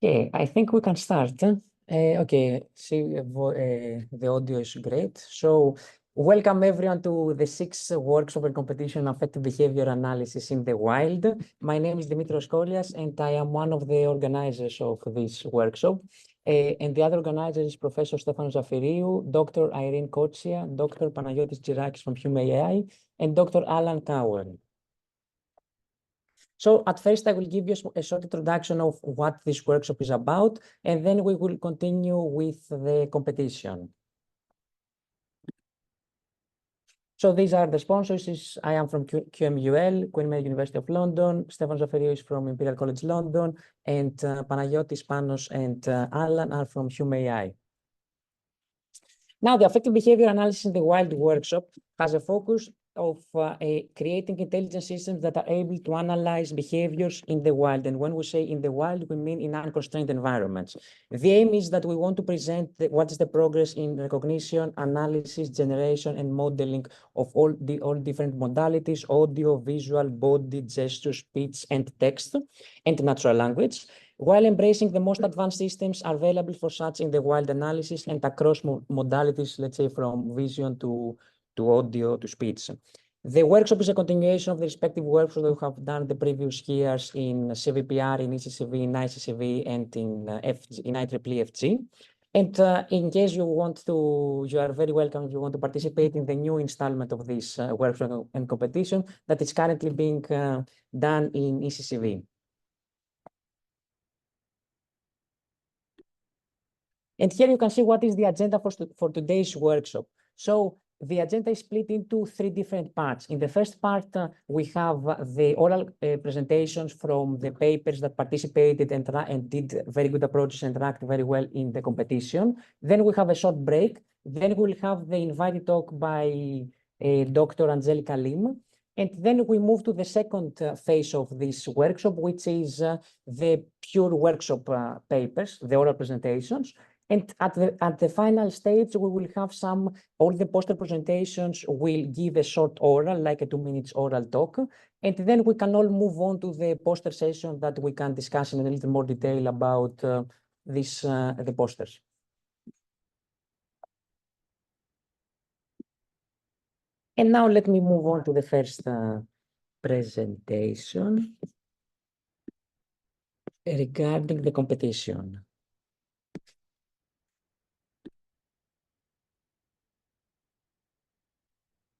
Okay, I think we can start. Okay, see, the audio is great. So, welcome everyone to the sixth workshop and competition affective behavior analysis in the wild. My name is Dimitros Kolias, and I am one of the organizers of this workshop. And the other organizer is Professor Stefanos Zafiriou, Dr. Irene Kotsia, Dr. Panagiotis Girakis from Hume AI, and Dr. Alan Cowen. So at first, I will give you a short introduction of what this workshop is about, and then we will continue with the competition. So these are the sponsors. I am from QMUL, Queen Mary University of London. Stefan Zafiriou is from Imperial College London, and Panagiotis, Panos, and Alan are from Hume AI. Now, the affective behavior analysis in the wild workshop has a focus of creating intelligent systems that are able to analyze behaviors in the wild. And when we say in the wild, we mean in unconstrained environments. The aim is that we want to present what is the progress in recognition, analysis, generation, and modeling of all different modalities: audio, visual, body, gesture, speech, and text, and natural language, while embracing the most advanced systems available for such in the wild analysis and across modalities, let's say from vision to audio to speech. The workshop is a continuation of the respective workshops that we have done the previous years in CVPR, in ECCV, in ICCV, and in IEEE-FG. And in case you want to, you are very welcome if you want to participate in the new installment of this workshop and competition that is currently being done in ECCV. And here you can see what is the agenda for today's workshop. So the agenda is split into three different parts. In the first part, we have the oral presentations from the papers that participated and did very good approaches and ranked very well in the competition. Then we have a short break. Then we'll have the invited talk by Dr. Angelica Lim. And then we move to the second phase of this workshop, which is the pure workshop papers, the oral presentations. And at the final stage, we will have all the poster presentations will give a short oral, like a 2 minutes oral talk. And then we can all move on to the poster session that we can discuss in a little more detail about the posters. And now let me move on to the first presentation regarding the competition.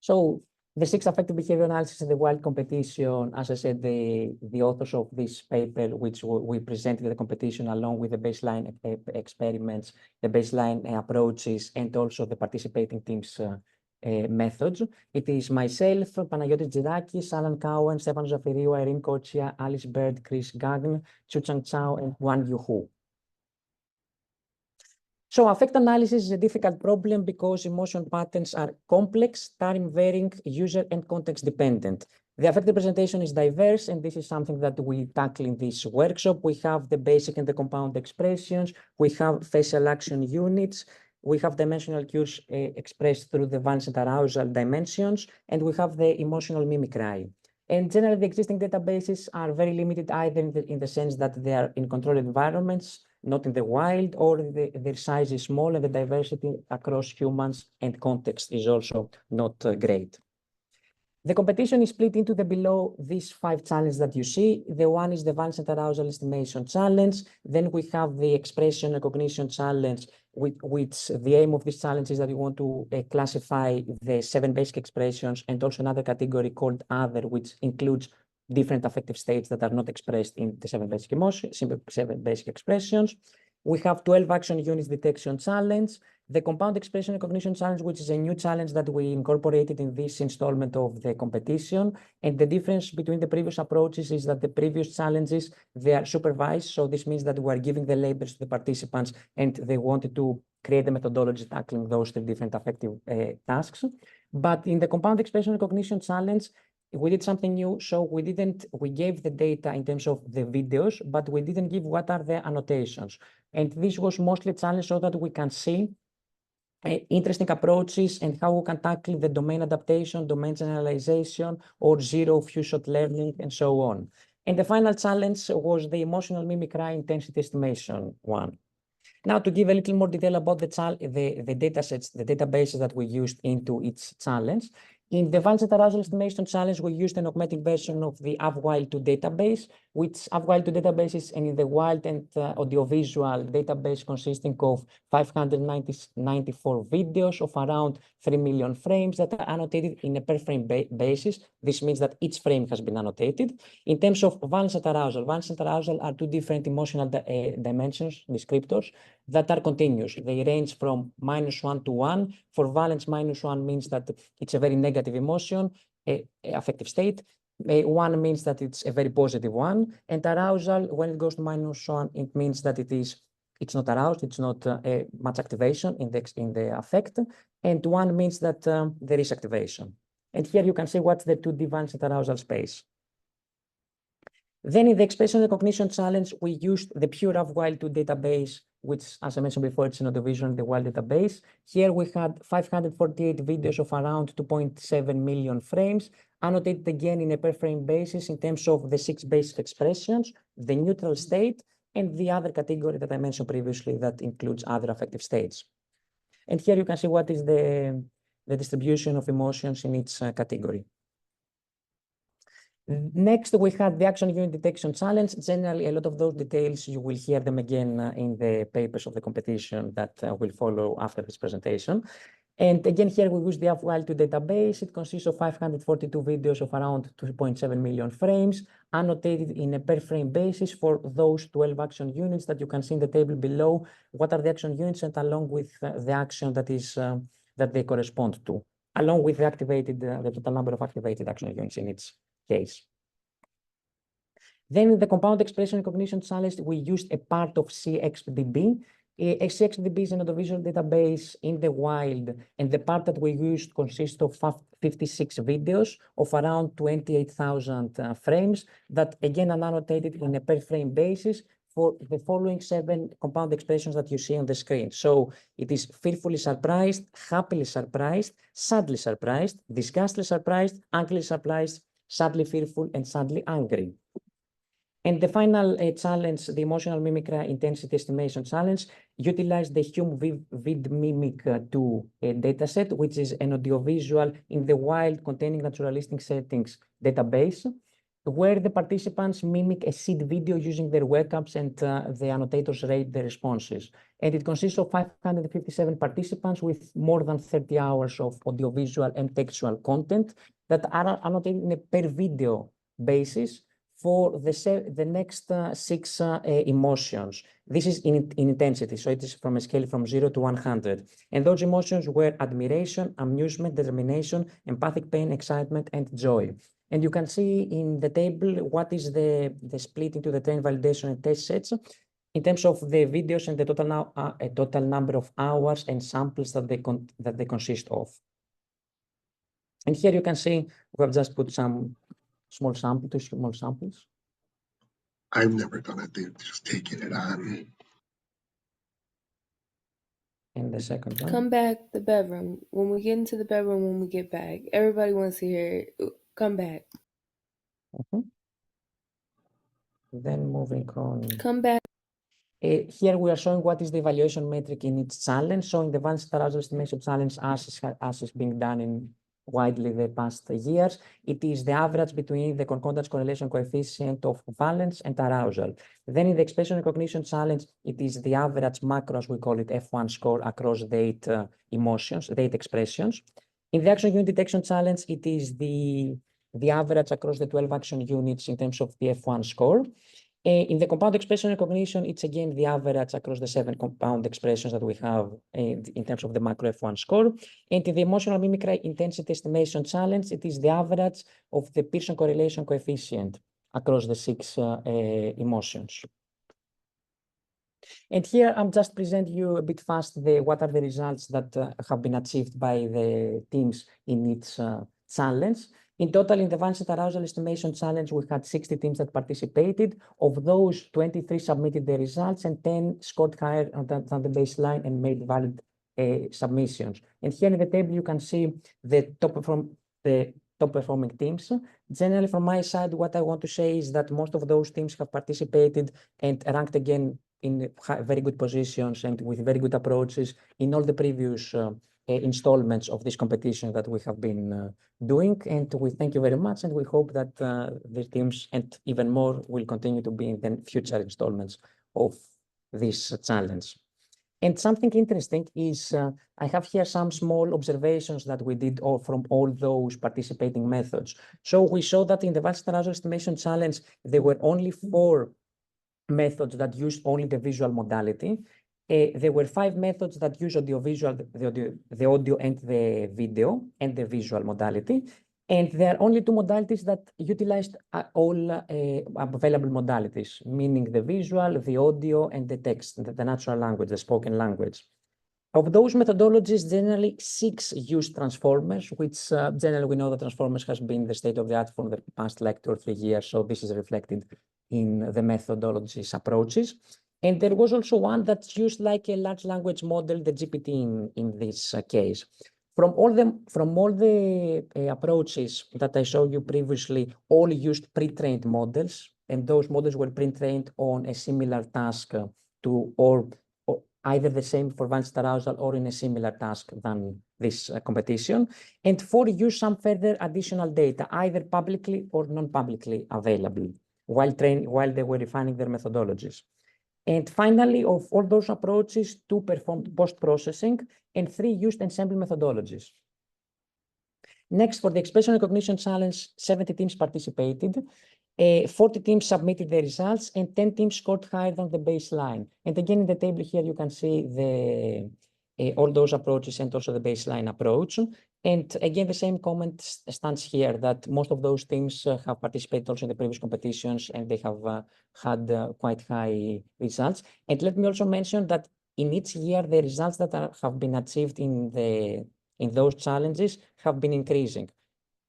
So the sixth affective behavior analysis in the wild competition, as I said, the authors of this paper, which we presented at the competition along with the baseline experiments, the baseline approaches, and also the participating teams' methods. It is myself, Panagiotis Girakis, Alan Cowen, Stefan Zafiriou, Irene Kotsia, Alice Bird, Chris Gagn, Chu-Chang Chao, and Wan Yu-Hu. So affect analysis is a difficult problem because emotion patterns are complex, time-varying, user and context dependent. The affective presentation is diverse, and this is something that we tackle in this workshop. We have the basic and the compound expressions. We have facial action units. We have dimensional cues expressed through the valence and arousal dimensions, and we have the emotional mimicry. And generally, the existing databases are very limited, either in the sense that they are in controlled environments, not in the wild, or their size is small, and the diversity across humans and context is also not great. The competition is split into the below these 5 challenges that you see. The one is the valence and arousal estimation challenge. Then we have the expression recognition challenge, which the aim of this challenge is that you want to classify the 7 basic expressions, and also another category called other, which includes different affective states that are not expressed in the 7 basic emotions, 7 basic expressions. We have 12 action units detection challenge, the compound expression recognition challenge, which is a new challenge that we incorporated in this installment of the competition. And the difference between the previous approaches is that the previous challenges, they are supervised. So this means that we are giving the labels to the participants, and they wanted to create a methodology tackling those 3 different affective tasks. But in the compound expression recognition challenge, we did something new. So we gave the data in terms of the videos, but we didn't give what are the annotations. And this was mostly a challenge so that we can see interesting approaches and how we can tackle the domain adaptation, domain generalization, or zero few shot learning, and so on. And the final challenge was the emotional mimicry intensity estimation one. Now, to give a little more detail about the datasets, the databases that we used into each challenge. In the Advanced Arousal Estimation Challenge, we used an augmented version of the AVWILD2 database, which AVWILD2 database is in the wild and audiovisual database consisting of 594 videos of around 3 million frames that are annotated in a per frame basis. This means that each frame has been annotated. In terms of valence arousal are two different emotional dimensions, descriptors, that are continuous. They range from -1 to 1. For valence, -1 means that it's a very negative emotion, affective state. 1 means that it's a very positive one. And arousal, when it goes to -1, it means that it's not aroused, it's not much activation in the affect. And 1 means that there is activation. And here you can see what's the 2D valence arousal space. Then in the expression recognition challenge, we used the pure AVWILD2 database, which, as I mentioned before, it's an audiovisual in the wild database. Here we had 548 videos of around 2.7 million frames, annotated again in a per frame basis in terms of the 6 basic expressions, the neutral state, and the other category that I mentioned previously that includes other affective states. And here you can see what is the distribution of emotions in each category. Next, we had the action unit detection challenge. Generally, a lot of those details, you will hear them again in the papers of the competition that will follow after this presentation. And again, here we use the AVWILD2 database. It consists of 542 videos of around 2.7 million frames, annotated in a per frame basis for those 12 action units that you can see in the table below. What are the action units, and along with the action that is that they correspond to, along with the total number of activated action units in each case. Then in the compound expression recognition challenge, we used a part of CXDB. CXDB is an audiovisual database in the wild, and the part that we used consists of 56 videos of around 28,000 frames that again are annotated in a per frame basis for the following 7 compound expressions that you see on the screen. So it is fearfully surprised, happily surprised, sadly surprised, disgustedly surprised, angrily surprised, sadly fearful, and sadly angry. And the final challenge, the emotional mimicry intensity estimation challenge, utilized the HumeVidMimic2 dataset, which is an audiovisual in the wild containing naturalistic settings database, where the participants mimic a seed video using their webcams and the annotators rate the responses. And it consists of 557 participants with more than 30 hours of audiovisual and textual content that are annotated in a per video basis for the next 6 emotions. This is in intensity, so it is from a scale from 0 to 100. And those emotions were admiration, amusement, determination, empathic pain, excitement, and joy. And you can see in the table what is the split into the train validation and test sets in terms of the videos and the total number of hours and samples that they consist of. And here you can see we have just put some small samples. I've never done it. They've just taken it on. And the second one. Come back the bedroom. When we get into the bedroom, when we get back, everybody wants to hear it. Come back. Then moving on. Come back. Here we are showing what is the evaluation metric in each challenge, showing the Advanced Arousal Estimation Challenge as is being done in widely the past years. It is the average between the concordance correlation coefficient of valence and arousal. Then in the expression recognition challenge, it is the average macro, as we call it, F1 score across the 8 emotions, the 8 expressions. In the action unit detection challenge, it is the average across the 12 action units in terms of the F1 score. In the compound expression recognition, it's again the average across the 7 compound expressions that we have in terms of the macro F1 score. And in the emotional mimicry intensity estimation challenge, it is the average of the Pearson correlation coefficient across the 6 emotions. And here I'm just presenting you a bit fast what are the results that have been achieved by the teams in each challenge. In total, in the Advanced Arousal Estimation Challenge, we had 60 teams that participated. Of those, 23 submitted their results and 10 scored higher than the baseline and made valid submissions. And here in the table, you can see the top performing teams generally, from my side, what I want to say is that most of those teams have participated and ranked again in very good positions and with very good approaches in all the previous installments of this competition that we have been doing. And we thank you very much, and we hope that the teams and even more will continue to be in the future installments of this challenge. And something interesting is I have here some small observations that we did from all those participating methods. So we saw that in the Valence arousal estimation challenge, there were only 4 methods that used only the visual modality. There were 5 methods that use audiovisual, the audio and the video and the visual modality. And there are only 2 modalities that utilized all available modalities, meaning the visual, the audio, and the text, the natural language, the spoken language. Of those methodologies, generally 6 use transformers, which generally we know that transformers has been the state of the art for the past like 2 or 3 years. So this is reflected in the methodologies approaches. And there was also one that's used like a large language model, the GPT in this case. From all the approaches that I showed you previously, all used pre-trained models, and those models were pre-trained on a similar task or either the same for Valence arousal or in a similar task than this competition. And 4 use some further additional data, either publicly or non-publicly available, while they were refining their methodologies. And finally, of all those approaches, 2 performed post-processing and 3 used ensemble methodologies. Next, for the expression recognition challenge, 70 teams participated. 40 teams submitted their results and 10 teams scored higher than the baseline. And again, in the table here, you can see all those approaches and also the baseline approach. And again, the same comment stands here that most of those teams have participated also in the previous competitions and they have had quite high results. And let me also mention that in each year, the results that have been achieved in those challenges have been increasing.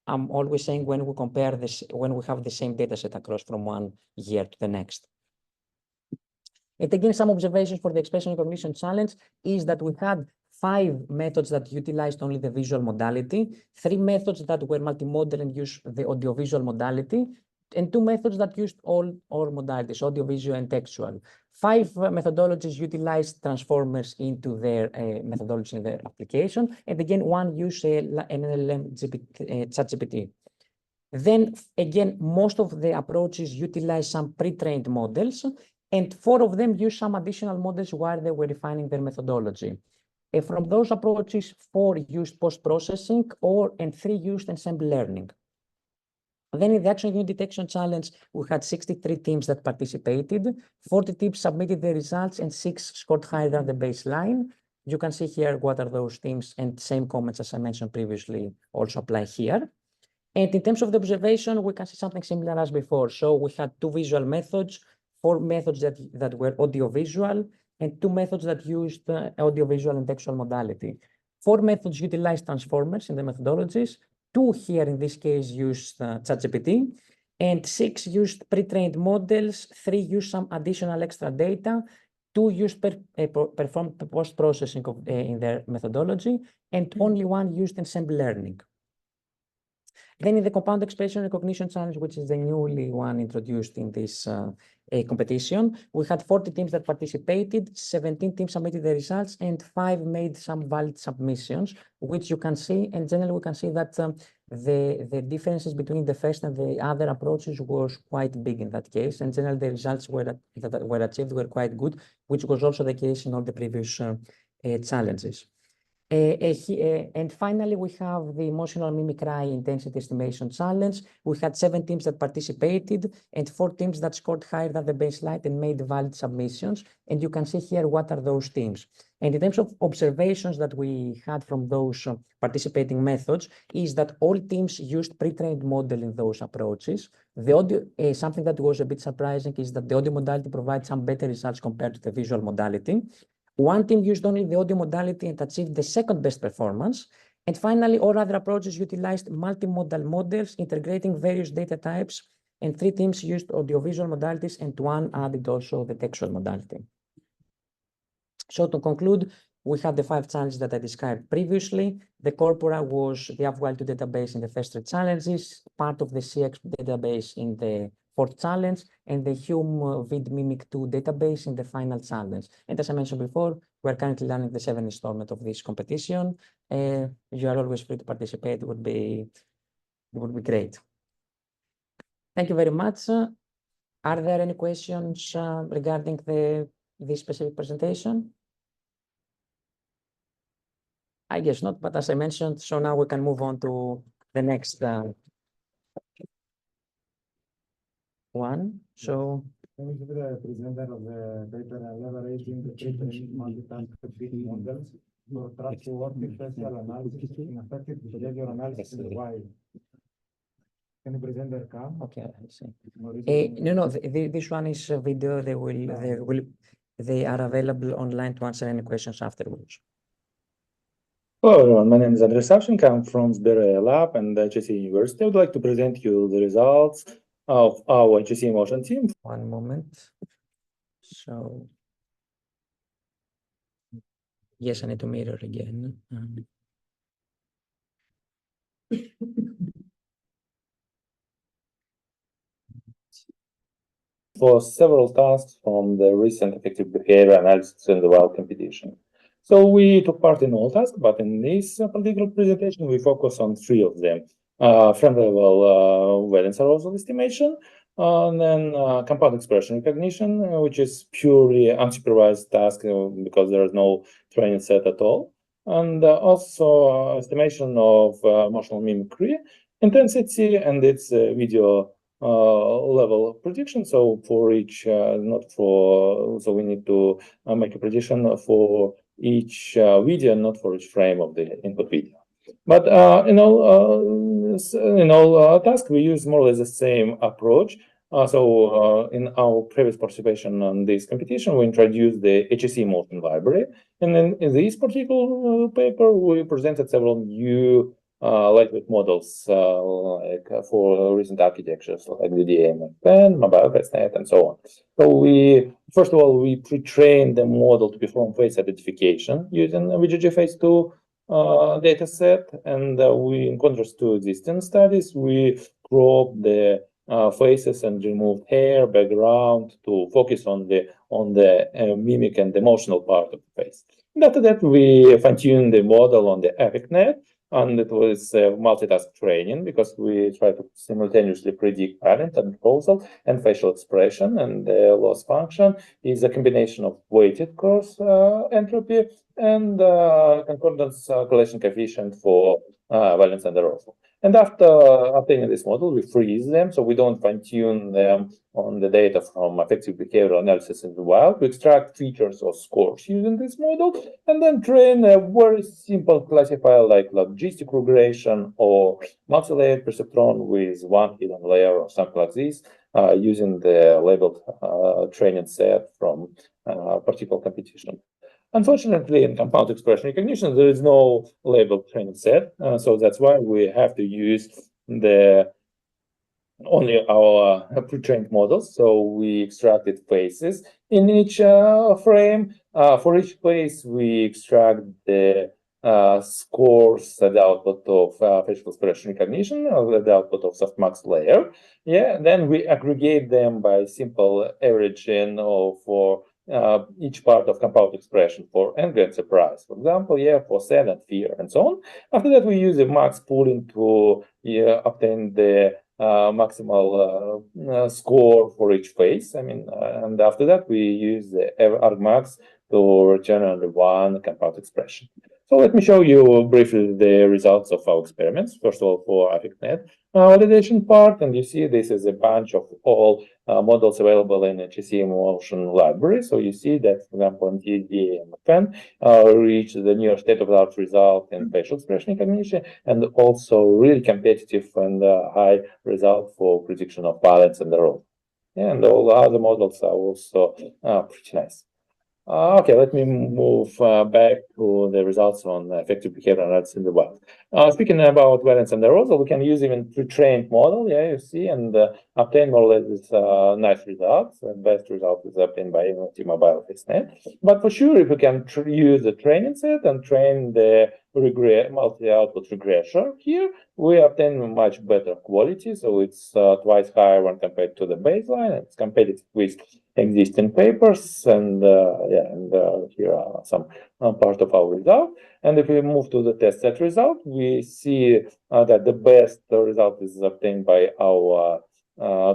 I'm always saying when we compare this, when we have the same data set across from one year to the next. And again, some observations for the expression recognition challenge is that we had 5 methods that utilized only the visual modality, 3 methods that were multimodal and used the audiovisual modality, and 2 methods that used all modalities, audiovisual and textual. 5 methodologies utilized transformers into their methodology in their application, and again, 1 used an LLM ChatGPT. Then again, most of the approaches utilize some pre-trained models, and 4 of them use some additional models while they were refining their methodology. From those approaches, 4 used post-processing and 3 used ensemble learning. Then in the action unit detection challenge, we had 63 teams that participated, 40 teams submitted their results and 6 scored higher than the baseline. You can see here what are those teams, and same comments as I mentioned previously also apply here. And in terms of the observation, we can see something similar as before. So we had 2 visual methods, 4 methods that were audiovisual, and 2 methods that used audiovisual and textual modality. 4 methods utilized transformers in the methodologies, 2 here in this case used ChatGPT, and 6 used pre-trained models, 3 used some additional extra data, 2 used performed post-processing in their methodology, and only 1 used ensemble learning. Then in the compound expression recognition challenge, which is the newly one introduced in this competition, we had 40 teams that participated, 17 teams submitted the results, and 5 made some valid submissions, which you can see. And generally, we can see that the differences between the first and the other approaches was quite big in that case. And generally, the results that were achieved were quite good, which was also the case in all the previous challenges. And finally, we have the emotional mimicry intensity estimation challenge. We had 7 teams that participated and 4 teams that scored higher than the baseline and made valid submissions. And you can see here what are those teams. And in terms of observations that we had from those participating methods is that all teams used pre-trained model in those approaches. The audio, something that was a bit surprising is that the audio modality provides some better results compared to the visual modality. 1 team used only the audio modality and achieved the second best performance. And finally, all other approaches utilized multimodal models integrating various data types, and 3 teams used audiovisual modalities and 1 added also the textual modality. So to conclude, we had the 5 challenges that I described previously. The corpora was the AVWILE2 database in the first 3 challenges, part of the CX database in the 4th challenge, and the Hume Vid Mimic 2 database in the final challenge. And as I mentioned before, we're currently running the 7th installment of this competition. You are always free to participate. It would be great. Thank you very much. Are there any questions regarding this specific presentation? I guess not, but as I mentioned, so now we can move on to the next one. So Can you give the presenter of the paper leveraging the pre-trained multitask fit models for trustworthy facial analysis and affective behavior analysis in the wild? Can you present their cam? okay, I see. No, this one is a video. They are available online to answer any questions afterwards. Hello everyone, my name is Andrei Savchenko. I'm from Sberei Lab and HSE University. I would like to present you the results of our HSE motion team. One moment. So, yes, I need to mirror again. For several tasks from the recent affective behavior analysis in the wild competition. So we took part in all tasks, but in this particular presentation, we focus on 3 of them. Friend level valence arousal estimation, and then compound expression recognition, which is purely unsupervised task because there is no training set at all. And also estimation of emotional mimicry intensity and its video level prediction. So for each, so we need to make a prediction for each video, not for each frame of the input video. But in all tasks, we use more or less the same approach. In our previous participation on this competition, we introduced the HSE motion library. And then in this particular paper, we presented several new lightweight models for recent architectures like DDM, PEN, mobile FastNet, and so on. So first of all, we pre-trained the model to perform face identification using VGG Phase 2 data set. And in contrast to existing studies, we cropped the faces and removed hair, background to focus on the mimic and emotional part of the face. And after that, we fine-tuned the model on the AffectNet. And it was multitask training because we try to simultaneously predict parent and proposal and facial expression. And the loss function is a combination of weighted cross entropy and concordance correlation coefficient for valence and arousal. And after obtaining this model, we freeze them, so we don't fine-tune them on the data from affective behavioral analysis in the wild. We extract features or scores using this model, and then train a very simple classifier like logistic regression or multi-layered perceptron with one hidden layer or something like this, using the labeled training set from particular competition. Unfortunately, in compound expression recognition, there is no labeled training set, so that's why we have to use only our pre-trained models. So we extracted faces in each frame. For each face, we extract the scores at the output of facial expression recognition, or at the output of softmax layer. Yeah, then we aggregate them by simple averaging for each part of compound expression for anger and surprise, for example, for sad and fear, and so on. After that, we use the max pooling to obtain the maximal score for each face. And after that, we use the argmax to return only one compound expression. So let me show you briefly the results of our experiments. First of all, for AffectNet validation part, and you see this is a bunch of all models available in HSE motion library. So you see that, for example, in TD and PEN reach the near state-of-the-art result in facial expression recognition, and also really competitive and high result for prediction of balance and the role. And all other models are also pretty nice. Okay, let me move back to the results on affective behavior analysis in the wild. Speaking about variance and arousal, we can use even pre-trained model, yeah, you see, and obtain more or less this nice results. The best result is obtained by mobile FaceNet. But for sure, if we can use the training set and train the multi-output regressor here, we obtain much better quality. So it's twice higher when compared to the baseline. It's competitive with existing papers, and here are some part of our result. And if we move to the test set result, we see that the best result is obtained by our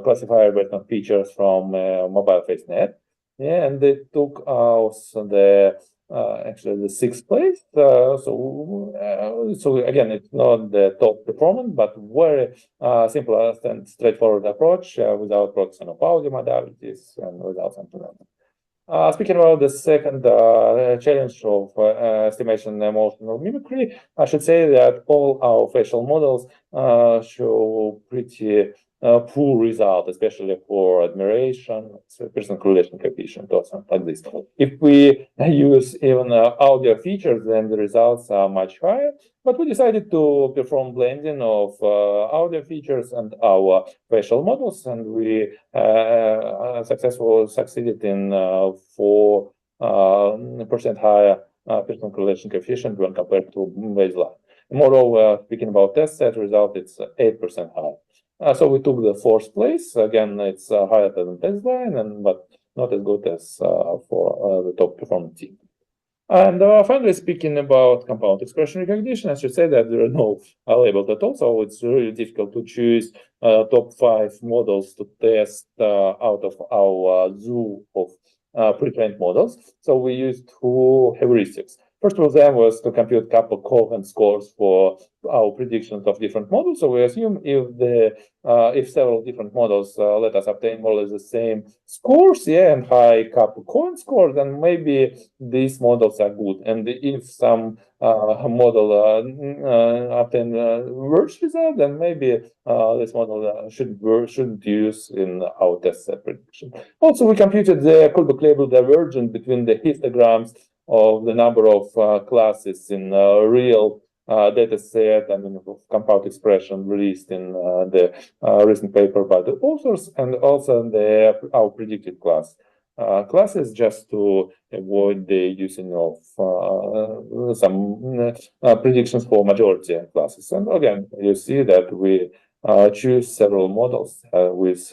classifier based on features from mobile FaceNet. Yeah, and they took also the actually the sixth place. So again, it's not the top performance, but very simple and straightforward approach without protection of audio modalities and without something else. Speaking about the second challenge of estimation emotional mimicry, I should say that all our facial models show pretty poor result, especially for admiration, person correlation coefficient, or something like this. If we use even audio features, then the results are much higher. But we decided to perform blending of audio features and our facial models, and we successfully succeeded in 4% higher person correlation coefficient when compared to baseline. Moreover, speaking about test set result, it's 8% higher. So we took the fourth place. Again, it's higher than baseline, but not as good as for the top performing team. And finally, speaking about compound expression recognition, I should say that there are no labels at all, so it's really difficult to choose top 5 models to test out of our zoo of pre-trained models. So we used 2 heuristics. First of them was to compute couple coefficient scores for our predictions of different models. So we assume if several different models let us obtain more or less the same scores, yeah, and high couple coefficient score, then maybe these models are good. And if some model obtain worse result, then maybe this model shouldn't use in our test set prediction. Also, we computed the Kullback-Leibel divergence between the histograms of the number of classes in real data set, I mean, of compound expression released in the recent paper by the authors, and also our predicted classes, just to avoid the using of some predictions for majority classes. And again, you see that we choose several models with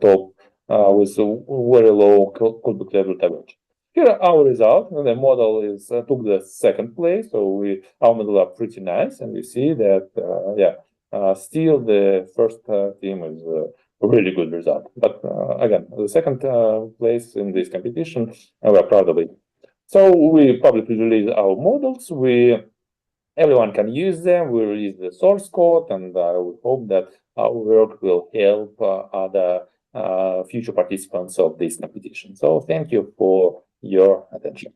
top with very low Kullback-Leibel divergence. Here are our results. The model took the second place, so our model are pretty nice, and we see that still the first team is a really good result. But again, the second place in this competition, we're proud of it. So we publicly release our models. Everyone can use them. We release the source code, and we hope that our work will help other future participants of this competition. So thank you for your attention.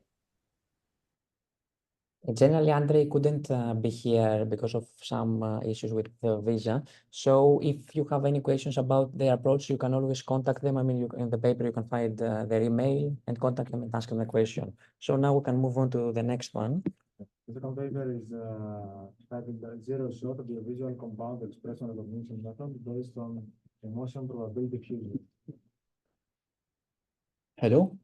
Generally, Andrei couldn't be here because of some issues with the visa. So if you have any questions about their approach, you can always contact them. I mean, in the paper, you can find their email and contact them and ask them a question. So now we can move on to the next one. The second paper is titled Zero Shot of the Visual Compound Expression Recognition Method based on emotion probability fusion. Hello,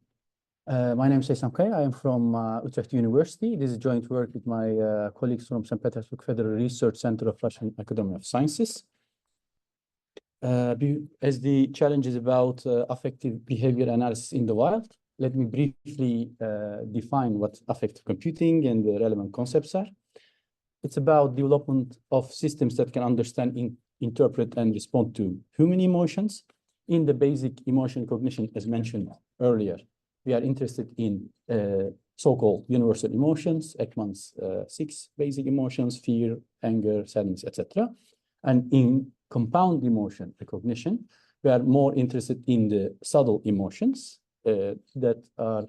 my name is Essam Kaya. I am from Utrecht University. This is joint work with my colleagues from St. Petersburg Federal Research Center of Russian Academy of Sciences. As the challenge is about affective behavior analysis in the wild, let me briefly define what affective computing and the relevant concepts are. It's about development of systems that can understand, interpret, and respond to human emotions. In the basic emotion cognition, as mentioned earlier, we are interested in so-called universal emotions, Ekman's 6 basic emotions: fear, anger, sadness, etc. And in compound emotion recognition, we are more interested in the subtle emotions that are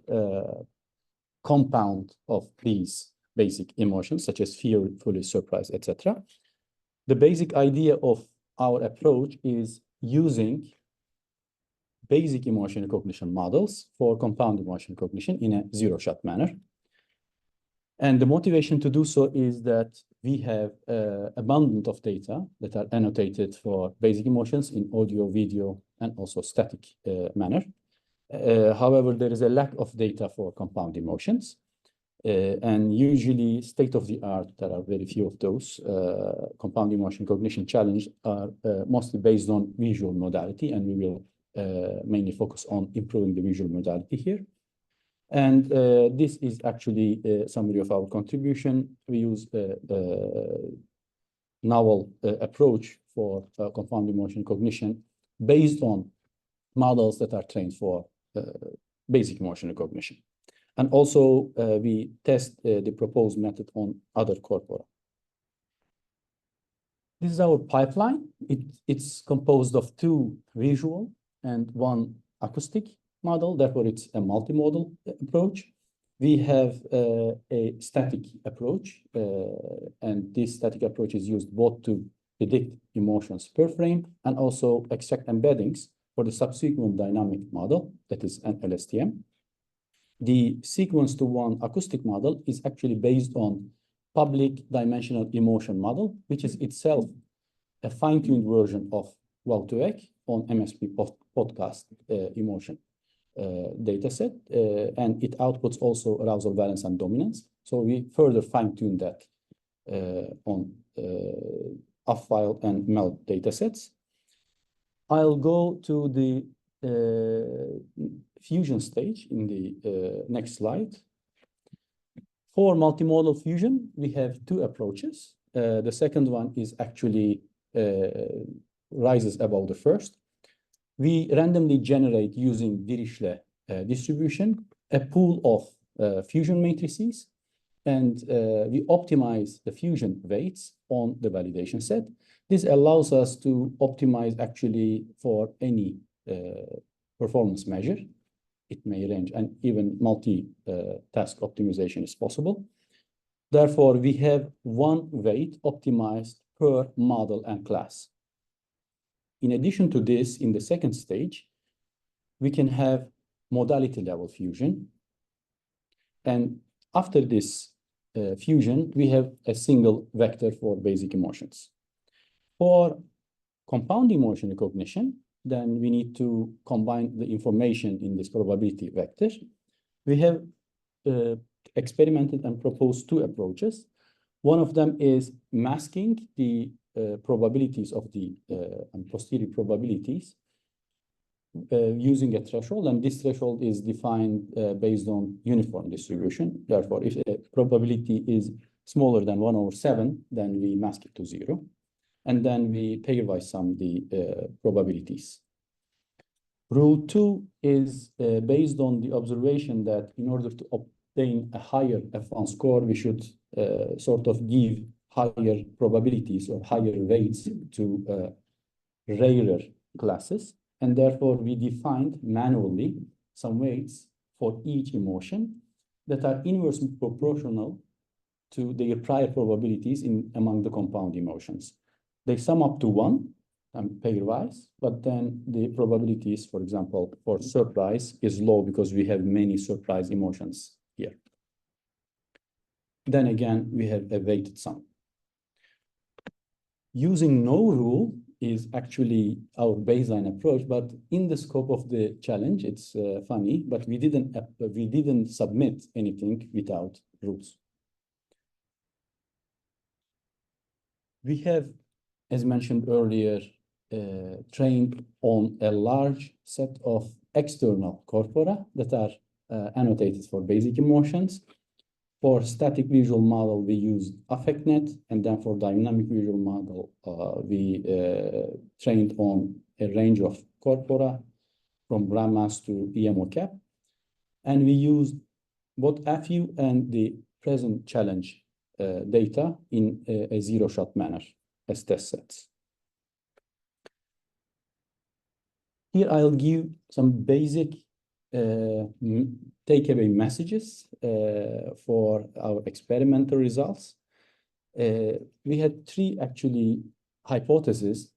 compound of these basic emotions, such as fear, fullness, surprise, etc. The basic idea of our approach is using basic emotion recognition models for compound emotion recognition in a zero-shot manner. And the motivation to do so is that we have abundant of data that are annotated for basic emotions in audio, video, and also static manner. However, there is a lack of data for compound emotions. And usually state-of-the-art, there are very few of those. Compound emotion cognition challenge are mostly based on visual modality, and we will mainly focus on improving the visual modality here. And this is actually a summary of our contribution. We use a novel approach for compound emotion cognition based on models that are trained for basic emotion recognition. And also, we test the proposed method on other corpora. This is our pipeline. It's composed of 2 visual and 1 acoustic model. Therefore, it's a multimodal approach. We have a static approach, and this static approach is used both to predict emotions per frame and also extract embeddings for the subsequent dynamic model, that is an LSTM. The sequence to 1 acoustic model is actually based on public dimensional emotion model, which is itself a fine-tuned version of WOW2EC on MSP podcast emotion dataset, and it outputs also arousal, valence, and dominance. So we further fine-tune that on off-file and MEL datasets. I'll go to the fusion stage in the next slide. For multimodal fusion, we have 2 approaches. The second one is actually rises above the first. We randomly generate using Dirichlet distribution a pool of fusion matrices, and we optimize the fusion weights on the validation set. This allows us to optimize actually for any performance measure. It may range, and even multi-task optimization is possible. Therefore, we have 1 weight optimized per model and class. In addition to this, in the second stage, we can have modality level fusion. And after this fusion, we have a single vector for basic emotions. For compound emotion recognition, then we need to combine the information in this probability vector. We have experimented and proposed 2 approaches. One of them is masking the probabilities of the posterior probabilities using a threshold, and this threshold is defined based on uniform distribution. Therefore, if a probability is smaller than 1/7, then we mask it to 0. And then we pairwise sum the probabilities. Rule 2 is based on the observation that in order to obtain a higher F1 score, we should sort of give higher probabilities or higher weights to rarer classes. And therefore, we defined manually some weights for each emotion that are inversely proportional to their prior probabilities among the compound emotions. They sum up to 1 pairwise, but then the probabilities, for example, for surprise is low because we have many surprise emotions here. Then again, we have a weighted sum. Using no rule is actually our baseline approach, but in the scope of the challenge, it's funny, but we didn't submit anything without rules. We have, as mentioned earlier, trained on a large set of external corpora that are annotated for basic emotions. For static visual model, we used AffectNet, and then for dynamic visual model, we trained on a range of corpora from GRAMAS to EMOCAP. And we used both AFU and the present challenge data in a zero-shot manner as test sets. Here I'll give some basic takeaway messages for our experimental results. We had 3 actually hypotheses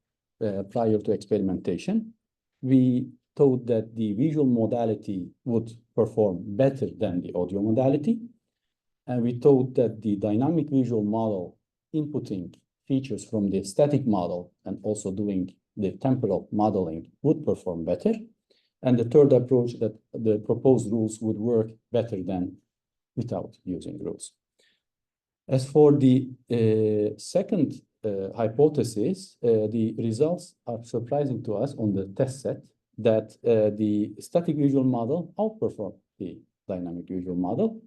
prior to experimentation. We thought that the visual modality would perform better than the audio modality. And we thought that the dynamic visual model inputting features from the static model and also doing the temporal modeling would perform better. And the third approach, that the proposed rules would work better than without using rules. As for the second hypothesis, the results are surprising to us on the test set that the static visual model outperformed the dynamic visual model.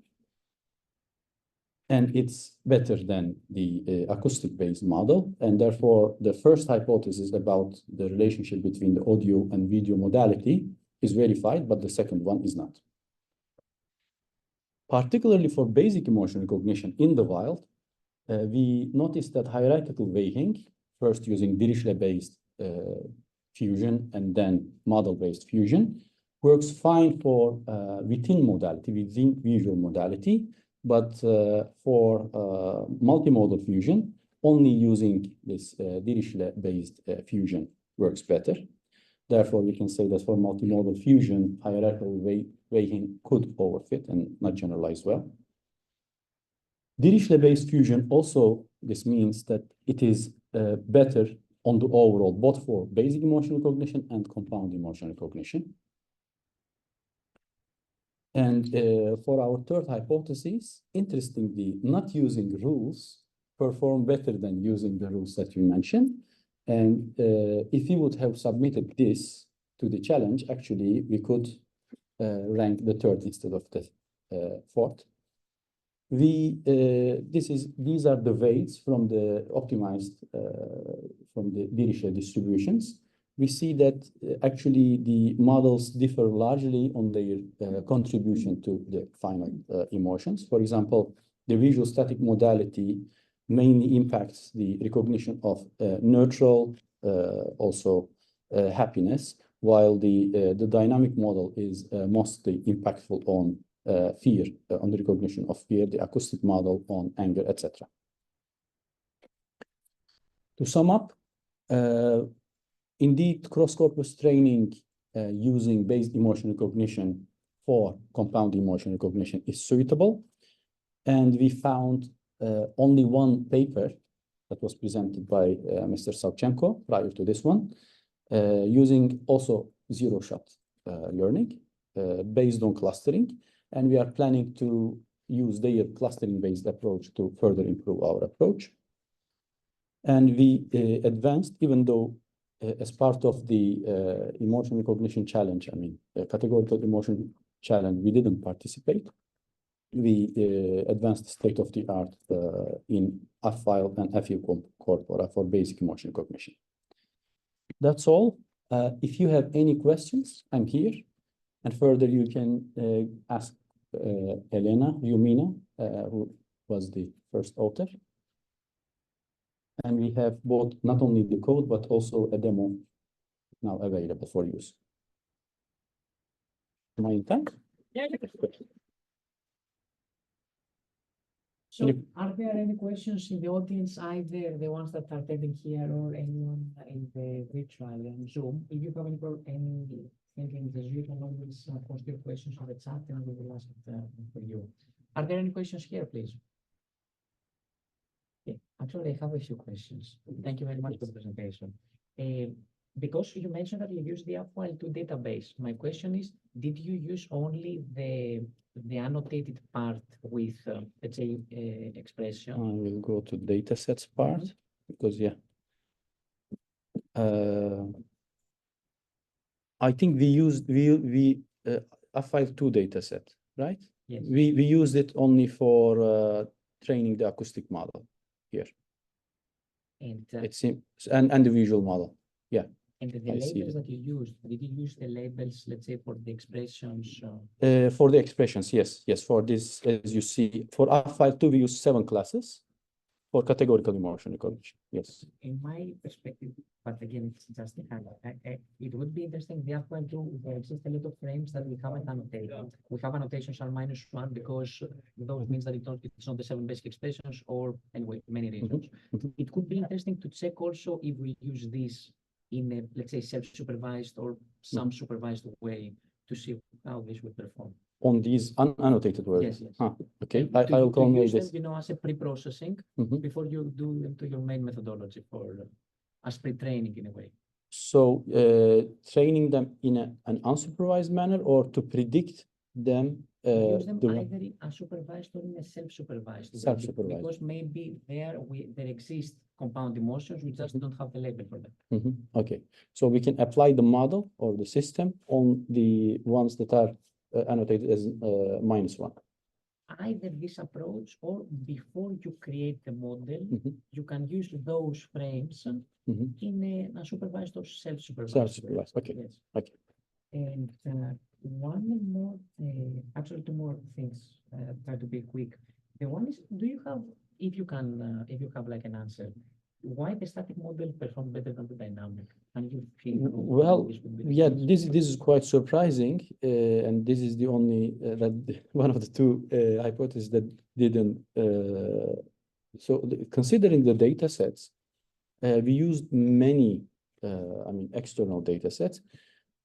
And it's better than the acoustic-based model. And therefore, the first hypothesis about the relationship between the audio and video modality is verified, but the second one is not. Particularly for basic emotion recognition in the wild, we noticed that hierarchical weighing, first using Dirichlet-based fusion and then model-based fusion, works fine for within modality, within visual modality, but for multimodal fusion, only using this Dirichlet-based fusion works better. Therefore, we can say that for multimodal fusion, hierarchical weighing could overfit and not generalize well. Dirichlet-based fusion also, this means that it is better on the overall, both for basic emotion recognition and compound emotion recognition. And for our third hypothesis, interestingly, not using rules perform better than using the rules that you mentioned. And if we would have submitted this to the challenge, actually, we could rank the third instead of the fourth. These are the weights from the optimized from the Dirichlet distributions. We see that actually the models differ largely on their contribution to the final emotions. For example, the visual static modality mainly impacts the recognition of neutral, also happiness, while the dynamic model is mostly impactful on fear, on the recognition of fear, the acoustic model on anger, etc. To sum up, indeed, cross-corpus training using based emotion recognition for compound emotion recognition is suitable. And we found only one paper that was presented by Mr. Savchenko prior to this one, using also zero-shot learning based on clustering. And we are planning to use their clustering-based approach to further improve our approach. And we advanced, even though as part of the emotion recognition challenge, I mean, categorical emotion challenge, we didn't participate. We advanced state-of-the-art in F-file and FU corpora for basic emotion recognition. That's all. If you have any questions, I'm here. And further, you can ask Elena Yumina, who was the first author. And we have both not only the code, but also a demo now available for use. Am I in time? Yeah. So are there any questions in the audience, either the ones that are attending here or anyone in the virtual and Zoom? If you have anything in the Zoom, you can always post your questions on the chat and we will ask it for you. Are there any questions here, please? Okay. Actually, I have a few questions. Thank you very much for the presentation. Because you mentioned that you use the F-file2 database, my question is, did you use only the annotated part with, let's say, expression? I will go to datasets part, because, yeah. I think we used a F-file2 dataset, right? Yes. We used it only for training the acoustic model here. And It seems, and the visual model, yeah. and the labels that you used, did you use the labels, let's say, for the expressions? For the expressions, yes. Yes, for this, as you see, for F-file2, we use 7 classes. For categorical emotion recognition, yes. In my perspective, but again, it's just a kind of, it would be interesting, the F-file2, there exist a lot of frames that we haven't annotated. We have annotations R-1 because those means that it's not the 7 basic expressions, or anyway, many reasons. It could be interesting to check also if we use these in a, let's say, self-supervised or some supervised way to see how this would perform. On these unannotated words? Yes, yes. Ah, okay, To I'll call use them, this. you know, as a pre-processing Mhm. before you do them to your main methodology for as pre-training in a way. So training them in an unsupervised manner or to predict them Use them the either in a supervised or in a self-supervised way, Self-supervised. because maybe there exist compound emotions, we just don't have the label for them. Mhm. Okay, so we can apply the model or the system on the ones that are annotated as -1. Either this approach or before you create the model, Mhm. you can use those frames Mhm. in a supervised or self-supervised way. Self-supervised, okay. Yes. Okay. And one more, actually two more things, try to be quick. The one is, do you have, if you have like an answer, why the static model performs better than the dynamic? Can you feel Well, this would be the yeah, case? this is quite surprising, and this is the only that one of the two hypotheses that didn't. So considering the data sets, we used many, I mean, external data sets.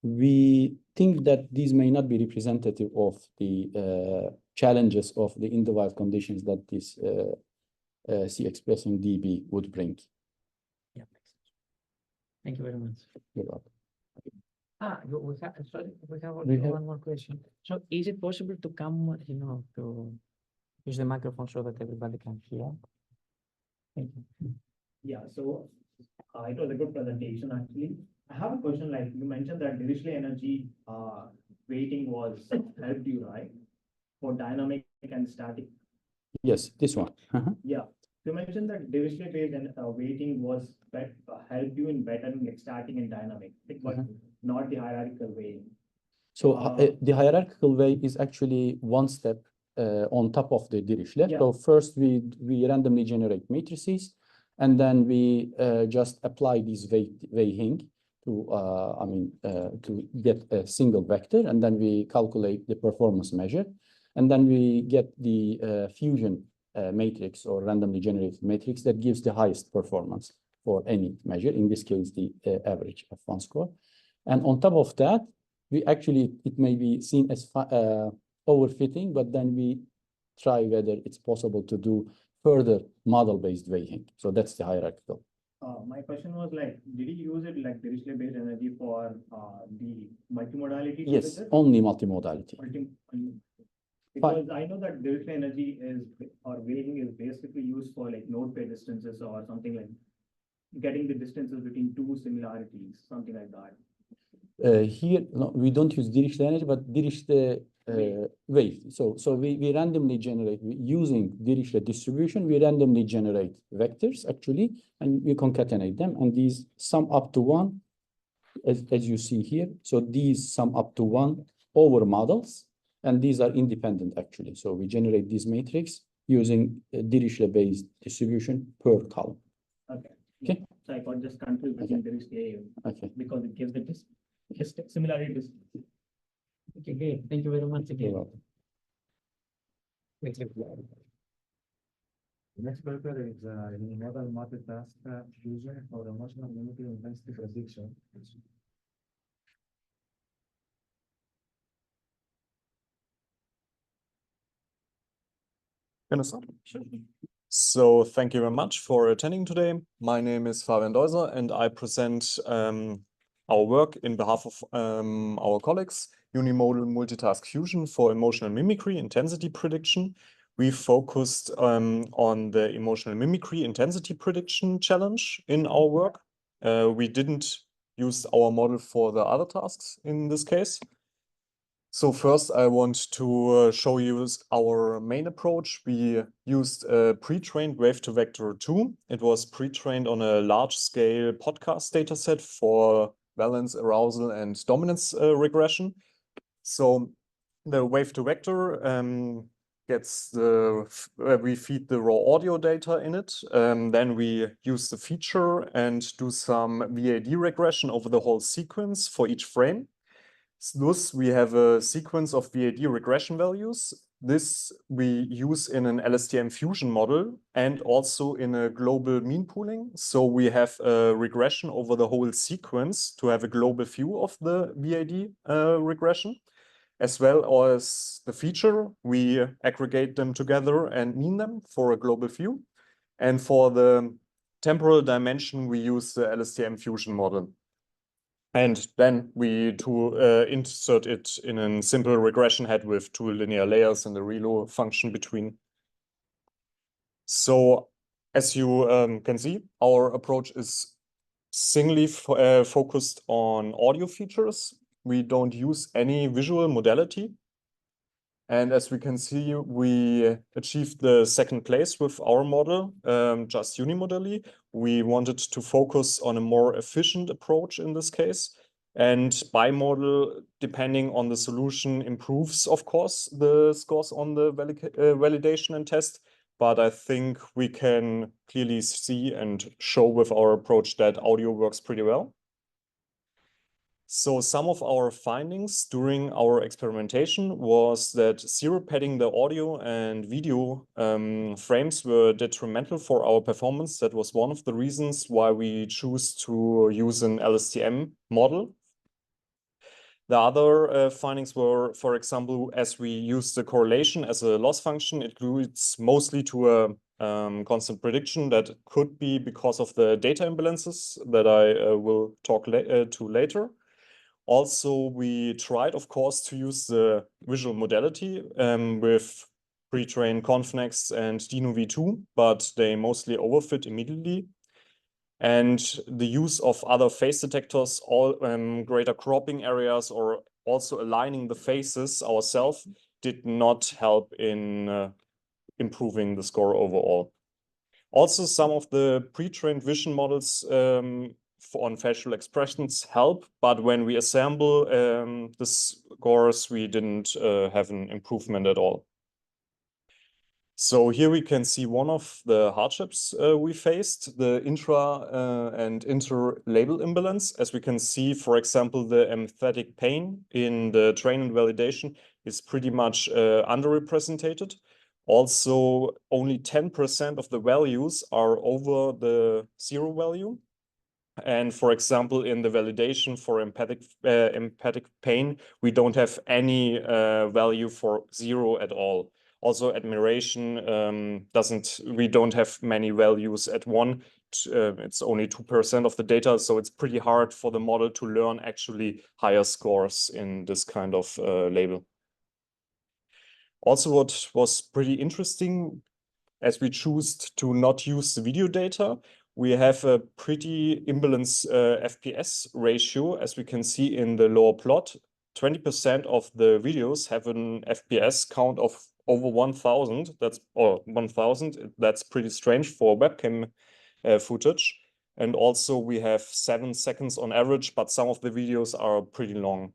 We think that these may not be representative of the challenges of the in-the-wild conditions that this C-expressing DB would bring. Yeah, makes sense. Thank you very much. You're welcome. We have, sorry, we have We have- one more question. So is it possible to come, you know, to use the microphone so that everybody can hear? Thank you. Yeah, so it was a good presentation, actually. I have a question, like you mentioned that Dirichlet energy weighting was helped you, right? For dynamic and static. Yes, this one. Yeah, you mentioned that Dirichlet based and weighting was helped you in bettering static and dynamic, but not the hierarchical weighting. So the hierarchical way is actually one step on top of the Dirichlet. Yeah. So first we randomly generate matrices, and then we just apply this weighting to to get a single vector, and then we calculate the performance measure, and then we get the fusion matrix or randomly generated matrix that gives the highest performance for any measure. In this case, the average F1 score, and on top of that, we actually, it may be seen as overfitting, but then we try whether it's possible to do further model-based weighting. So that's the hierarchical. My question was like, did you use it like Dirichlet based energy for the multimodality? Yes, only multimodality. Because I know that Dirichlet energy is, or weighting is basically used for like node pair distances or something like getting the distances between two similarities, something like that. Here, no, we don't use Dirichlet energy, but Dirichlet weight. So we randomly generate, using Dirichlet distribution, we randomly generate vectors actually, and we concatenate them, and these sum up to 1, as you see here. So these sum up to 1 over models, and these are independent actually. So we generate this matrix using Dirichlet-based distribution per column. Okay. Okay. So I got just confused between Dirichlet because it gives the similarities. Okay, great. Thank you very much You're again. welcome. Thank you. The next paper is model multitask fusion for emotional mimicry intensity prediction. So thank you very much for attending today. My name is Fabian Deuser, and I present our work in behalf of our colleagues, Unimodal Multitask Fusion for Emotional Mimicry Intensity Prediction. We focused on the Emotional Mimicry Intensity Prediction challenge in our work. We didn't use our model for the other tasks in this case. So first I want to show you our main approach. We used a pre-trained wave-to-vector 2. It was pre-trained on a large-scale podcast dataset for valence, arousal, and dominance regression. So the wave-to-vector gets we feed the raw audio data in it. Then we use the feature and do some VAD regression over the whole sequence for each frame. Thus, we have a sequence of VAD regression values. this we use in an LSTM fusion model and also in a global mean pooling. So we have a regression over the whole sequence to have a global view of the VAD regression, as well as the feature. We aggregate them together and mean them for a global view. And for the temporal dimension, we use the LSTM fusion model. And then we insert it in a simple regression head with two linear layers and a ReLU function between. So as you can see, our approach is singly focused on audio features. We don't use any visual modality. And as we can see, we achieved the second place with our model, just unimodally. We wanted to focus on a more efficient approach in this case. And bimodal, depending on the solution, improves, of course, the scores on the validation and test. But I think we can clearly see and show with our approach that audio works pretty well. So some of our findings during our experimentation was that zero padding the audio and video frames were detrimental for our performance. That was one of the reasons why we choose to use an LSTM model. The other findings were, for example, as we use the correlation as a loss function, it leads mostly to a constant prediction that could be because of the data imbalances that I will talk to later. Also, we tried, of course, to use the visual modality with pre-trained ConvNext and Dino V2, but they mostly overfit immediately. And the use of other face detectors, all greater cropping areas, or also aligning the faces ourselves did not help in improving the score overall. Also, some of the pre-trained vision models on facial expressions help, but when we assemble the scores, we didn't have an improvement at all. So here we can see one of the hardships we faced, the intra and inter-label imbalance. As we can see, for example, the empathetic pain in the train and validation is pretty much underrepresented. Also, only 10% of the values are over the zero value. And for example, in the validation for empathic pain, we don't have any value for zero at all. Also, admiration we don't have many values at one. It's only 2% of the data, so it's pretty hard for the model to learn actually higher scores in this kind of label. Also, what was pretty interesting, as we choose to not use the video data, we have a pretty imbalanced FPS ratio, as we can see in the lower plot. 20% of the videos have an FPS count of over 1,000. That's pretty strange for webcam footage. And also we have 7 seconds on average, but some of the videos are pretty long.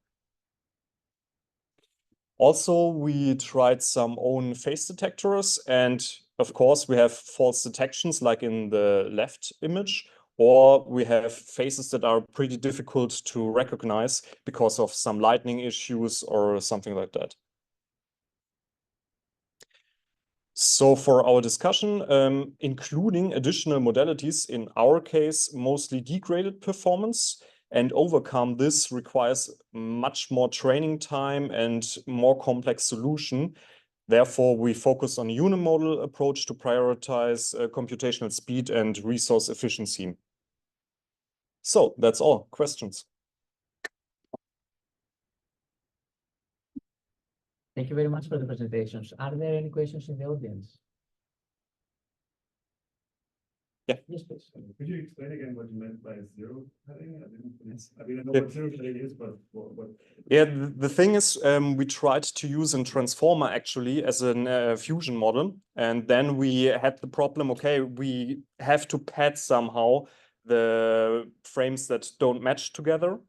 Also, we tried some own face detectors, and of course, we have false detections like in the left image, or we have faces that are pretty difficult to recognize because of some lighting issues or something like that. So for our discussion, including additional modalities, in our case, mostly degraded performance, and overcome this requires much more training time and more complex solution. Therefore, we focus on a unimodal approach to prioritize computational speed and resource efficiency. So that's all. Questions? Thank you very much for the presentations. Are there any questions in the audience? Yeah. Yes, please. Could you explain again what you meant by zero padding? I mean, I know Yeah. what zero padding is, but what? Yeah, the thing is, we tried to use a transformer actually as a fusion model, and then we had the problem, okay, we have to pad somehow the frames that don't match together.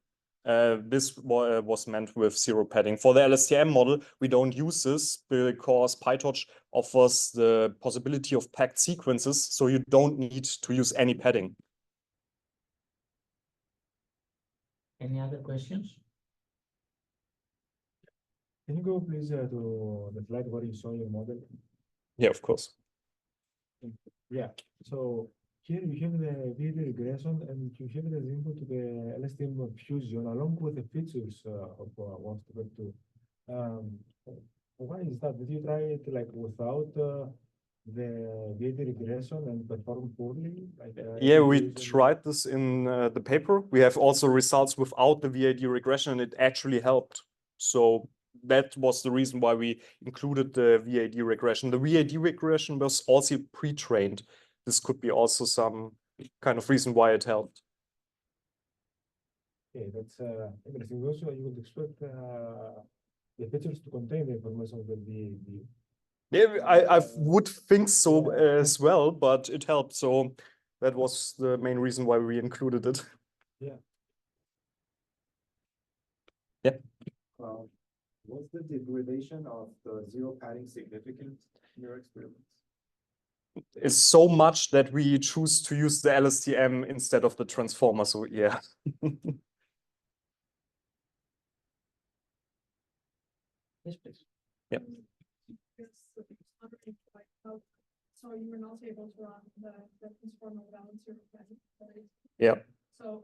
This was meant with zero padding. For the LSTM model, we don't use this because PyTorch offers the possibility of packed sequences, so you don't need to use any padding. Any other questions? Can you go please to the slide where you saw your model? Yeah, of course. Yeah, so here you have the video regression and you have the input to the LSTM fusion along with the features of 1.2. Why is that? Did you try it like without the video regression and perform poorly? Like, Yeah, we usually- tried this in the paper. We have also results without the VAD regression, and it actually helped. So that was the reason why we included the VAD regression. The VAD regression was also pre-trained. This could be also some kind of reason why it helped. Okay, that's interesting. Also, you would expect the features to contain the information of the VAD. Yeah, I would think so as well, but it helped. So that was the main reason why we included it. Yeah. Yeah. Was the degradation of the zero padding significant in your experiments? It's so much that we choose to use the LSTM instead of the transformer. So yeah. Yes, please. Yep. So you were not able to run the transformer without zero padding, right? Yeah. So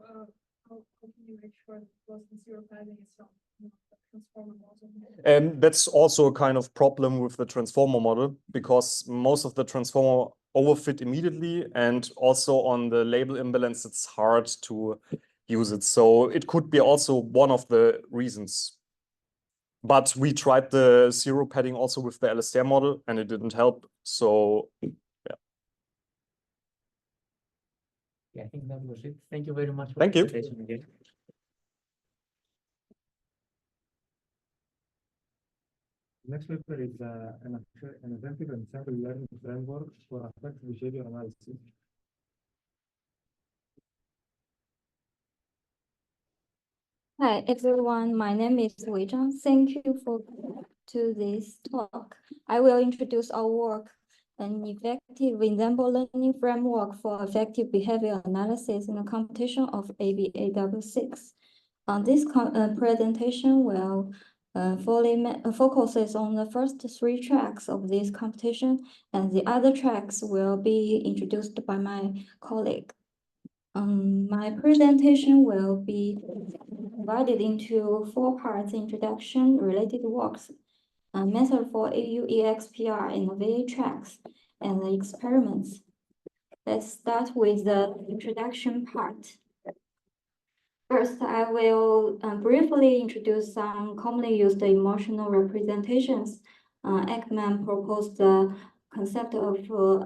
how can you make sure that the zero padding is not the transformer model? And that's also a kind of problem with the transformer model, because most of the transformer overfit immediately, and also on the label imbalance, it's hard to use it. So it could be also one of the reasons. But we tried the zero padding also with the LSTM model, and it didn't help. So Yeah, I think that was it. Thank you very much for Thank the you. presentation again. Next paper is an effective and sample learning framework for affective behavior analysis. Hi everyone, my name is Wei Zhang. Thank you for to this talk. I will introduce our work, an effective ensemble learning framework for effective behavior analysis in the computation of ABAW6. This presentation will focuses on the first 3 tracks of this computation, and the other tracks will be introduced by my colleague. My presentation will be divided into 4 parts: introduction, related works, method for AUEXPR and VA tracks, and the experiments. Let's start with the introduction part. First, I will briefly introduce some commonly used emotional representations. Ekman proposed the concept of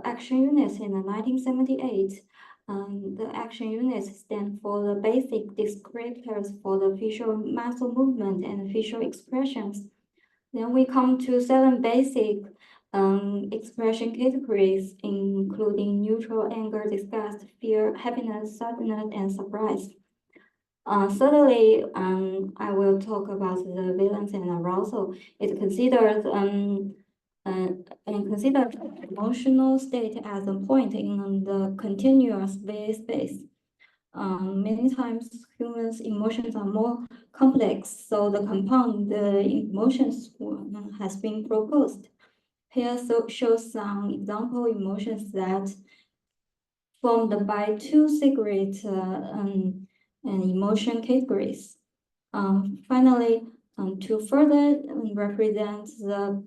action units in 1978. The action units stand for the basic descriptors for the facial muscle movement and facial expressions. Then we come to 7 basic expression categories, including neutral, anger, disgust, fear, happiness, sadness, and surprise. Thirdly, I will talk about the valence and arousal. It considers consider emotional state as a point in the continuous VA space. Many times humans' emotions are more complex, so the compound the emotions has been proposed. Here shows some example emotions that formed by 2 separate and emotion categories. Finally, to further represent the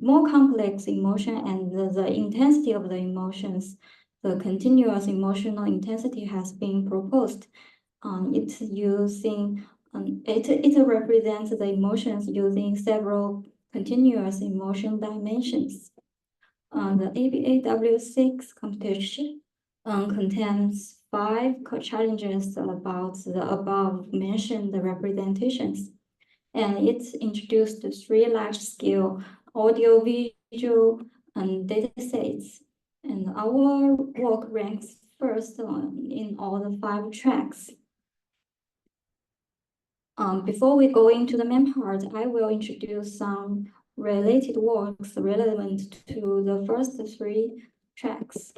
more complex emotion and the intensity of the emotions, the continuous emotional intensity has been proposed. It's using it represents the emotions using several continuous emotion dimensions. The ABAW6 competition contains 5 challenges about the above mentioned representations, and it's introduced 3 large-scale audio-visual data sets. And our work ranks first in all the 5 tracks. Before we go into the main part, I will introduce some related works relevant to the first 3 tracks.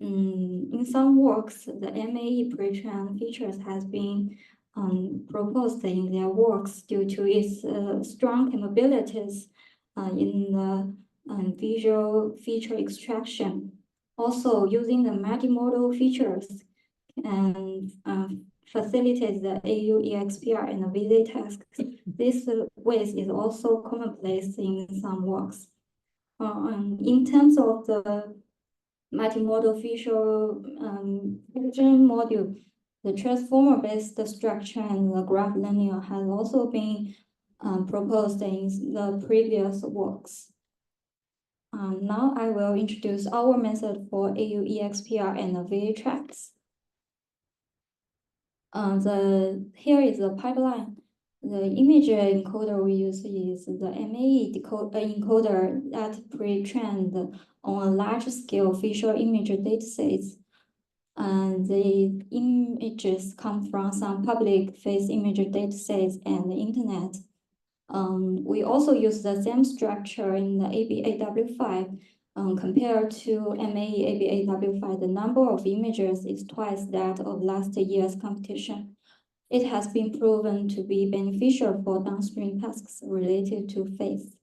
In some works, the MAE pre-trained features has been proposed in their works due to its strong capabilities in the visual feature extraction. Also, using the multimodal features and facilitate the AU, EXPR, and the VZ tasks. This ways is also commonplace in some works. In terms of the multimodal feature vision module, the transformer-based structure and the graph linear has also been proposed in the previous works. Now I will introduce our method for AU, EXPR, and the VA tracks. Here is the pipeline. The image encoder we use is the MAE encoder that pre-trained on a large-scale visual image datasets. And the images come from some public face image datasets and the internet. We also use the same structure in the ABAW5. Compared to MAE ABAW5, the number of images is twice that of last year's competition. It has been proven to be beneficial for downstream tasks related to face.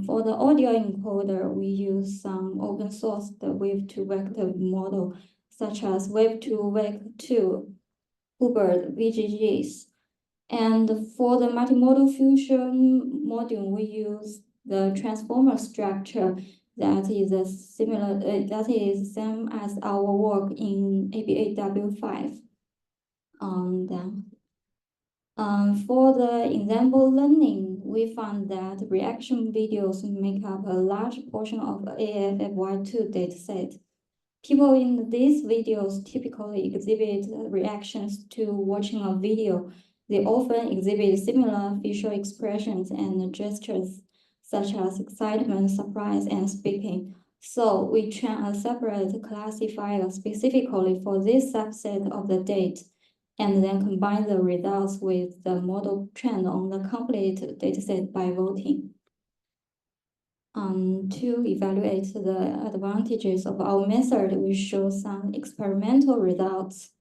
For the audio encoder, we use some open source wave-to-vector model, such as wave-to-vector, Hubert, VGGs. And for the multimodal fusion module, we use the transformer structure that is same as our work in ABAW5. For the example learning, we found that reaction videos make up a large portion of AFFY2 dataset. People in these videos typically exhibit reactions to watching a video. They often exhibit similar facial expressions and gestures, such as excitement, surprise, and speaking. So we train a separate classifier specifically for this subset of the data, and then combine the results with the model trained on the complete dataset by voting. To evaluate the advantages of our method, we show some experimental results.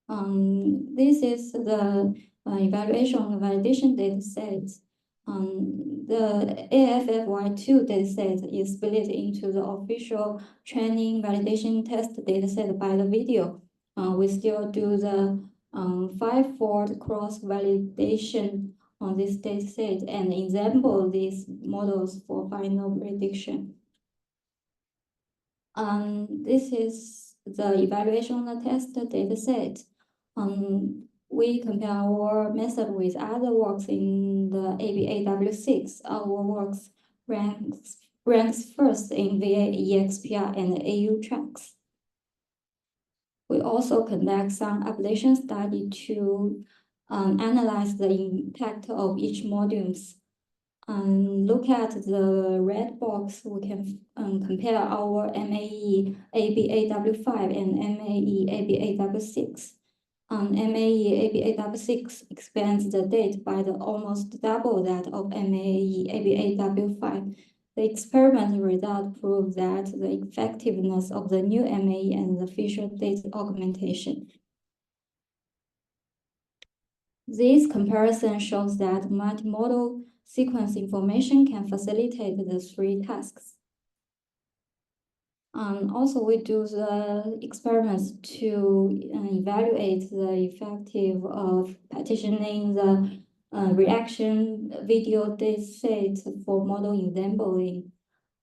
This is the evaluation of validation dataset. The AFFY2 dataset is split into the official training validation test dataset by the video. We still do the 5-fold cross-validation on this dataset and example these models for final prediction. This is the evaluation of the test dataset. We compare our method with other works in the ABAW6. Our works ranks first in VA, EXPR, and AU tracks. We also conduct some ablation study to analyze the impact of each modules. Look at the red box, we can compare our MAE ABAW5 and MAE ABAW6. MAE ABAW6 expands the date by almost double that of MAE ABAW5. The experiment result proved that the effectiveness of the new MAE and the visual data augmentation. This comparison shows that multimodal sequence information can facilitate the three tasks. Also, we do the experiments to evaluate the effective of partitioning the reaction video dataset for model assembly.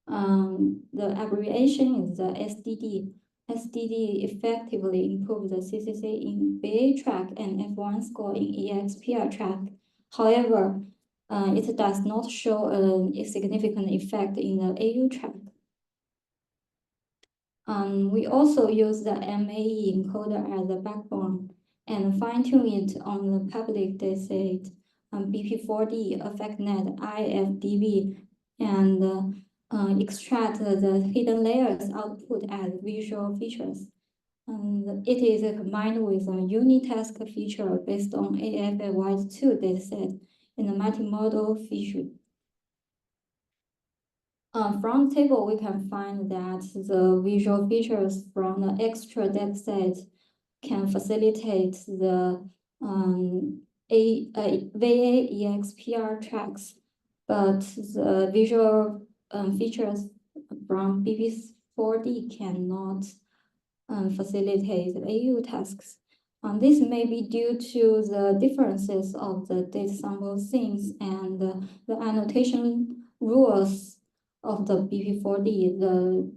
The abbreviation is the SDD. SDD effectively improves the CCC in VA track and F1 score in EXPR track. However, it does not show a significant effect in the AU track. We also use the MAE encoder as the backbone and fine-tune it on the public dataset, BP4D, AffectNet, IFDB, and extract the hidden layers output as visual features. And it is combined with a unitask feature based on AFFY2 dataset in the multimodal feature. From the table, we can find that the visual features from the extra dataset can facilitate the VA-EXPR tracks, but the visual features from BP4D cannot facilitate AU tasks. This may be due to the differences of the data sample themes and the annotation rules of the BP4D. The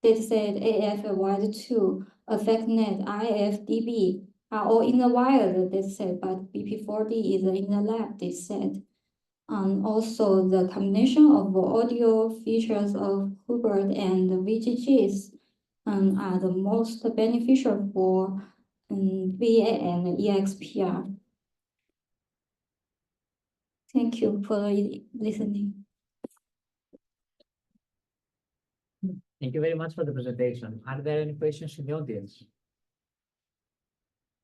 dataset AF-WIDE2, AffectNet, IFDB are all in the wild dataset, but BP4D is in the lab dataset. Also, the combination of audio features of Hubert and VGGs are the most beneficial for VA and EXPR. Thank you for listening. Thank you very much for the presentation. Are there any questions in the audience?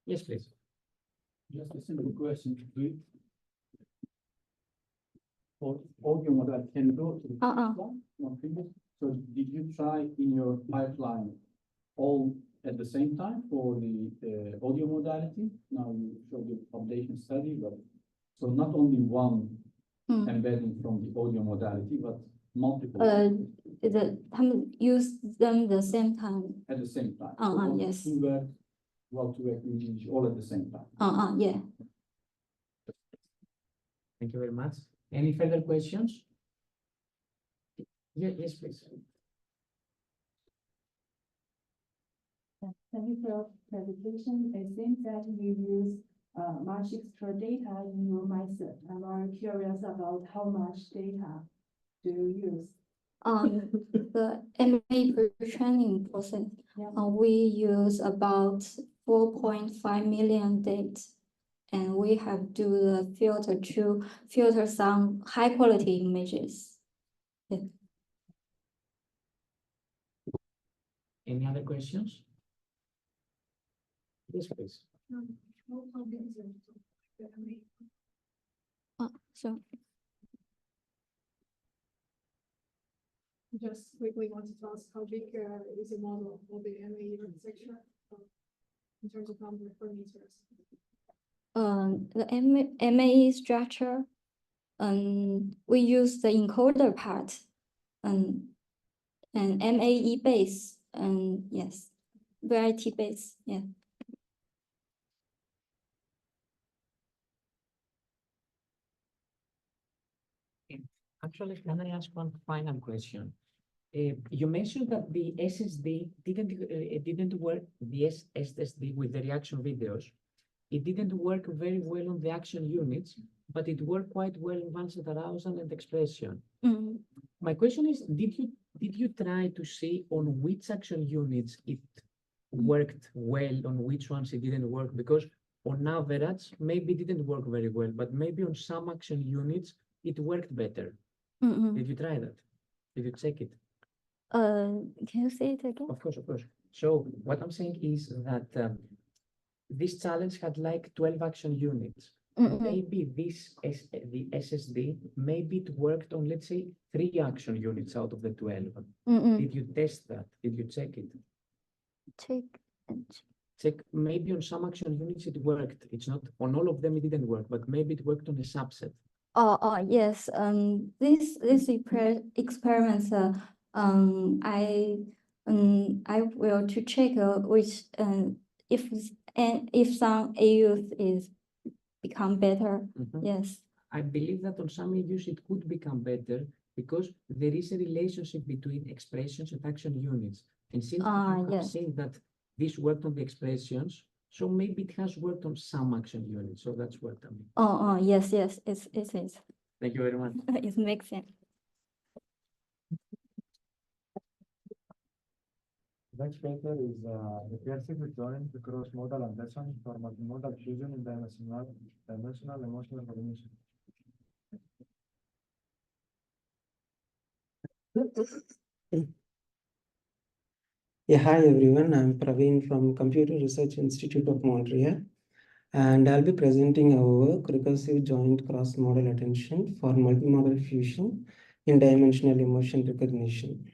Yes, please. Just a simple question. For audio model, can you go to the one previous? So did you try in your pipeline all at the same time for the audio modality? Now you showed the foundation study, but so not only one embedding from the audio modality, but multiple. 他们 use them the same time. At the same time. Yes. Well, to acknowledge all at the same time. Yeah. Thank you very much. Any further questions? Yes, please. Thank you for your presentation. It seems that you use much extra data in your method. I'm very curious about how much data do you use? The MA pre-training process, we use about 4.5 million dates, and we have do the filter to filter some high quality images. Yeah. Any other questions? Yes, please. How big is the MA? So Just quickly wanted to ask how big is the model of the MA architecture in terms of number of parameters? the MA structure, we use the encoder part, and MAE base, and yes, variety base, yeah. Actually, can I ask one final question? You mentioned that the SSD didn't work, the SSD with the reaction videos. It didn't work very well on the action units, but it worked quite well in Advanced Arousal and Expression. My question is, did you try to see on which action units it worked well, on which ones it didn't work? Because on average, maybe it didn't work very well, but maybe on some action units, it worked better. Did you try that? Did you check it? Can you say it again? Of course, of course. So what I'm saying is that this challenge had like 12 action units. Maybe the SSD, maybe it worked on, let's say, 3 action units out of the 12. Did you test that? Did you check it? Check, maybe on some action units it worked. It's not on all of them it didn't work, but maybe it worked on a subset. Yes. This experiments. I will to check which if some AUs is become better. Yes. I believe that on some AUs it could become better because there is a relationship between expressions and action units. And since you have seen that this worked on the expressions, so maybe it has worked on some action units. So that's what I mean. Yes, it is. Thank you very much. It makes sense. Next paper is the recursive joint cross-modal adversarial for multimodal fusion in dimensional emotional cognition. Yeah, hi everyone. I'm Praveen from Computer Research Institute of Montreal, and I'll be presenting our work, recursive joint cross-modal attention for multimodal fusion in dimensional emotion recognition.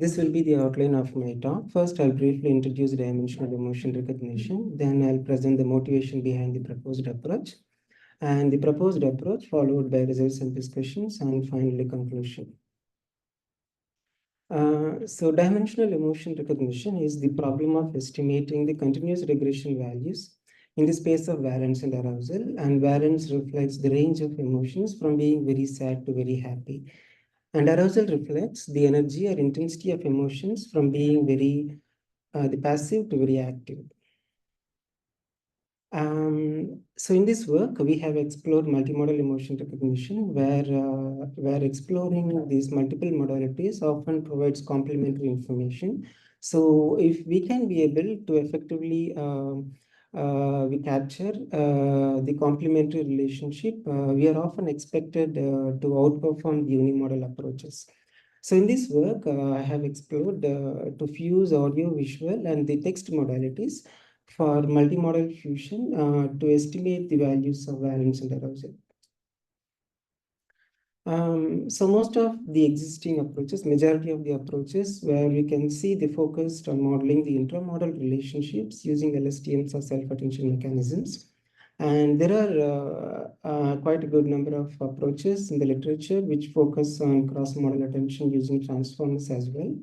This will be the outline of my talk. First, I'll briefly introduce dimensional emotion recognition. Then I'll present the motivation behind the proposed approach and the proposed approach, followed by results and discussions, and finally conclusion. So dimensional emotion recognition is the problem of estimating the continuous regression values in the space of valence and arousal, and valence reflects the range of emotions from being very sad to very happy. And arousal reflects the energy or intensity of emotions from being very the passive to very active. So in this work, we have explored multimodal emotion recognition, where exploring these multiple modalities often provides complementary information. So if we can be able to effectively we capture the complementary relationship, we are often expected to outperform the unimodal approaches. So in this work, I have explored to fuse audio, visual, and the text modalities for multimodal fusion to estimate the values of valence and arousal. So most of the existing approaches, majority of the approaches where we can see the focused on modeling the intramodal relationships using LSTMs or self-attention mechanisms. And there are quite a good number of approaches in the literature which focus on cross-modal attention using transformers as well.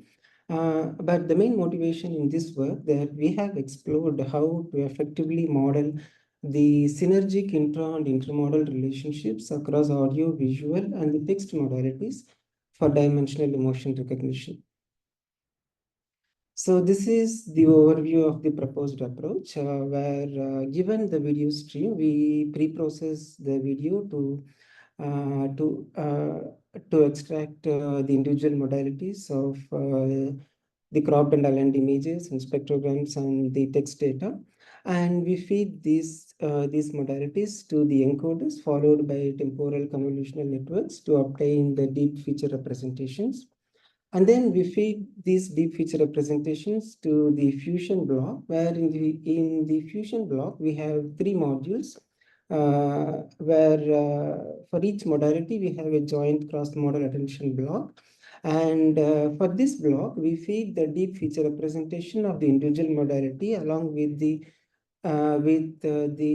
But the main motivation in this work that we have explored how to effectively model the synergic intra and intermodal relationships across audio, visual, and the text modalities for dimensional emotion recognition. So this is the overview of the proposed approach, where given the video stream, we pre-process the video to extract the individual modalities of the cropped and aligned images and spectrograms and the text data. And we feed these modalities to the encoders, followed by temporal convolutional networks to obtain the deep feature representations. And then we feed these deep feature representations to the fusion block, where in the fusion block, we have 3 modules, where for each modality, we have a joint cross-modal attention block. And for this block, we feed the deep feature representation of the individual modality along with the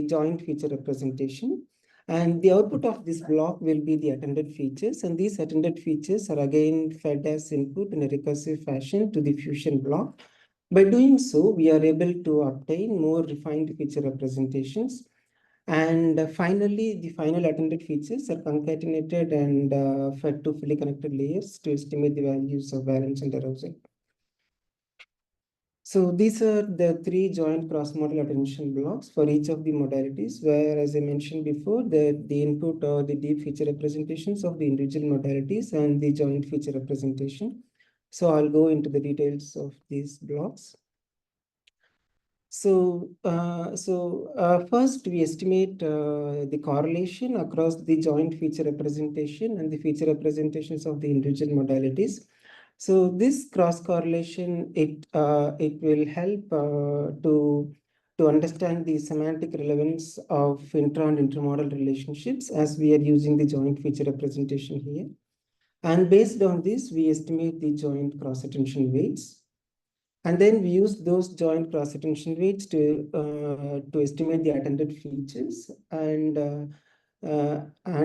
joint feature representation. And the output of this block will be the attended features. And these attended features are again fed as input in a recursive fashion to the fusion block. By doing so, we are able to obtain more refined feature representations. And finally, the final attended features are concatenated and fed to fully connected layers to estimate the values of valence and arousal. So these are the 3 joint cross-modal attention blocks for each of the modalities, where, as I mentioned before, the input or the deep feature representations of the individual modalities and the joint feature representation. So I'll go into the details of these blocks. So, first we estimate the correlation across the joint feature representation and the feature representations of the individual modalities. So this cross correlation, it will help to understand the semantic relevance of intra and intermodal relationships as we are using the joint feature representation here. And based on this, we estimate the joint cross attention weights. And then we use those joint cross attention weights to estimate the attended features. And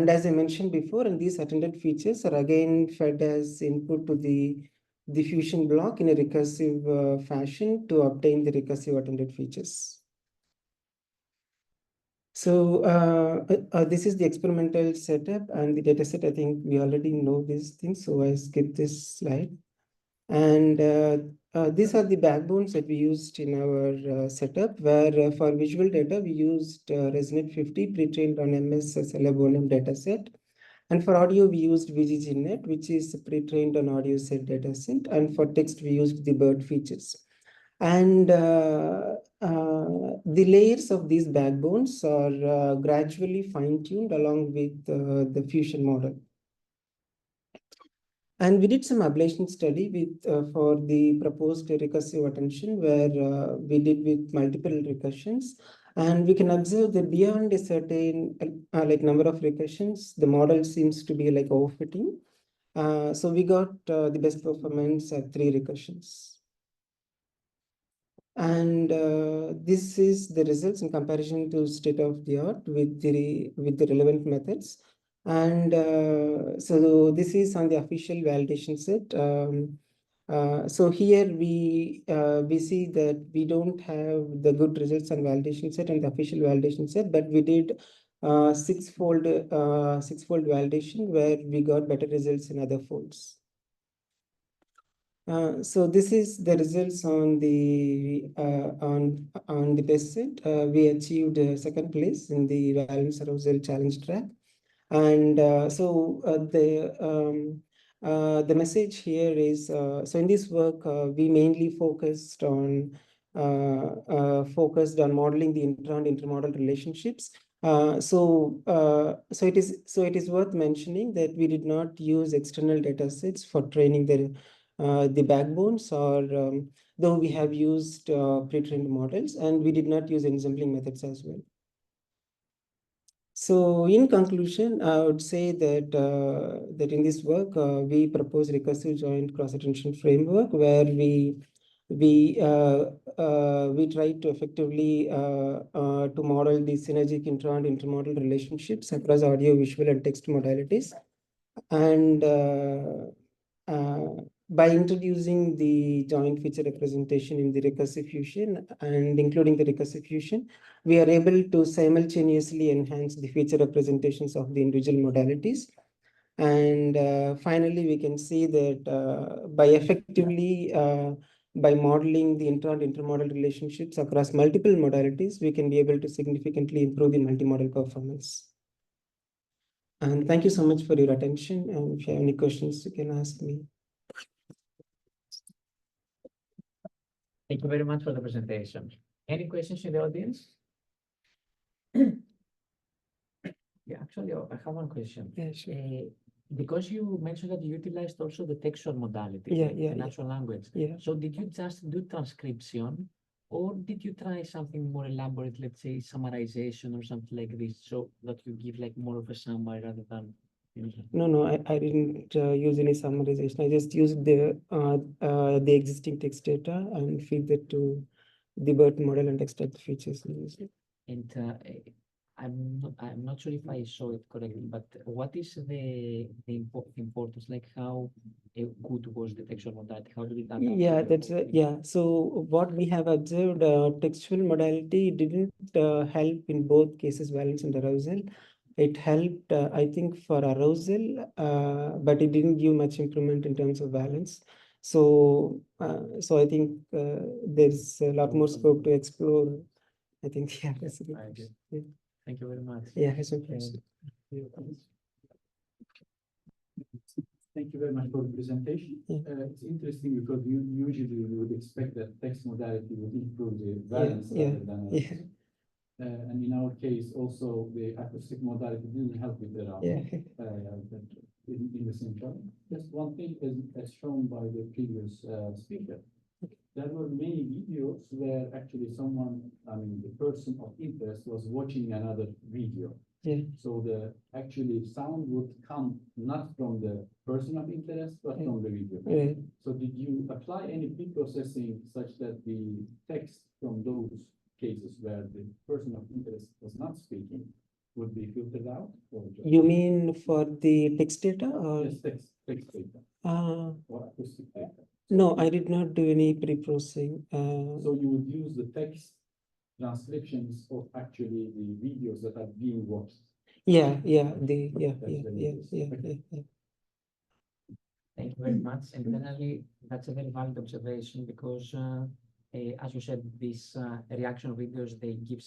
as I mentioned before, and these attended features are again fed as input to the fusion block in a recursive fashion to obtain the recursive attended features. So this is the experimental setup and the dataset. I think we already know these things, so I skip this slide. And these are the backbones that we used in our setup, where for visual data, we used ResNet 50 pre-trained on MS Celebolem dataset. And for audio, we used VGGNet, which is pre-trained on audio set dataset. And for text, we used the BERT features. And the layers of these backbones are gradually fine-tuned along with the fusion model. And we did some ablation study with for the proposed recursive attention, where we did with multiple recursions. And we can observe that beyond a certain like number of recursions, the model seems to be like overfitting. So we got the best performance at 3 recursions. And this is the results in comparison to state of the art with the relevant methods. And so this is on the official validation set. So here we see that we don't have the good results on validation set and the official validation set, but we did six-fold validation where we got better results in other folds. So this is the results on the test set. We achieved second place in the valence arousal challenge track, and the message here is so in this work we mainly focused on modeling the intra and intermodal relationships. So it is worth mentioning that we did not use external data sets for training the backbones, or though we have used pre-trained models, and we did not use ensembling methods as well. So in conclusion, I would say that that in this work we propose recursive joint cross-attention framework where we try to effectively to model the synergic intra and intermodal relationships across audio, visual, and text modalities, and by introducing the joint feature representation in the recursive fusion and including the recursive fusion, we are able to simultaneously enhance the feature representations of the individual modalities. And finally, we can see that by effectively by modeling the intra and intermodal relationships across multiple modalities, we can be able to significantly improve the multimodal performance. And thank you so much for your attention. And if you have any questions, you can ask me. Thank you very much for the presentation. Any questions in the audience? Yeah, actually, I have one question. Yeah, sure. Because you mentioned that you utilized also the textual modality, the natural language. Yeah. So did you just do transcription, or did you try something more elaborate, let's say summarization or something like this, so that you give like more of a summary rather than? No, I didn't use any summarization. I just used the existing text data and feed that to the BERT model and extract the features. And I'm not sure if I saw it correctly, but what is the importance? Like how good was the textual modality? How did it adapt? Yeah, So what we have observed, textual modality didn't help in both cases, valence and arousal. It helped, I think, for arousal, but it didn't give much improvement in terms of valence. So I think there's a lot more scope to explore. I think, yeah, that's a good question. Yeah. Thank you very much. Yeah, it's okay. Thank you very much for the presentation. It's interesting because usually you would expect that text modality would improve the valence rather than arousal. And in our case, also the acoustic modality didn't help with the arousal in the same trial. Just one thing, as shown by the previous speaker, there were many videos where actually the person of interest was watching another video. Yeah. So the actually sound would come not from the person of interest, but from the video. Yeah. So did you apply any pre-processing such that the text from those cases where the person of interest was not speaking would be filtered out? Or just You mean for the text data? Or? yes, text data. Or acoustic data. No, I did not do any pre-processing. So you would use the text transcriptions of actually the videos that are being watched. Yeah. Thank you very much. And generally, that's a very valid observation because, as you said, these reaction videos, they give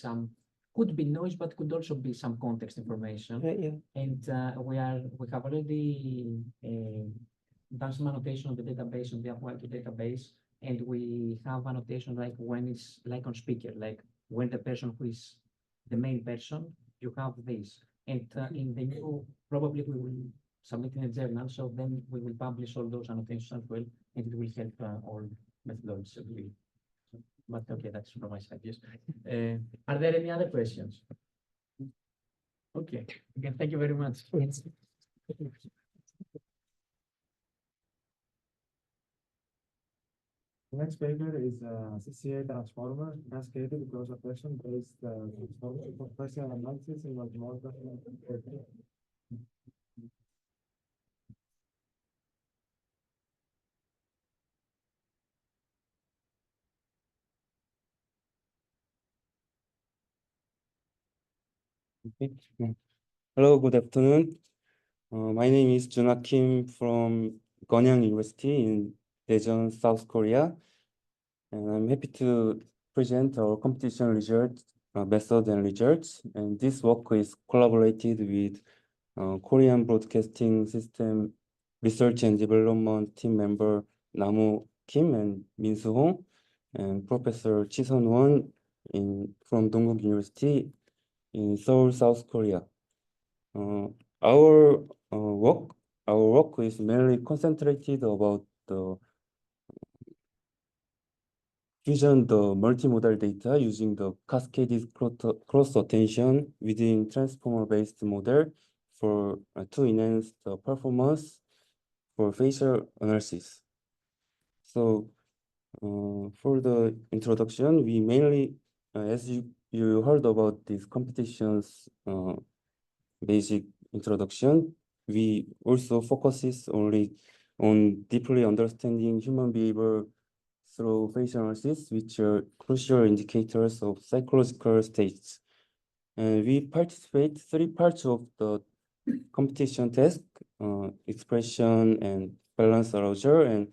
could be noise, but could also be some context information. Yeah. And we have already done some annotation on the database, on the Affective database, and we have annotation like when it's like on speaker, like when the person who is the main person, you have this. And in the new, probably we will submit in a journal, so then we will publish all those annotations as well, and it will help all methodologies. But okay, that's from my side, yes. Are there any other questions? Okay, again, thank you very much. The next paper is CCA transformer cascaded cross operation based transformer for facial analysis in multimodal. Hello, good afternoon. My name is Junha Kim from Gonyang University in Daejeon, South Korea. And I'm happy to present our competition results, method and results. And this work is collaborated with Korean Broadcasting System Research and Development Team member Namu Kim and Min-soo Hong and Professor Chi-sun Won from Dongguk University in Seoul, South Korea. Our work is mainly concentrated about the fusion the multimodal data using the cascaded cross attention within transformer-based model to enhance the performance for facial analysis. So for the introduction, we mainly, as you heard about these competitions basic introduction, we also focuses only on deeply understanding human behavior through facial analysis, which are crucial indicators of psychological states. And we participate 3 parts of the competition task, expression and balance arousal and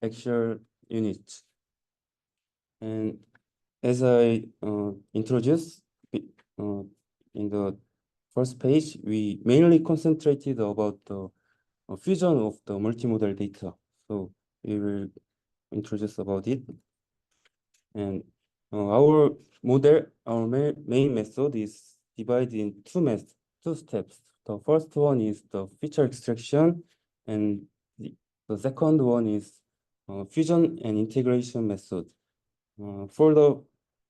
actual units. And as I introduced in the first page, we mainly concentrated about the fusion of the multimodal data. So we will introduce about it. And our main method is divided in two steps. The first one is the feature extraction, and the second one is fusion and integration method. For the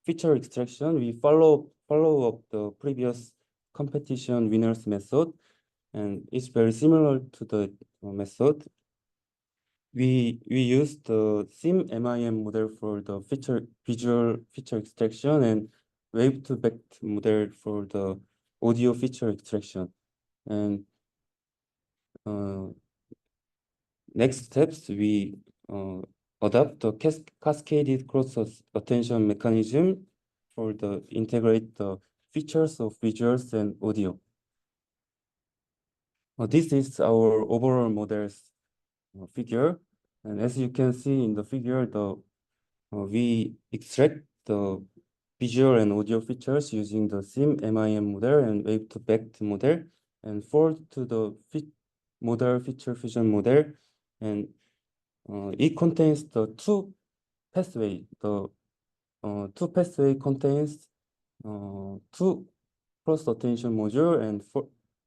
feature extraction, we follow up the previous competition winners method, and it's very similar to the method. We use the SIM-MIM model for the visual feature extraction and wave-to-back model for the audio feature extraction. And next steps, we adopt the cascaded cross attention mechanism for the integrate the features of visuals and audio. This is our overall model's figure, and as you can see in the figure, we extract the visual and audio features using the SIM-MIM model and wave-to-back model, and forward to the model feature fusion model, and it contains the two pathway. The two pathway contains two cross attention module and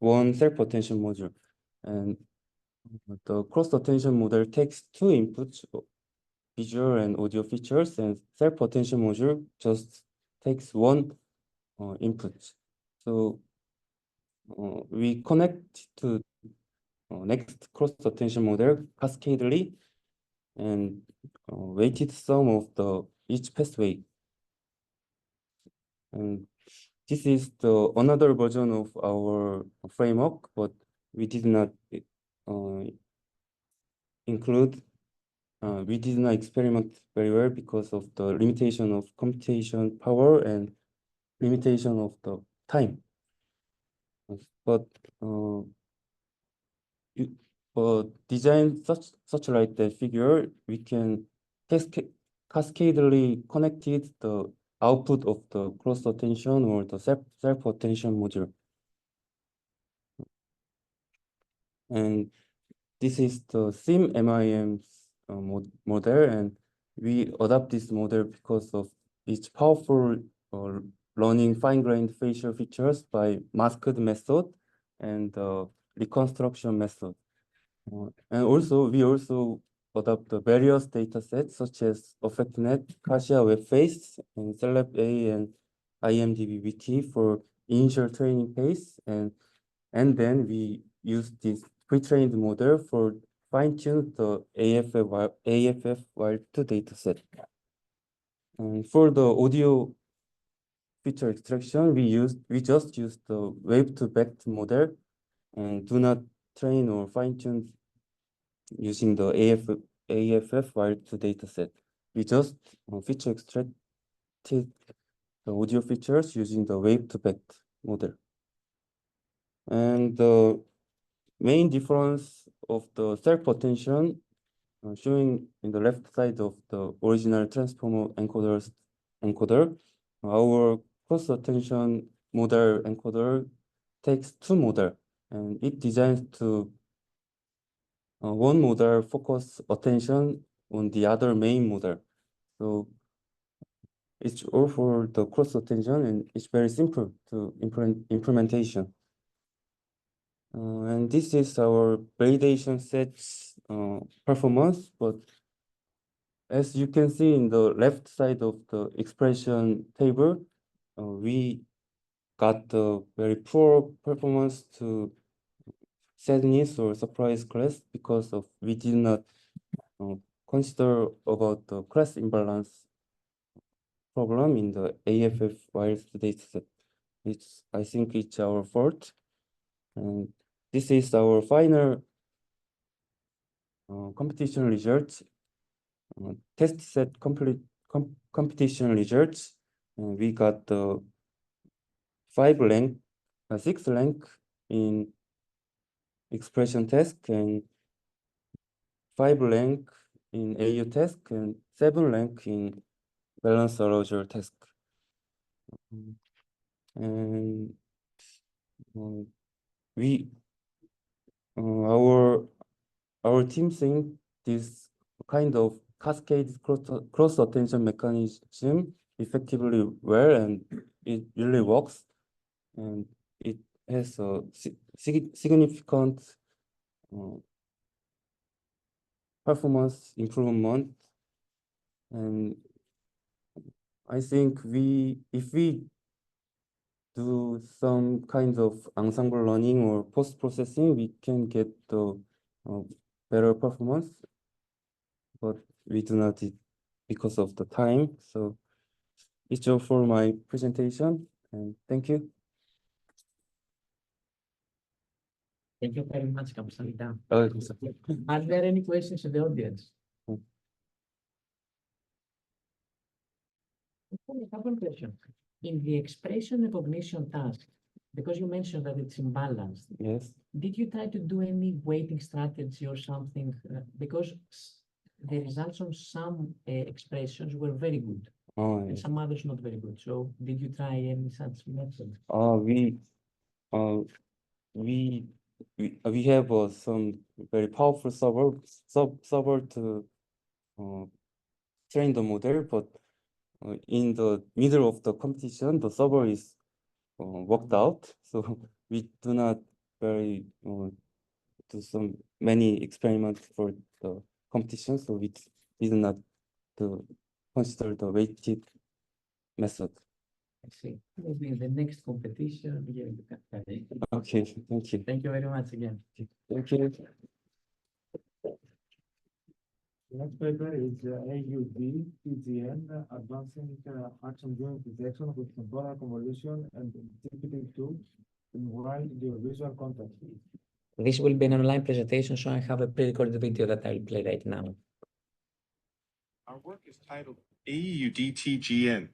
one self attention module, and the cross attention model takes 2 inputs, visual and audio features, and self attention module just takes 1 input. So we connect to next cross attention model cascadely and weighted sum of each pathway. And this is the another version of our framework, but we did not we did not experiment very well because of the limitation of computation power and limitation of the time. But design such like the figure, we can cascadely connected the output of the cross attention or the self attention module. And this is the SIM-MIM model, and we adopt this model because of its powerful learning fine-grained facial features by masked method and reconstruction method. And also, we also adopt the various data sets such as AffectNet, Kasia Web Face, and Celeb A and IMDb-BT for initial training phase, and then we use this pre-trained model for fine-tune the AFF wild-to dataset. And for the audio feature extraction, we just use the wave-to-back model and do not train or fine-tune using the AFF wild-to dataset. We just feature extracted the audio features using the wave-to-back model. And the main difference of the self-attention showing in the left side of the original transformer encoder, our cross-attention model encoder takes two models, and it designs to one model focus attention on the other main model. So it's all for the cross attention, and it's very simple to implementation. And this is our validation sets performance, but as you can see in the left side of the expression table, we got the very poor performance to sadness or surprise class because of we did not consider about the class imbalance problem in the AFF wireless dataset. I think it's our fault. And this is our final competition results. Test set competition results. And we got the 6 rank in expression task and 5 rank in AU task and 7 rank in balance arousal task. And our team think this kind of cascade cross attention mechanism effectively well, and it really works, and it has a significant performance improvement. And I think if we do some kind of ensemble learning or post-processing, we can get the better performance, but we do not because of the time. So it's all for my presentation, and thank you. Thank you very much, Kapsalita. Oh, Are there any questions in the audience? A couple of questions. In the expression recognition task, because you mentioned that it's imbalanced, yes. did you try to do any weighting strategy or something? Because the results on some expressions were very good, and Yes. some others not very good. So did you try any such method? We have some very powerful server to train the model, but in the middle of the competition, the server is worked out, so we do not very do many experiments for the competition, so we did not consider the weighted method. I see. Maybe in the next competition, yeah, you can try it. Okay, thank you. Thank you very much again. Thank you. The next paper is AUD PGN advancing action joint detection with temporal convolution and GPT-2 in wide audiovisual context. This will be an online presentation, so I have a pre-recorded video that I'll play right now. Our work is titled AUD-TGN,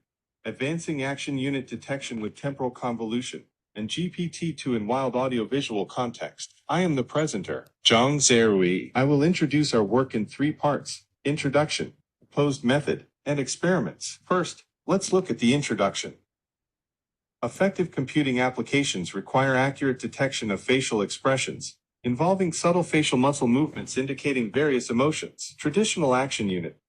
Advancing Action Unit Detection with Temporal Convolution, and GPT-2 in Wild Audiovisual Context. I am the presenter, Zhang Zerui. I will introduce our work in 3 parts: introduction, proposed method, and experiments. First, let's look at the introduction. Affective computing applications require accurate detection of facial expressions, involving subtle facial muscle movements indicating various emotions. Traditional action unit,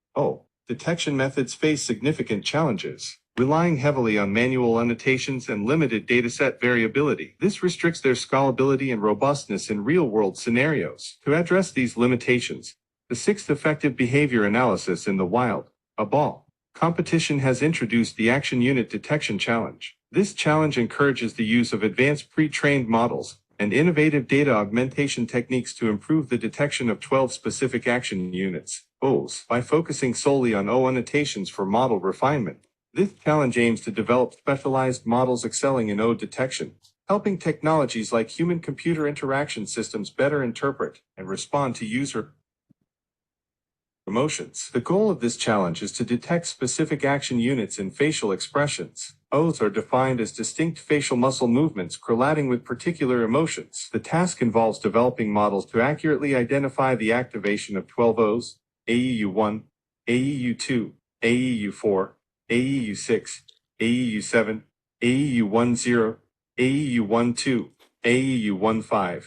detection methods face significant challenges, relying heavily on manual annotations and limited dataset variability. This restricts their scalability and robustness in real-world scenarios. To address these limitations, the 6th Affective Behavior Analysis in the Wild, ABAL, competition has introduced the Action Unit Detection Challenge. This challenge encourages the use of advanced pre-trained models, and innovative data augmentation techniques to improve the detection of 12 specific action units, Os, by focusing solely on O annotations for model refinement. This challenge aims to develop specialized models excelling in O detection, helping technologies like human-computer interaction systems better interpret and respond to user emotions. The goal of this challenge is to detect specific action units in facial expressions. O's are defined as distinct facial muscle movements correlating with particular emotions. The task involves developing models to accurately identify the activation of 12 O's, AEU1, AEU2, AEU4, AEU6, AEU7, AEU10, AEU12, AEU15,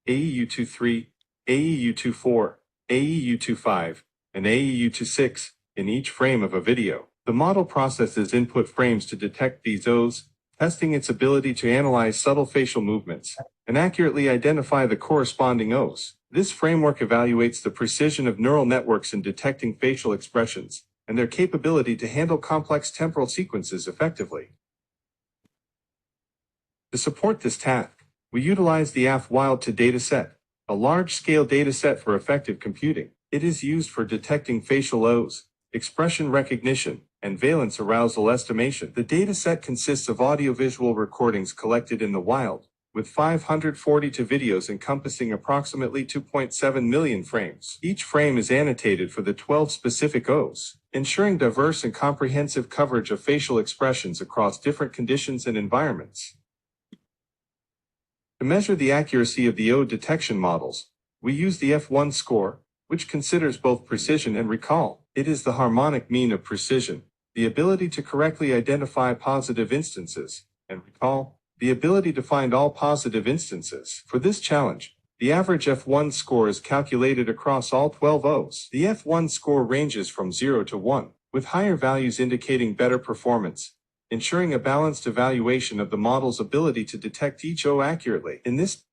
AEU23, AEU24, AEU25, and AEU26 in each frame of a video. The model processes input frames to detect these O's, testing its ability to analyze subtle facial movements and accurately identify the corresponding O's. This framework evaluates the precision of neural networks in detecting facial expressions and their capability to handle complex temporal sequences effectively. To support this task, we utilize the AF-Wild2 dataset, a large-scale dataset for affective computing. It is used for detecting facial O's, expression recognition, and valence arousal estimation. The dataset consists of audiovisual recordings collected in the wild, with 542 videos encompassing approximately 2.7 million frames. Each frame is annotated for the 12 specific O's, ensuring diverse and comprehensive coverage of facial expressions across different conditions and environments. To measure the accuracy of the O detection models, we use the F1 score, which considers both precision and recall. It is the harmonic mean of precision, the ability to correctly identify positive instances, and recall, the ability to find all positive instances. For this challenge, the average F1 score is calculated across all 12 O's. The F1 score ranges from 0 to 1, with higher values indicating better performance, ensuring a balanced evaluation of the model's ability to detect each O accurately. In this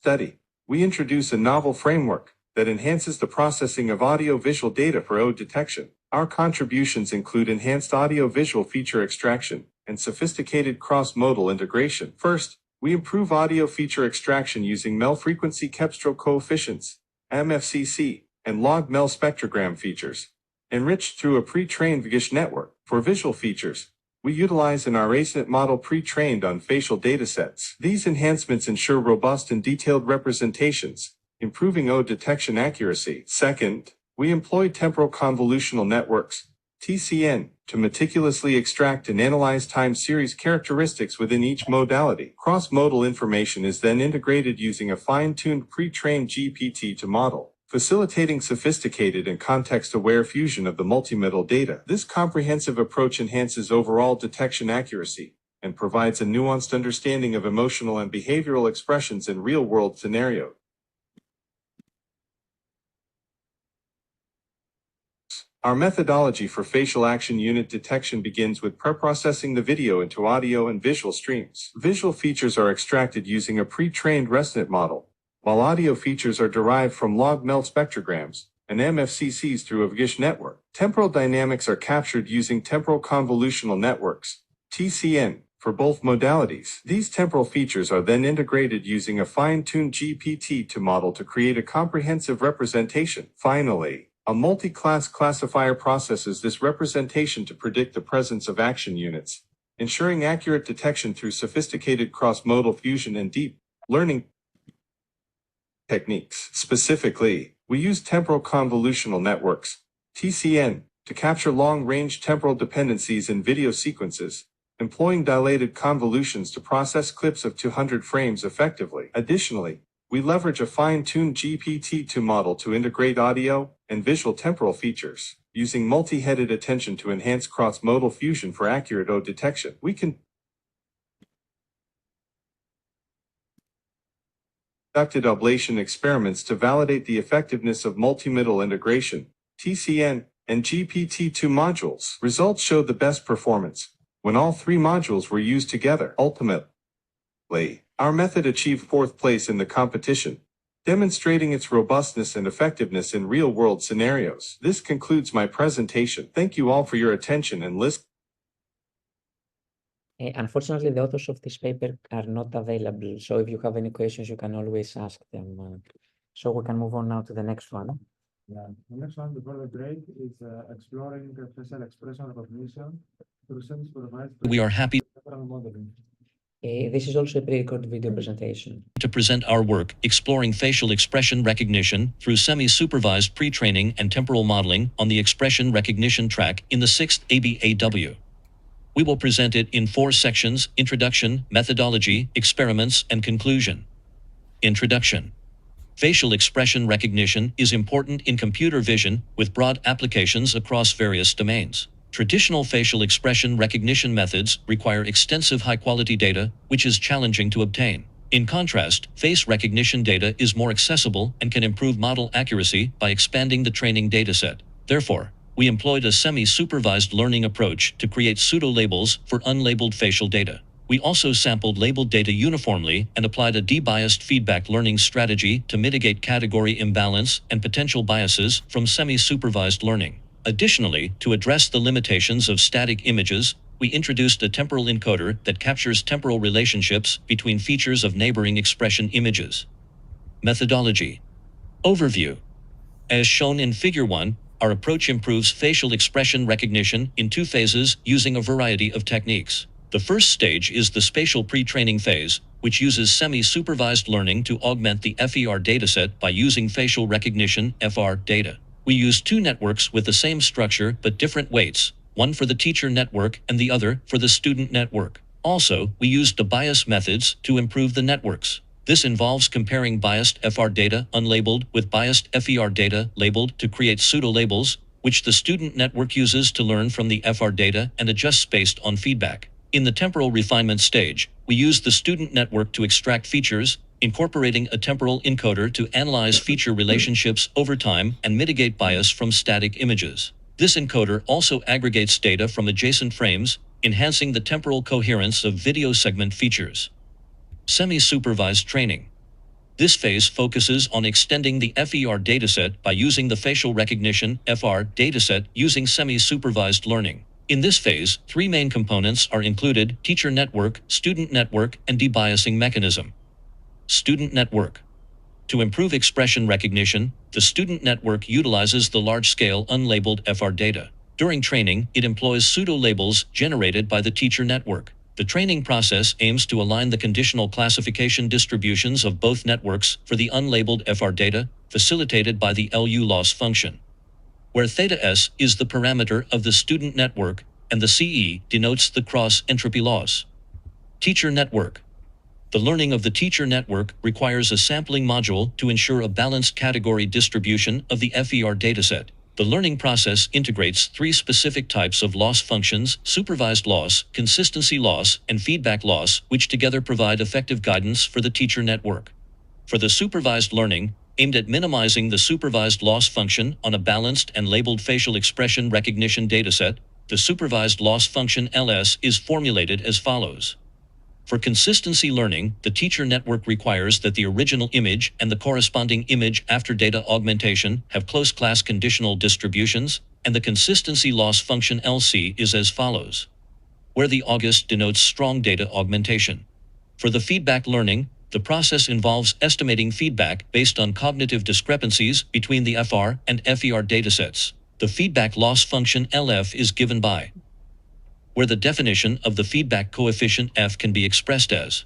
study, we introduce a novel framework that enhances the processing of audio-visual data for O detection. Our contributions include enhanced audio-visual feature extraction and sophisticated cross-modal integration. First, we improve audio feature extraction using MEL frequency Kepstrel coefficients, MFCC, and log-MEL spectrogram features, enriched through a pre-trained VGISH network. For visual features, we utilize an ARACNet model pre-trained on facial datasets. These enhancements ensure robust and detailed representations, improving O detection accuracy. Second, we employ temporal convolutional networks, TCN, to meticulously extract and analyze time series characteristics within each modality. Cross-modal information is then integrated using a fine-tuned pre-trained GPT to model, facilitating sophisticated and context-aware fusion of the multimodal data. This comprehensive approach enhances overall detection accuracy and provides a nuanced understanding of emotional and behavioral expressions in real-world scenarios. Our methodology for facial action unit detection begins with preprocessing the video into audio and visual streams. Visual features are extracted using a pre-trained ResNet model, while audio features are derived from log-MEL spectrograms and MFCCs through a VGISH network. Temporal dynamics are captured using temporal convolutional networks, TCN, for both modalities. These temporal features are then integrated using a fine-tuned GPT to model to create a comprehensive representation. Finally, a multi-class classifier processes this representation to predict the presence of action units, ensuring accurate detection through sophisticated cross-modal fusion and deep learning techniques. Specifically, we use temporal convolutional networks, TCN, to capture long-range temporal dependencies in video sequences, employing dilated convolutions to process clips of 200 frames effectively. Additionally, we leverage a fine-tuned GPT-2 model to integrate audio and visual temporal features, using multi-headed attention to enhance cross-modal fusion for accurate O detection. We can conducted ablation experiments to validate the effectiveness of multimodal integration, TCN, and GPT-2 modules. Results showed the best performance when all three modules were used together. Ultimately, our method achieved 4th place in the competition, demonstrating its robustness and effectiveness in real-world scenarios. This concludes my presentation. Thank you all for your attention and listening. Unfortunately, the authors of this paper are not available. So if you have any questions, you can always ask them. So we can move on now to the next one. Yeah, the next one before the break is exploring facial expression recognition through semi-supervised. We are happy modeling. This is also a pre-recorded video presentation. to present our work exploring facial expression recognition through semi-supervised pre-training and temporal modeling on the expression recognition track in the 6th ABAW. We will present it in 4 sections: introduction, methodology, experiments, and conclusion. Introduction. Facial expression recognition is important in computer vision with broad applications across various domains. Traditional facial expression recognition methods require extensive high-quality data, which is challenging to obtain. In contrast, face recognition data is more accessible and can improve model accuracy by expanding the training dataset. Therefore, we employed a semi-supervised learning approach to create pseudo-labels for unlabeled facial data. We also sampled labeled data uniformly and applied a de-biased feedback learning strategy to mitigate category imbalance and potential biases from semi-supervised learning. Additionally, to address the limitations of static images, we introduced a temporal encoder that captures temporal relationships between features of neighboring expression images. Methodology. Overview. As shown in Figure 1, our approach improves facial expression recognition in 2 phases using a variety of techniques. The first stage is the spatial pre-training phase, which uses semi-supervised learning to augment the FER dataset by using facial recognition FR data. We use 2 networks with the same structure but different weights, one for the teacher network and the other for the student network. Also, we used the bias methods to improve the networks. This involves comparing biased FR data unlabeled with biased FER data labeled to create pseudo-labels, which the student network uses to learn from the FR data and adjusts based on feedback. In the temporal refinement stage, we use the student network to extract features, incorporating a temporal encoder to analyze feature relationships over time and mitigate bias from static images. This encoder also aggregates data from adjacent frames, enhancing the temporal coherence of video segment features. Semi-supervised training. This phase focuses on extending the FER dataset by using the facial recognition FR dataset using semi-supervised learning. In this phase, 3 main components are included: teacher network, student network, and debiasing mechanism. Student network. To improve expression recognition, the student network utilizes the large-scale unlabeled FR data. During training, it employs pseudo-labels generated by the teacher network. The training process aims to align the conditional classification distributions of both networks for the unlabeled FR data, facilitated by the LU loss function, where theta S is the parameter of the student network and the CE denotes the cross-entropy loss. Teacher network. The learning of the teacher network requires a sampling module to ensure a balanced category distribution of the FER dataset. The learning process integrates 3 specific types of loss functions: supervised loss, consistency loss, and feedback loss, which together provide effective guidance for the teacher network. For the supervised learning, aimed at minimizing the supervised loss function on a balanced and labeled facial expression recognition dataset, the supervised loss function LS is formulated as follows. For consistency learning, the teacher network requires that the original image and the corresponding image after data augmentation have close class conditional distributions, and the consistency loss function LC is as follows, where the August denotes strong data augmentation. For the feedback learning, the process involves estimating feedback based on cognitive discrepancies between the FR and FER datasets. The feedback loss function LF is given by, where the definition of the feedback coefficient F can be expressed as.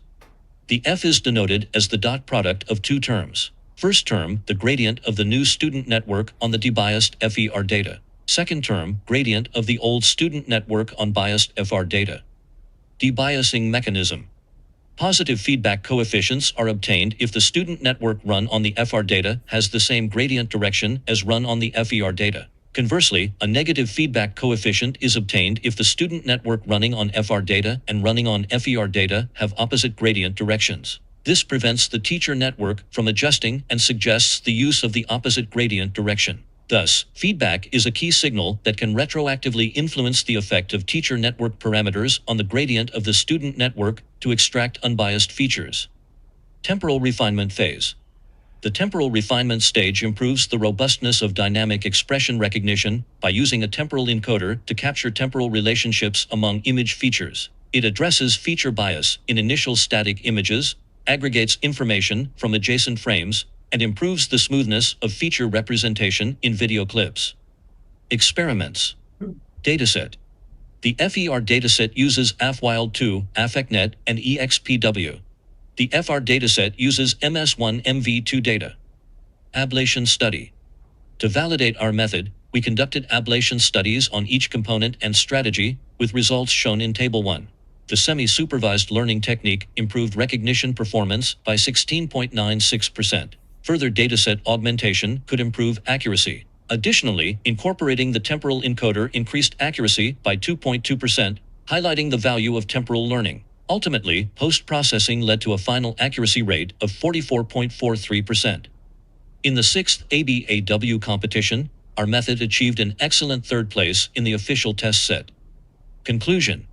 The F is denoted as the dot product of 2 terms. First term, the gradient of the new student network on the debiased FER data. Second term, gradient of the old student network on biased FR data. Debiasing mechanism. Positive feedback coefficients are obtained if the student network run on the FR data has the same gradient direction as run on the FER data. Conversely, a negative feedback coefficient is obtained if the student network running on FR data and running on FER data have opposite gradient directions. This prevents the teacher network from adjusting and suggests the use of the opposite gradient direction. Thus, feedback is a key signal that can retroactively influence the effect of teacher network parameters on the gradient of the student network to extract unbiased features. Temporal refinement phase. The temporal refinement stage improves the robustness of dynamic expression recognition by using a temporal encoder to capture temporal relationships among image features. It addresses feature bias in initial static images, aggregates information from adjacent frames, and improves the smoothness of feature representation in video clips. Experiments. Dataset. The FER dataset uses AFWILD2, AffectNet, and EXPW. The FR dataset uses MS1MV2 data. Ablation study. To validate our method, we conducted ablation studies on each component and strategy, with results shown in Table 1. The semi-supervised learning technique improved recognition performance by 16.96%. Further dataset augmentation could improve accuracy. Additionally, incorporating the temporal encoder increased accuracy by 2.2%, highlighting the value of temporal learning. Ultimately, post-processing led to a final accuracy rate of 44.43%. In the 6th ABAW competition, our method achieved an excellent third place in the official test set. Conclusion.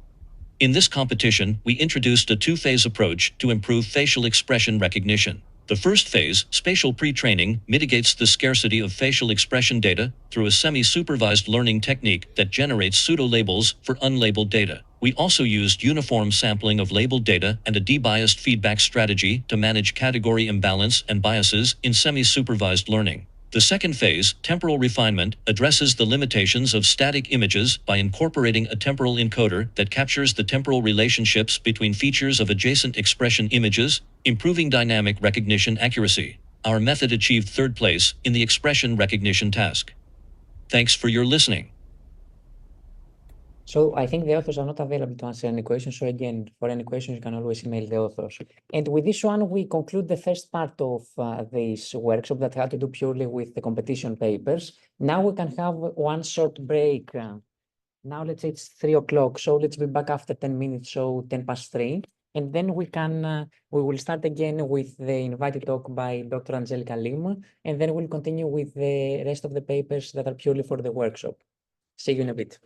In this competition, we introduced a two-phase approach to improve facial expression recognition. The first phase, spatial pre-training, mitigates the scarcity of facial expression data through a semi-supervised learning technique that generates pseudo-labels for unlabeled data. We also used uniform sampling of labeled data and a debiased feedback strategy to manage category imbalance and biases in semi-supervised learning. The second phase, temporal refinement, addresses the limitations of static images by incorporating a temporal encoder that captures the temporal relationships between features of adjacent expression images, improving dynamic recognition accuracy. Our method achieved third place in the expression recognition task. Thanks for your listening. So I think the authors are not available to answer any questions. So again, for any questions, you can always email the authors. And with this one, we conclude the first part of this workshop that had to do purely with the competition papers. Now we can have one short break. Now let's say it's 3 o'clock. So let's be back after 10 minutes, so 10 past 3. And then we will start again with the invited talk by Dr. Angelica Lim, and then we'll continue with the rest of the papers that are purely for the workshop. See you in a bit.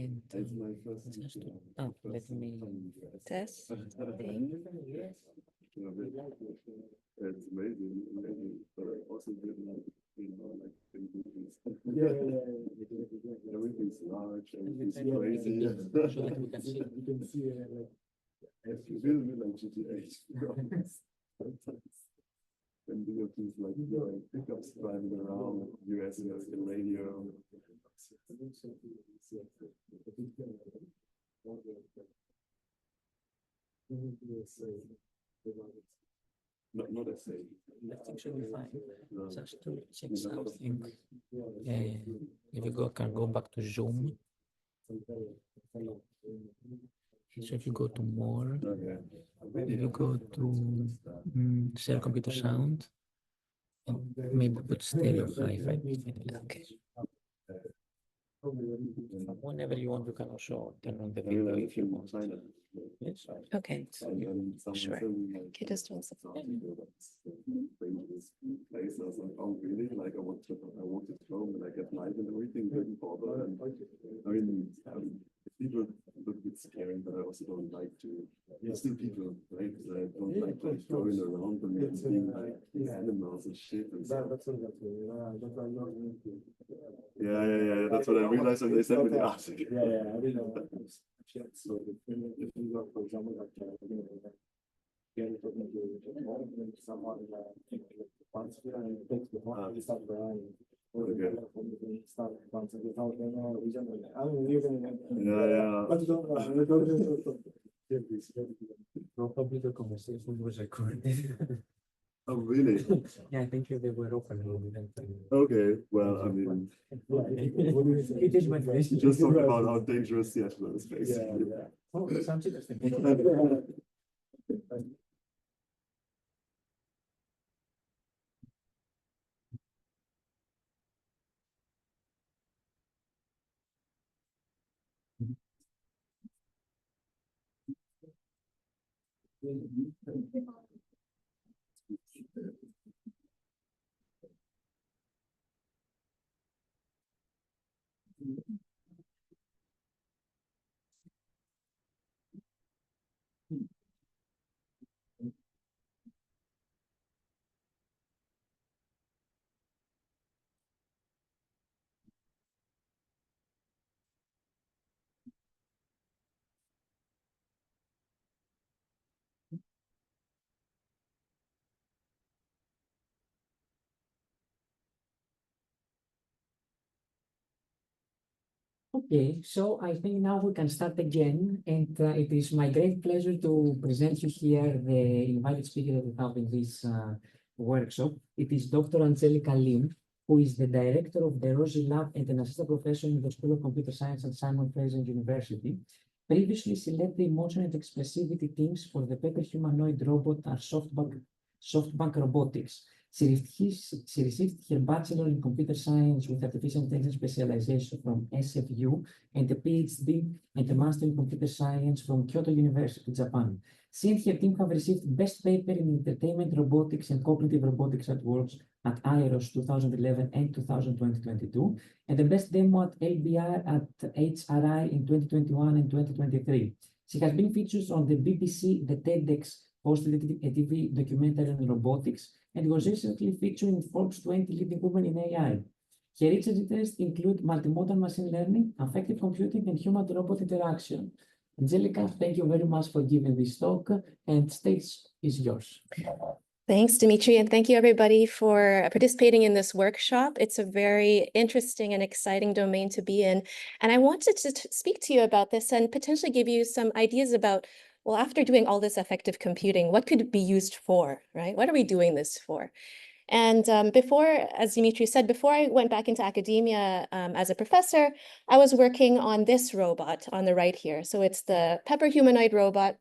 And That's my first just time. let me Test. It's amazing, but I also didn't like, like in movies. Everything's large, everything's crazy. so that we can see. You can see like it's a little bit like GTA. Sometimes. And video things like pickups driving around US American radio. Not a say. That's actually fine. No. Just to check something. If you can go back to Zoom. So if you go to more, if you go to share computer sound, and maybe put stereo hi-fi. Okay. Whenever you want, you can also turn on the video if you want. Yes. Okay. Sure. Okay, just one second. Place. I was like, oh really? Like I wanted home and I get light and everything, didn't bother. And I mean, people look a bit scary, but I also don't like to. Still people, right? Because I don't like going around them and being like these animals and shit. And stuff. Yeah. That's what I realized when they sent me the article. I didn't know. So if you go, for example, like someone and takes the phone and start running. Start bouncing without any reason. I mean, you can. Yeah. But probably the conversation was recorded. Oh really? Yeah, I think they were open. Okay, well, I mean, It is my face. just talk about how dangerous Seattle is, basically. Yeah. Oh, sounds interesting. Okay, so I think now we can start again, and it is my great pleasure to present you here the invited speaker that we have in this workshop. It is Dr. Angelica Lim, who is the director of the Rosie Lab and an assistant professor in the School of Computer Science at Simon Fraser University. Previously, she led the emotion and expressivity teams for the paper humanoid robot at SoftBank Robotics. She received her bachelor in computer science with artificial intelligence specialization from SFU and a PhD and a master in computer science from Kyoto University, Japan. She and her team have received best paper in entertainment robotics and cognitive robotics at Worlds at IROS 2011 and 2022, and the best demo at LBR at HRI in 2021 and 2023. She has been featured on the BBC, the TEDx, hosted a TV documentary on robotics, and was recently featured in Forbes 20 Leading Women in AI. Her research interests include multimodal machine learning, affective computing, and human-robot interaction. Angelica, thank you very much for giving this talk, and stage is yours. Thanks, Dimitri, and thank you everybody for participating in this workshop. It's a very interesting and exciting domain to be in. And I wanted to speak to you about this and potentially give you some ideas about, well, after doing all this affective computing, what could it be used for, right? What are we doing this for? And before, as Dimitri said, before I went back into academia as a professor, I was working on this robot on the right here. So it's the Pepper humanoid robot.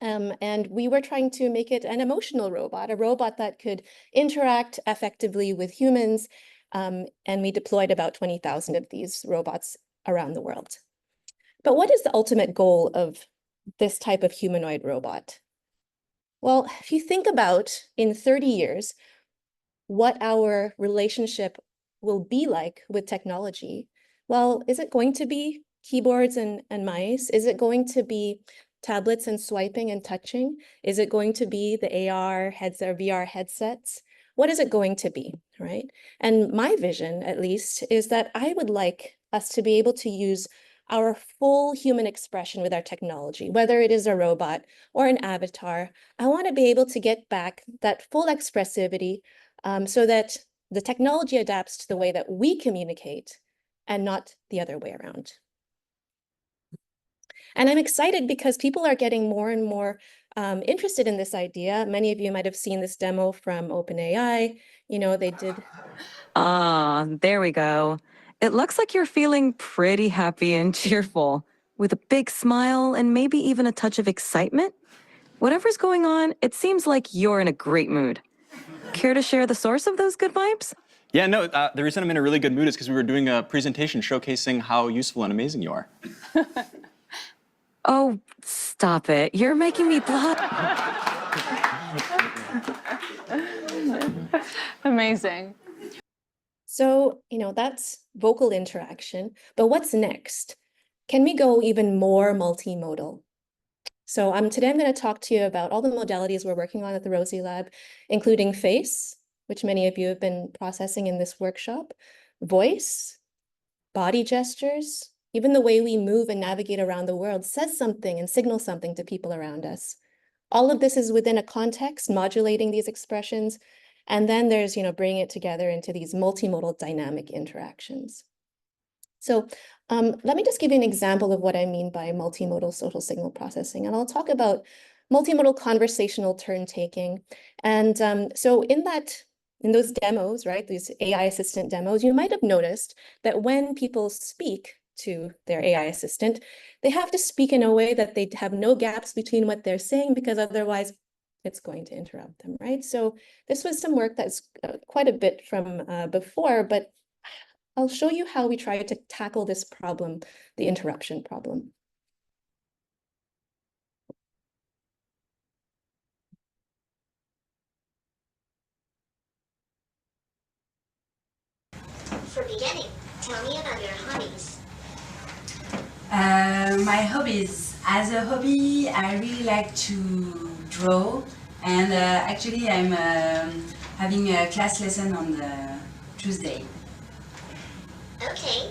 And we were trying to make it an emotional robot, a robot that could interact effectively with humans. And we deployed about 20,000 of these robots around the world. But what is the ultimate goal of this type of humanoid robot? Well, if you think about in 30 years, what our relationship will be like with technology, well, is it going to be keyboards and mice? Is it going to be tablets and swiping and touching? Is it going to be the AR heads or VR headsets? What is it going to be, right? And my vision, at least, is that I would like us to be able to use our full human expression with our technology, whether it is a robot or an avatar. I want to be able to get back that full expressivity so that the technology adapts to the way that we communicate and not the other way around. And I'm excited because people are getting more and more interested in this idea. Many of you might have seen this demo from OpenAI. You know, they did. Ah, there we go. It looks like you're feeling pretty happy and cheerful, with a big smile and maybe even a touch of excitement. Whatever's going on, it seems like you're in a great mood. Care to share the source of those good vibes? Yeah, no, the reason I'm in a really good mood is because we were doing a presentation showcasing how useful and amazing you are. Oh, stop it. You're making me blush. Amazing. So, you know, that's vocal interaction, but what's next? Can we go even more multimodal? So today I'm going to talk to you about all the modalities we're working on at the Rosie Lab, including face, which many of you have been processing in this workshop, voice, body gestures, even the way we move and navigate around the world says something and signals something to people around us. All of this is within a context, modulating these expressions. And then there's, you know, bringing it together into these multimodal dynamic interactions. So let me just give you an example of what I mean by multimodal social signal processing. And I'll talk about multimodal conversational turn taking. And so in those demos, right, these AI assistant demos, you might have noticed that when people speak to their AI assistant, they have to speak in a way that they have no gaps between what they're saying, because otherwise it's going to interrupt them, right? So this was some work that's quite a bit from before, but I'll show you how we try to tackle this problem, the interruption problem. For beginning, tell me about your hobbies. My hobbies. As a hobby, I really like to draw, and actually I'm having a class lesson on the Tuesday. Okay.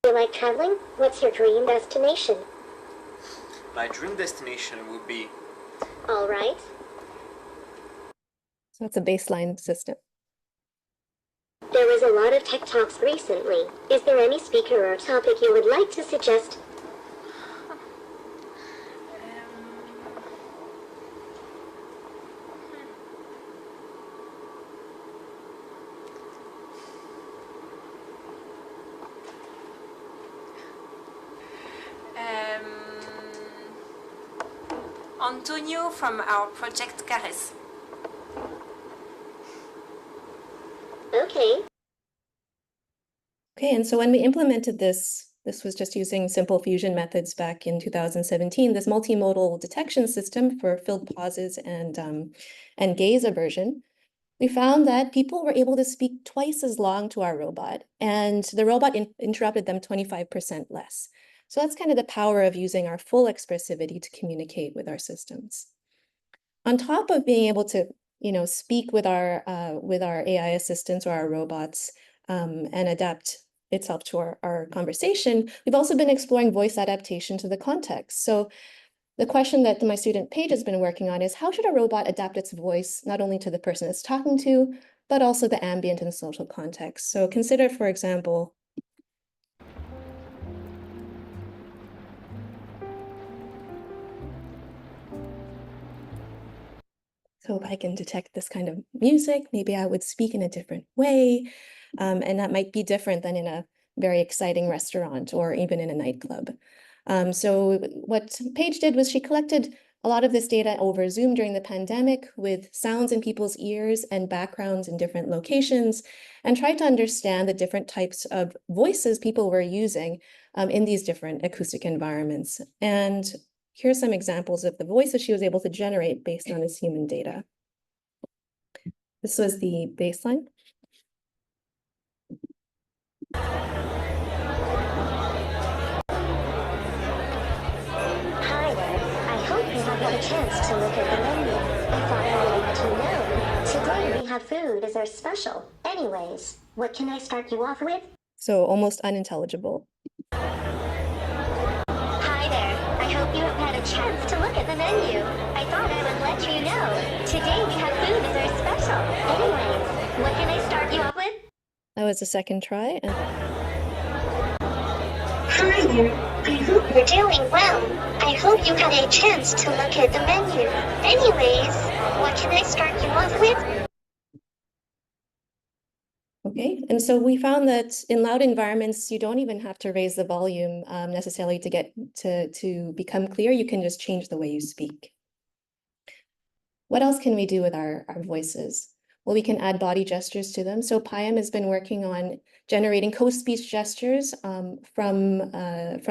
You like traveling? What's your dream destination? My dream destination would be... All right. So that's a baseline system. There was a lot of tech talks recently. Is there any speaker or topic you would like to suggest? Antonio from our project Cares. Okay. Okay, and so when we implemented this was just using simple fusion methods back in 2017, this multimodal detection system for filled pauses and gaze aversion. We found that people were able to speak twice as long to our robot, and the robot interrupted them 25% less. So that's kind of the power of using our full expressivity to communicate with our systems. On top of being able to, you know, speak with our AI assistants or our robots and adapt itself to our conversation, we've also been exploring voice adaptation to the context. So the question that my student Paige has been working on is, how should a robot adapt its voice not only to the person it's talking to, but also the ambient and social context? So consider, for example, so if I can detect this kind of music, maybe I would speak in a different way. And that might be different than in a very exciting restaurant or even in a nightclub. So what Paige did was she collected a lot of this data over Zoom during the pandemic with sounds in people's ears and backgrounds in different locations, and tried to understand the different types of voices people were using in these different acoustic environments. And here's some examples of the voices she was able to generate based on this human data. This was the baseline. Hi there. I hope you have had a chance to look at the menu. I thought I would let you know. Today we have food as our special. Anyways, what can I start you off with? So almost unintelligible. Hi there. I hope you have had a chance to look at the menu. I thought I would let you know. Today we have food as our special. Anyways, what can I start you off with? That was the second try. Hi there. I hope you're doing well. I hope you had a chance to look at the menu. Anyways, what can I start you off with? Okay, and so we found that in loud environments, you don't even have to raise the volume necessarily to get to become clear. You can just change the way you speak. What else can we do with our voices? Well, we can add body gestures to them. So Payam has been working on generating co-speech gestures from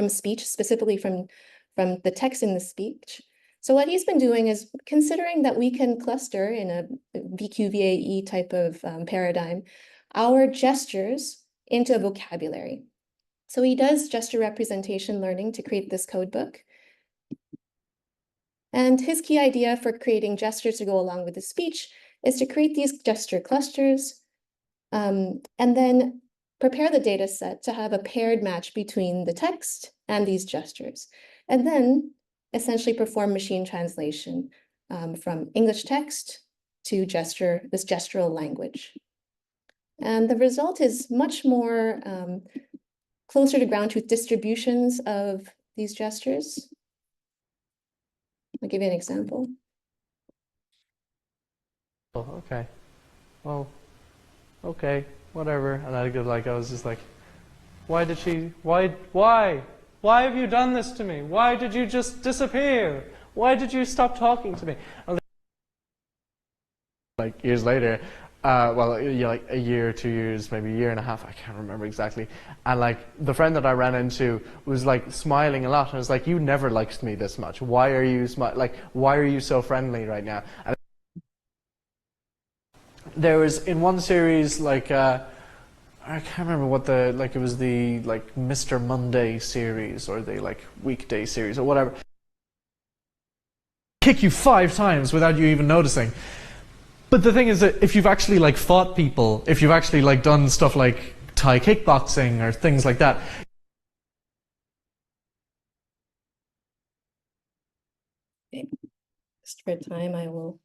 speech, specifically from the text in the speech. So what he's been doing is considering that we can cluster in a VQVAE type of paradigm our gestures into a vocabulary. So he does gesture representation learning to create this code book. And his key idea for creating gestures to go along with the speech is to create these gesture clusters and then prepare the data set to have a paired match between the text and these gestures. And then essentially perform machine translation from English text to this gestural language. And the result is much more closer to ground truth distributions of these gestures. I'll give you an example. Oh, okay. Well, okay, whatever. And I was just like, why have you done this to me? Why did you just disappear? Why did you stop talking to me? And like years later, like a year, 2 years, maybe a year and a half, I can't remember exactly. And like the friend that I ran into was like smiling a lot. And I was like, you never liked me this much. Why are you why are you so friendly right now? And there was in one series like I can't remember what it was the Mr. Monday series or the weekday series or whatever. Kick you 5 times without you even noticing. But the thing is that if you've actually fought people, if you've actually done stuff like Thai kickboxing or things like that. Okay. Just for time, I will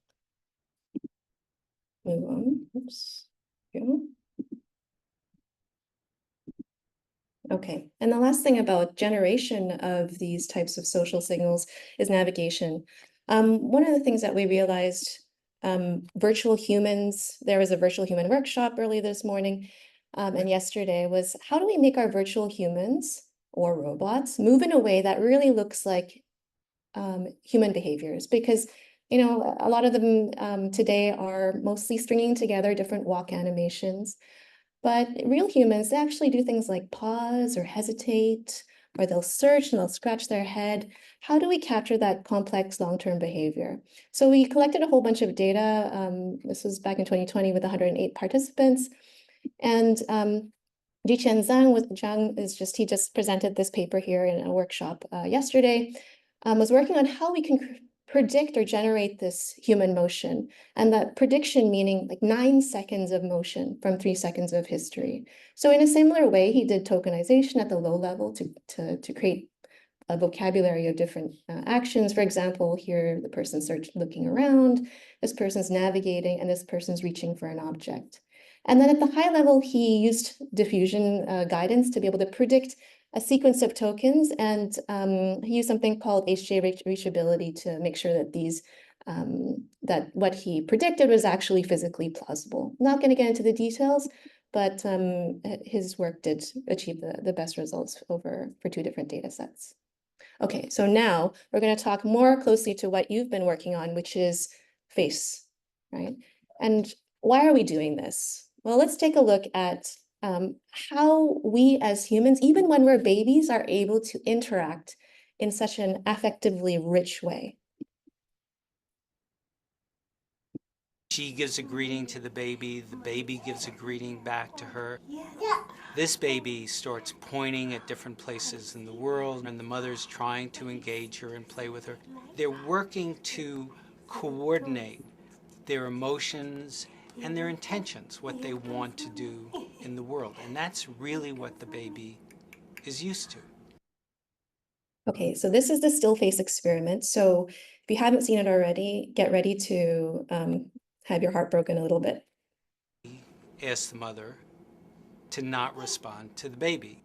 move on. Oops. Go. Okay, and the last thing about generation of these types of social signals is navigation. One of the things that we realized, virtual humans, there was a virtual human workshop early this morning and yesterday was how do we make our virtual humans or robots move in a way that really looks like human behaviors? Because, a lot of them today are mostly stringing together different walk animations. But real humans, they actually do things like pause or hesitate, or they'll search and they'll scratch their head. How do we capture that complex long-term behavior? So we collected a whole bunch of data. This was back in 2020 with 108 participants. And Jichen Zhang he just presented this paper here in a workshop yesterday, was working on how we can predict or generate this human motion, and that prediction meaning 9 seconds of motion from 3 seconds of history. So in a similar way, he did tokenization at the low level to create a vocabulary of different actions. For example, here the person's looking around, this person's navigating, and this person's reaching for an object. And then at the high level, he used diffusion guidance to be able to predict a sequence of tokens, and he used something called HJ reachability to make sure that that what he predicted was actually physically plausible. Not going to get into the details, but his work did achieve the best results for 2 different data sets. Okay, so now we're going to talk more closely to what you've been working on, which is face, right? And why are we doing this? Well, let's take a look at how we as humans, even when we're babies, are able to interact in such an affectively rich way. She gives a greeting to the baby gives a greeting back to her. This baby starts pointing at different places in the world, and the mother's trying to engage her and play with her. They're working to coordinate their emotions and their intentions, what they want to do in the world. And that's really what the baby is used to. Okay, so this is the still face experiment. So if you haven't seen it already, get ready to have your heart broken a little bit. Ask the mother to not respond to the baby.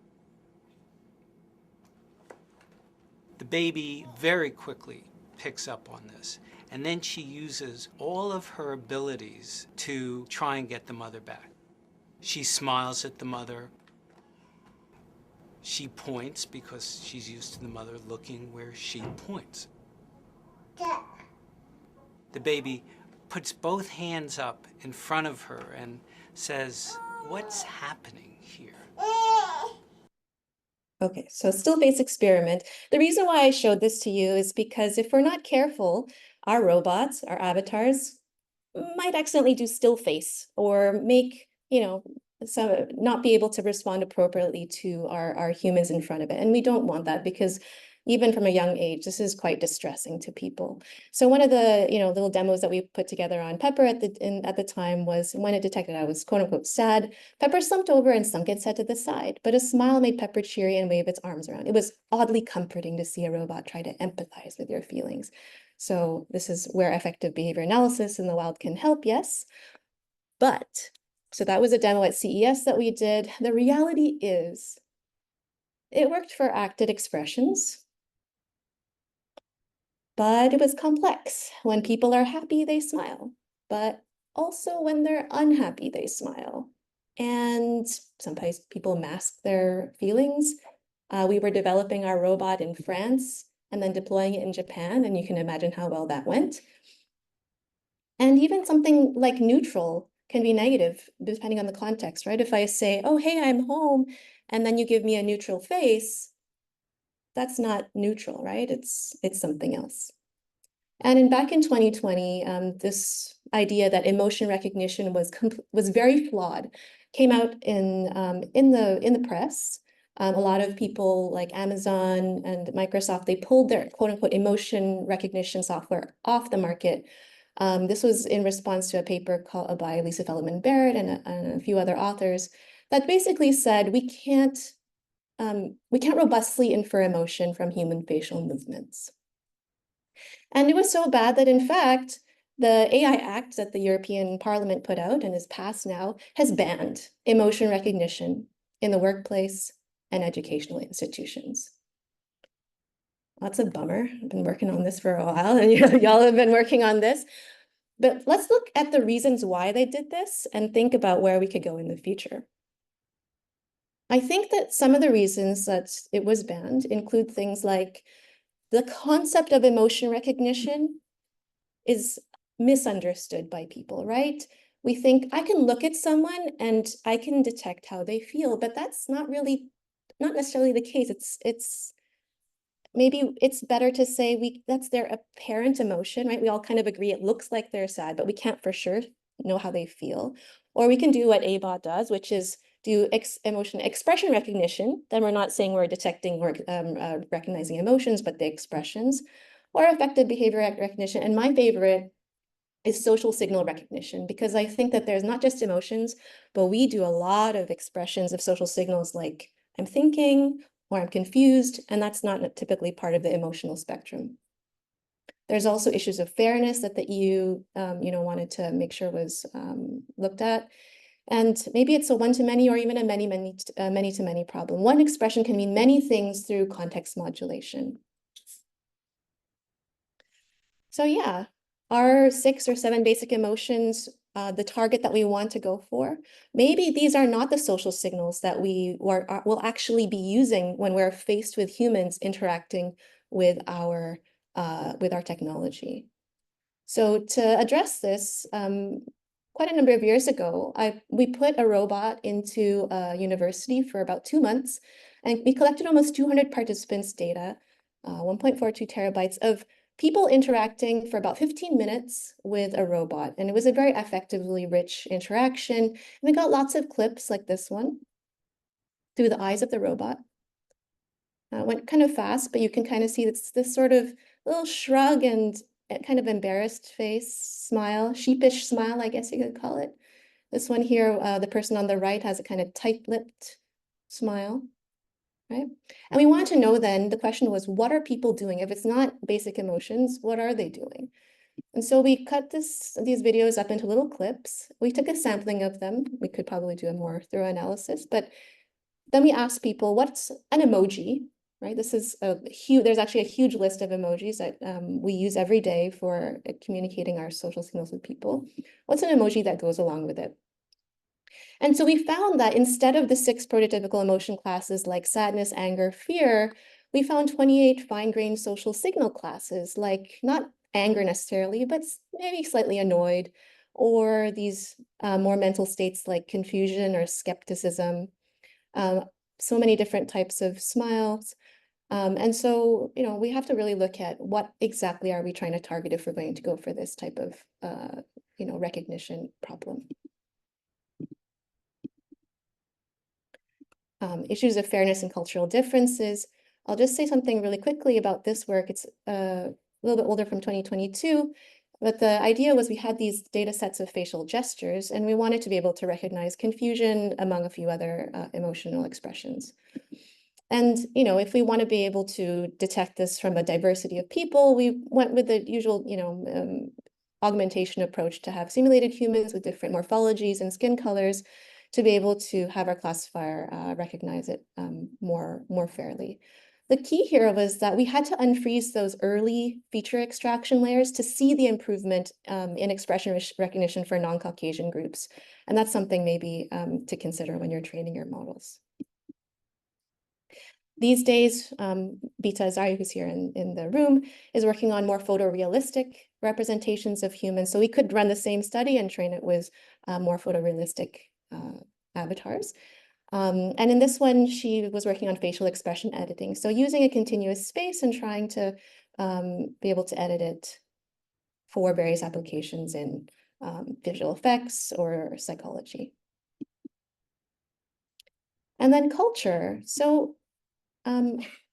The baby very quickly picks up on this, and then she uses all of her abilities to try and get the mother back. She smiles at the mother. She points because she's used to the mother looking where she points. The baby puts both hands up in front of her and says, "What's happening here?" Okay, so still face experiment. The reason why I showed this to you is because if we're not careful, our robots, our avatars, might accidentally do still face or make, so not be able to respond appropriately to our humans in front of it. And we don't want that because even from a young age, this is quite distressing to people. So one of the, little demos that we put together on Pepper at the time was when it detected I was quote unquote sad, Pepper slumped over and sunk its head to the side, but a smile made Pepper cheery and wave its arms around. It was oddly comforting to see a robot try to empathize with your feelings. So this is where affective behavior analysis in the wild can help, yes. But, so that was a demo at CES that we did. The reality is it worked for acted expressions, but it was complex. When people are happy, they smile, but also when they're unhappy, they smile. And sometimes people mask their feelings. We were developing our robot in France and then deploying it in Japan, and you can imagine how well that went. And even something like neutral can be negative depending on the context, right? If I say, "Oh, hey, I'm home," and then you give me a neutral face, that's not neutral, right? It's something else. And back in 2020, this idea that emotion recognition was very flawed came out in the press. A lot of people like Amazon and Microsoft, they pulled their quote unquote emotion recognition software off the market. This was in response to a paper called by Lisa Feldman Barrett and a few other authors that basically said we can't robustly infer emotion from human facial movements. And it was so bad that, in fact, the AI Act that the European Parliament put out and is passed now has banned emotion recognition in the workplace and educational institutions. That's a bummer. I've been working on this for a while, and y'all have been working on this. But let's look at the reasons why they did this and think about where we could go in the future. I think that some of the reasons that it was banned include things like the concept of emotion recognition is misunderstood by people, right? We think I can look at someone and I can detect how they feel, but that's not necessarily the case. Maybe it's better to say that's their apparent emotion, right? We all kind of agree it looks like they're sad, but we can't for sure know how they feel. Or we can do what ABOT does, which is do emotion expression recognition. Then we're not saying we're detecting or recognizing emotions, but the expressions, or affective behavior recognition. And my favorite is social signal recognition, because I think that there's not just emotions, but we do a lot of expressions of social signals like I'm thinking or I'm confused, and that's not typically part of the emotional spectrum. There's also issues of fairness that the EU wanted to make sure was looked at. And maybe it's a one-to-many or even a many-to-many problem. One expression can mean many things through context modulation. So yeah, our 6 or 7 basic emotions, the target that we want to go for, maybe these are not the social signals that we will actually be using when we're faced with humans interacting with our technology. So to address this, quite a number of years ago, we put a robot into a university for about 2 months, and we collected almost 200 participants' data, 1.42 terabytes of people interacting for about 15 minutes with a robot. And it was a very affectively rich interaction. And we got lots of clips like this one through the eyes of the robot. It went kind of fast, but you can kind of see it's this sort of little shrug and kind of embarrassed face, smile, sheepish smile, I guess you could call it. This one here, the person on the right has a kind of tight-lipped smile, right? And we wanted to know then, the question was, what are people doing? If it's not basic emotions, what are they doing? And so we cut these videos up into little clips. We took a sampling of them. We could probably do a more thorough analysis, but then we asked people, what's an emoji? Right? This is there's actually a huge list of emojis that we use every day for communicating our social signals with people. What's an emoji that goes along with it? And so we found that instead of the 6 prototypical emotion classes like sadness, anger, fear, we found 28 fine-grained social signal classes, like not anger necessarily, but maybe slightly annoyed, or these more mental states like confusion or skepticism. So many different types of smiles. And so, we have to really look at what exactly are we trying to target if we're going to go for this type of, recognition problem. Issues of fairness and cultural differences. I'll just say something really quickly about this work. It's a little bit older, from 2022, but the idea was we had these data sets of facial gestures, and we wanted to be able to recognize confusion among a few other emotional expressions. And, if we want to be able to detect this from a diversity of people, we went with the usual, augmentation approach to have simulated humans with different morphologies and skin colors to be able to have our classifier recognize it more fairly. The key here was that we had to unfreeze those early feature extraction layers to see the improvement in expression recognition for non-Caucasian groups. And that's something maybe to consider when you're training your models. These days, Bita Azari, who's here in the room, is working on more photorealistic representations of humans. So we could run the same study and train it with more photorealistic avatars. And in this one, she was working on facial expression editing. So using a continuous space and trying to be able to edit it for various applications in visual effects or psychology. And then culture. So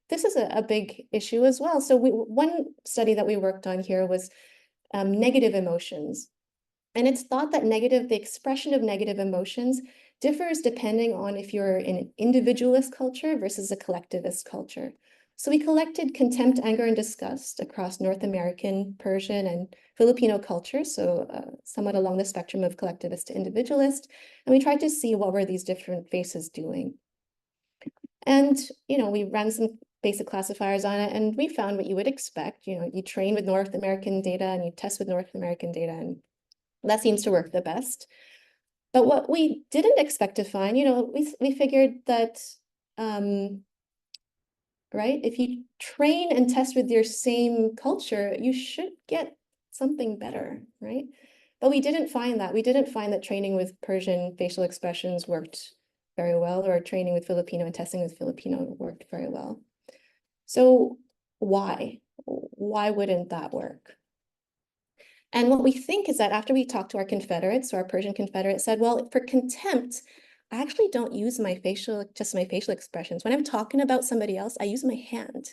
this is a big issue as well. So one study that we worked on here was negative emotions. And it's thought that the expression of negative emotions differs depending on if you're in an individualist culture versus a collectivist culture. So we collected contempt, anger, and disgust across North American, Persian, and Filipino cultures, so somewhat along the spectrum of collectivist to individualist. And we tried to see what were these different faces doing. And, we ran some basic classifiers on it, and we found what you would expect. You train with North American data and you test with North American data, and that seems to work the best. But what we didn't expect to find, we figured that, right, if you train and test with your same culture, you should get something better, right? But we didn't find that. We didn't find that training with Persian facial expressions worked very well, or training with Filipino and testing with Filipino worked very well. So why? Why wouldn't that work? And what we think is that after we talked to our confederates, so our Persian confederates said, well, for contempt, I actually don't use just my facial expressions. When I'm talking about somebody else, I use my hand.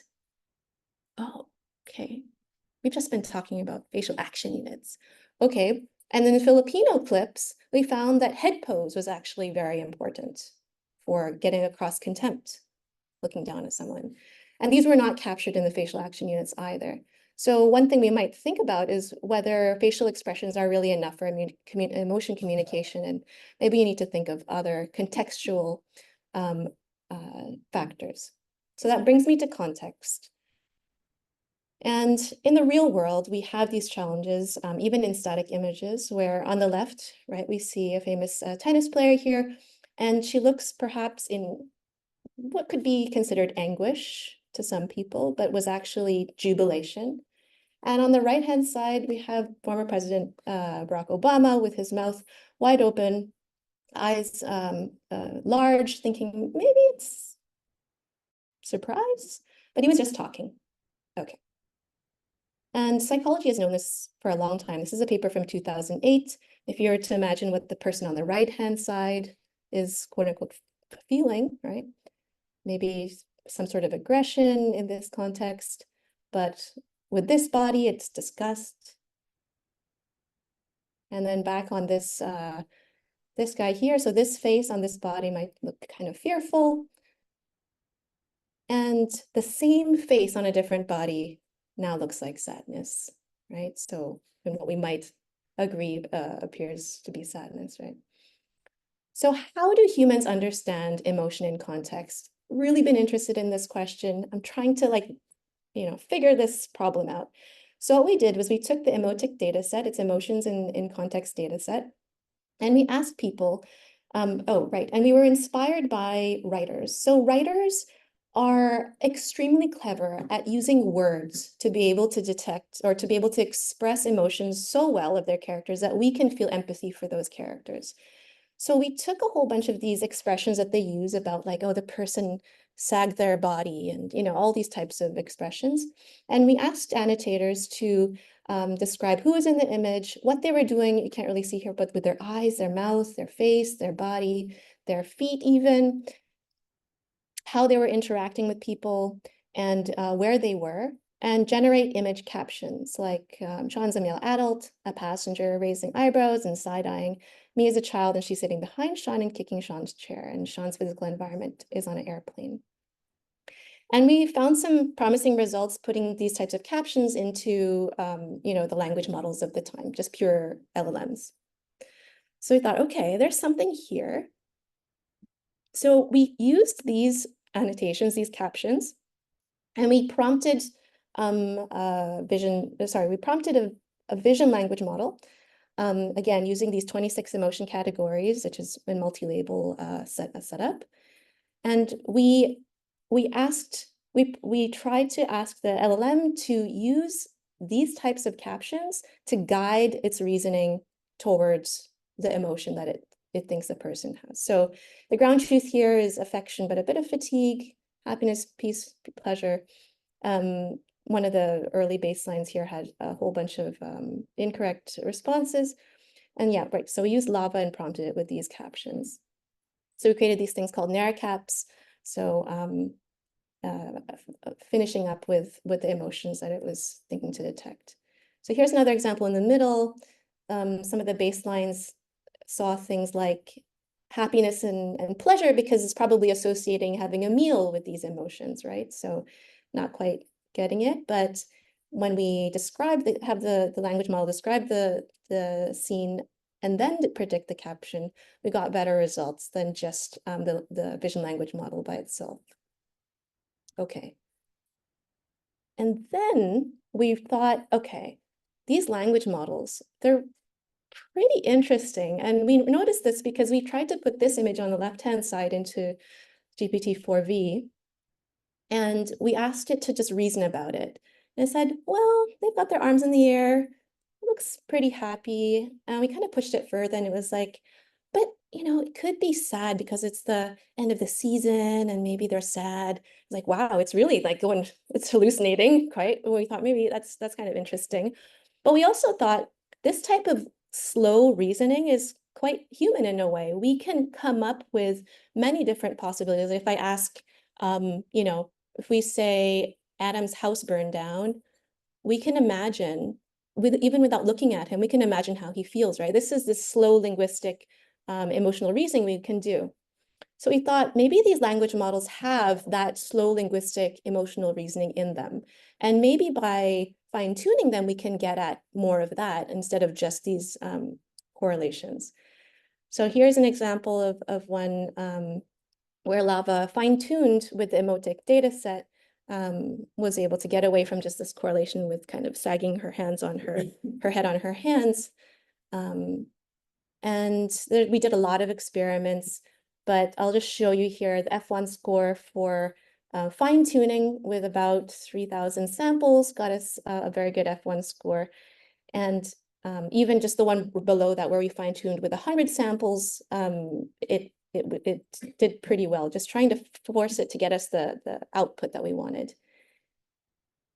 Oh, okay. We've just been talking about facial action units. Okay. And in the Filipino clips, we found that head pose was actually very important for getting across contempt, looking down at someone. And these were not captured in the facial action units either. So one thing we might think about is whether facial expressions are really enough for emotion communication, and maybe you need to think of other contextual factors. So that brings me to context. And in the real world, we have these challenges, even in static images, where on the left, right, we see a famous tennis player here, and she looks perhaps in what could be considered anguish to some people, but was actually jubilation. And on the right-hand side, we have former President Barack Obama with his mouth wide open, eyes large, thinking maybe it's surprise, but he was just talking. Okay. And psychology has known this for a long time. This is a paper from 2008. If you were to imagine what the person on the right-hand side is, quote unquote, feeling, right? Maybe some sort of aggression in this context, but with this body, it's disgust. And then back on this, this guy here, so this face on this body might look kind of fearful. And the same face on a different body now looks like sadness, right? So what we might agree appears to be sadness, right? So how do humans understand emotion in context? Really been interested in this question. I'm trying to figure this problem out. So what we did was we took the emotic data set, it's emotions in context data set, and we asked people, and we were inspired by writers. So writers are extremely clever at using words to be able to detect or to be able to express emotions so well of their characters that we can feel empathy for those characters. So we took a whole bunch of these expressions that they use about like, oh, the person sagged their body and, all these types of expressions. And we asked annotators to describe who was in the image, what they were doing, you can't really see here, but with their eyes, their mouth, their face, their body, their feet even, how they were interacting with people and where they were, and generate image captions like Sean's a male adult, a passenger raising eyebrows and side-eyeing, me as a child, and she's sitting behind Sean and kicking Sean's chair, and Sean's physical environment is on an airplane. And we found some promising results putting these types of captions into the language models of the time, just pure LLMs. So we thought, okay, there's something here. So we used these annotations, these captions, and we prompted a vision language model, again, using these 26 emotion categories, which is a multi-label setup. And we tried to ask the LLM to use these types of captions to guide its reasoning towards the emotion that it thinks the person has. So the ground truth here is affection, but a bit of fatigue, happiness, peace, pleasure. One of the early baselines here had a whole bunch of incorrect responses. And yeah, right, so we used lava and prompted it with these captions. So we created these things called narracaps. So finishing up with the emotions that it was thinking to detect. So here's another example in the middle. Some of the baselines saw things like happiness and pleasure because it's probably associating having a meal with these emotions, right? So not quite getting it, but when we have the language model describe the scene and then predict the caption, we got better results than just the vision language model by itself. Okay. And then we thought, okay, these language models, they're pretty interesting. And we noticed this because we tried to put this image on the left-hand side into GPT-4V, and we asked it to just reason about it. And it said, well, they've got their arms in the air. It looks pretty happy. And we kind of pushed it further, and it was like, but it could be sad because it's the end of the season and maybe they're sad. It's like, wow, it's really like it's hallucinating, right? We thought maybe that's kind of interesting. But we also thought this type of slow reasoning is quite human in a way. We can come up with many different possibilities. If I ask, if we say Adam's house burned down, we can imagine, even without looking at him, we can imagine how he feels, right? This is this slow linguistic emotional reasoning we can do. So we thought maybe these language models have that slow linguistic emotional reasoning in them. And maybe by fine-tuning them, we can get at more of that instead of just these correlations. So here's an example of one where Lava, fine-tuned with the emotic data set, was able to get away from just this correlation with kind of sagging her hands on her head on her hands. And we did a lot of experiments, but I'll just show you here the F1 score for Fine tuning with about 3,000 samples got us a very good F1 score. And even just the one below that where we fine tuned with 100 samples, it did pretty well, just trying to force it to get us the output that we wanted.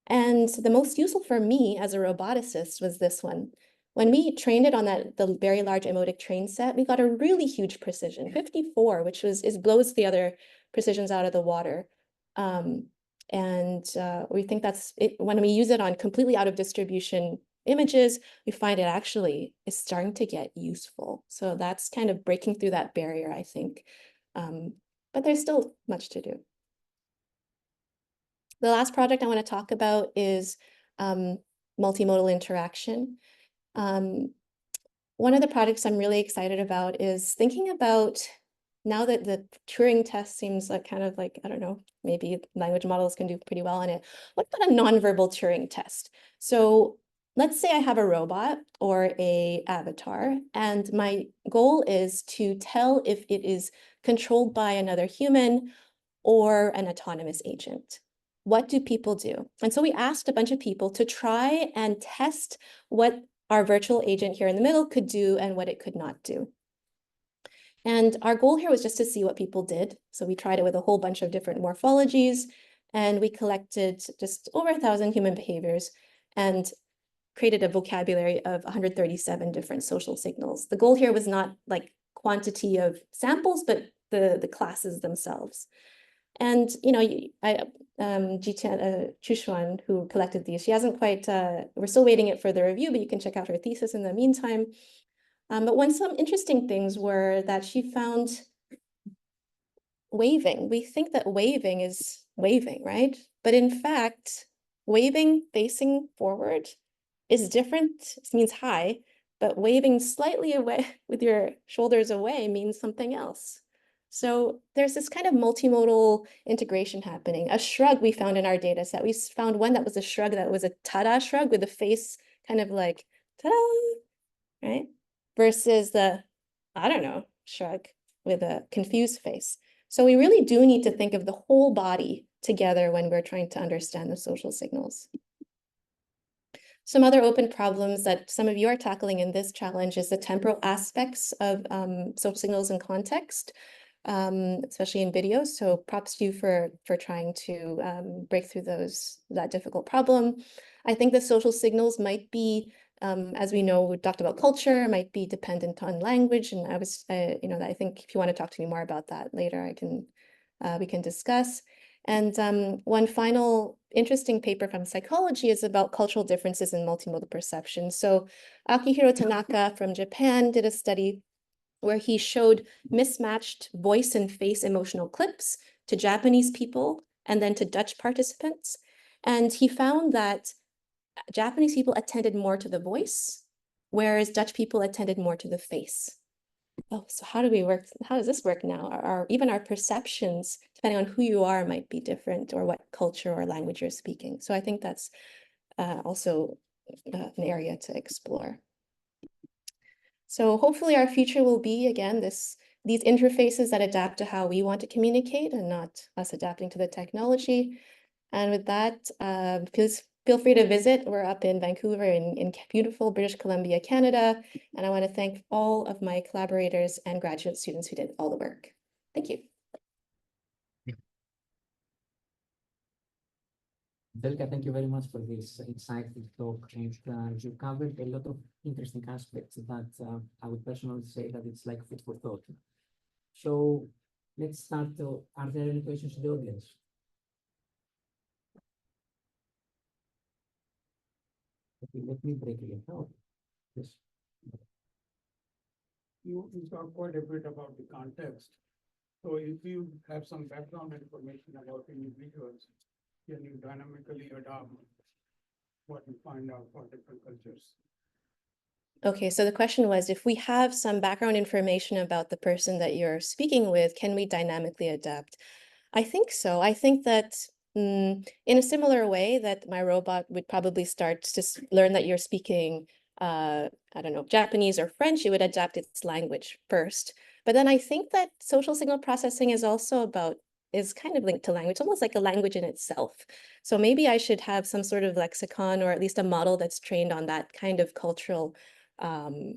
And the most useful for me as a roboticist was this one. When we trained it on the very large emotic train set, we got a really huge precision, 54, which blows the other precisions out of the water. We think that's it. When we use it on completely out of distribution images, we find it actually is starting to get useful. So that's kind of breaking through that barrier, I think. But there's still much to do. The last project I want to talk about is multimodal interaction. One of the projects I'm really excited about is thinking about, now that the Turing test seems like kind of like, I don't know, maybe language models can do pretty well on it. What about a nonverbal Turing test? So let's say I have a robot or a avatar, and my goal is to tell if it is controlled by another human or an autonomous agent. What do people do? And so we asked a bunch of people to try and test what our virtual agent here in the middle could do and what it could not do. And our goal here was just to see what people did. So we tried it with a whole bunch of different morphologies, and we collected just over 1,000 human behaviors and created a vocabulary of 137 different social signals. The goal here was not like quantity of samples, but the classes themselves. And, you know, Chushuan, who collected these, she hasn't quite, we're still waiting it for the review, but you can check out her thesis in the meantime. But some interesting things were that she found waving. We think that waving is waving, right? But in fact, waving facing forward is different. It means hi, but waving slightly away with your shoulders away means something else. So there's this kind of multimodal integration happening. A shrug we found in our data set. We found one that was a shrug that was a ta-da shrug with the face kind of like ta-da, right? Versus the, I don't know, shrug with a confused face. So we really do need to think of the whole body together when we're trying to understand the social signals. Some other open problems that some of you are tackling in this challenge is the temporal aspects of social signals and context, especially in videos. So props to you for trying to break through that difficult problem. I think the social signals might be, as we know, we talked about culture, might be dependent on language. And I think if you want to talk to me more about that later, we can discuss. And one final interesting paper from psychology is about cultural differences in multimodal perception. So Akihiro Tanaka from Japan did a study where he showed mismatched voice and face emotional clips to Japanese people and then to Dutch participants. And he found that Japanese people attended more to the voice, whereas Dutch people attended more to the face. Oh, so how does this work now? Even our perceptions, depending on who you are, might be different, or what culture or language you're speaking. So I think that's also an area to explore. So hopefully our future will be, again, these interfaces that adapt to how we want to communicate and not us adapting to the technology. And with that, please feel free to visit. We're up in Vancouver in beautiful British Columbia, Canada. And I want to thank all of my collaborators and graduate students who did all the work. Thank you. Belka, thank you very much for this insightful talk. And you covered a lot of interesting aspects that I would personally say that it's like food for thought. So let's start. Are there any questions in the audience? Okay, let me break it. Oh, yes. You talked quite a bit about the context. So if you have some background information about individuals, can you dynamically adopt what you find out for different cultures? Okay, so the question was, if we have some background information about the person that you're speaking with, can we dynamically adapt? I think so. I think that in a similar way that my robot would probably start to learn that you're speaking, I don't know, Japanese or French, it would adapt its language first. But then I think that social signal processing is also about is kind of linked to language, almost like a language in itself. So maybe I should have some sort of lexicon, or at least a model that's trained on that kind of cultural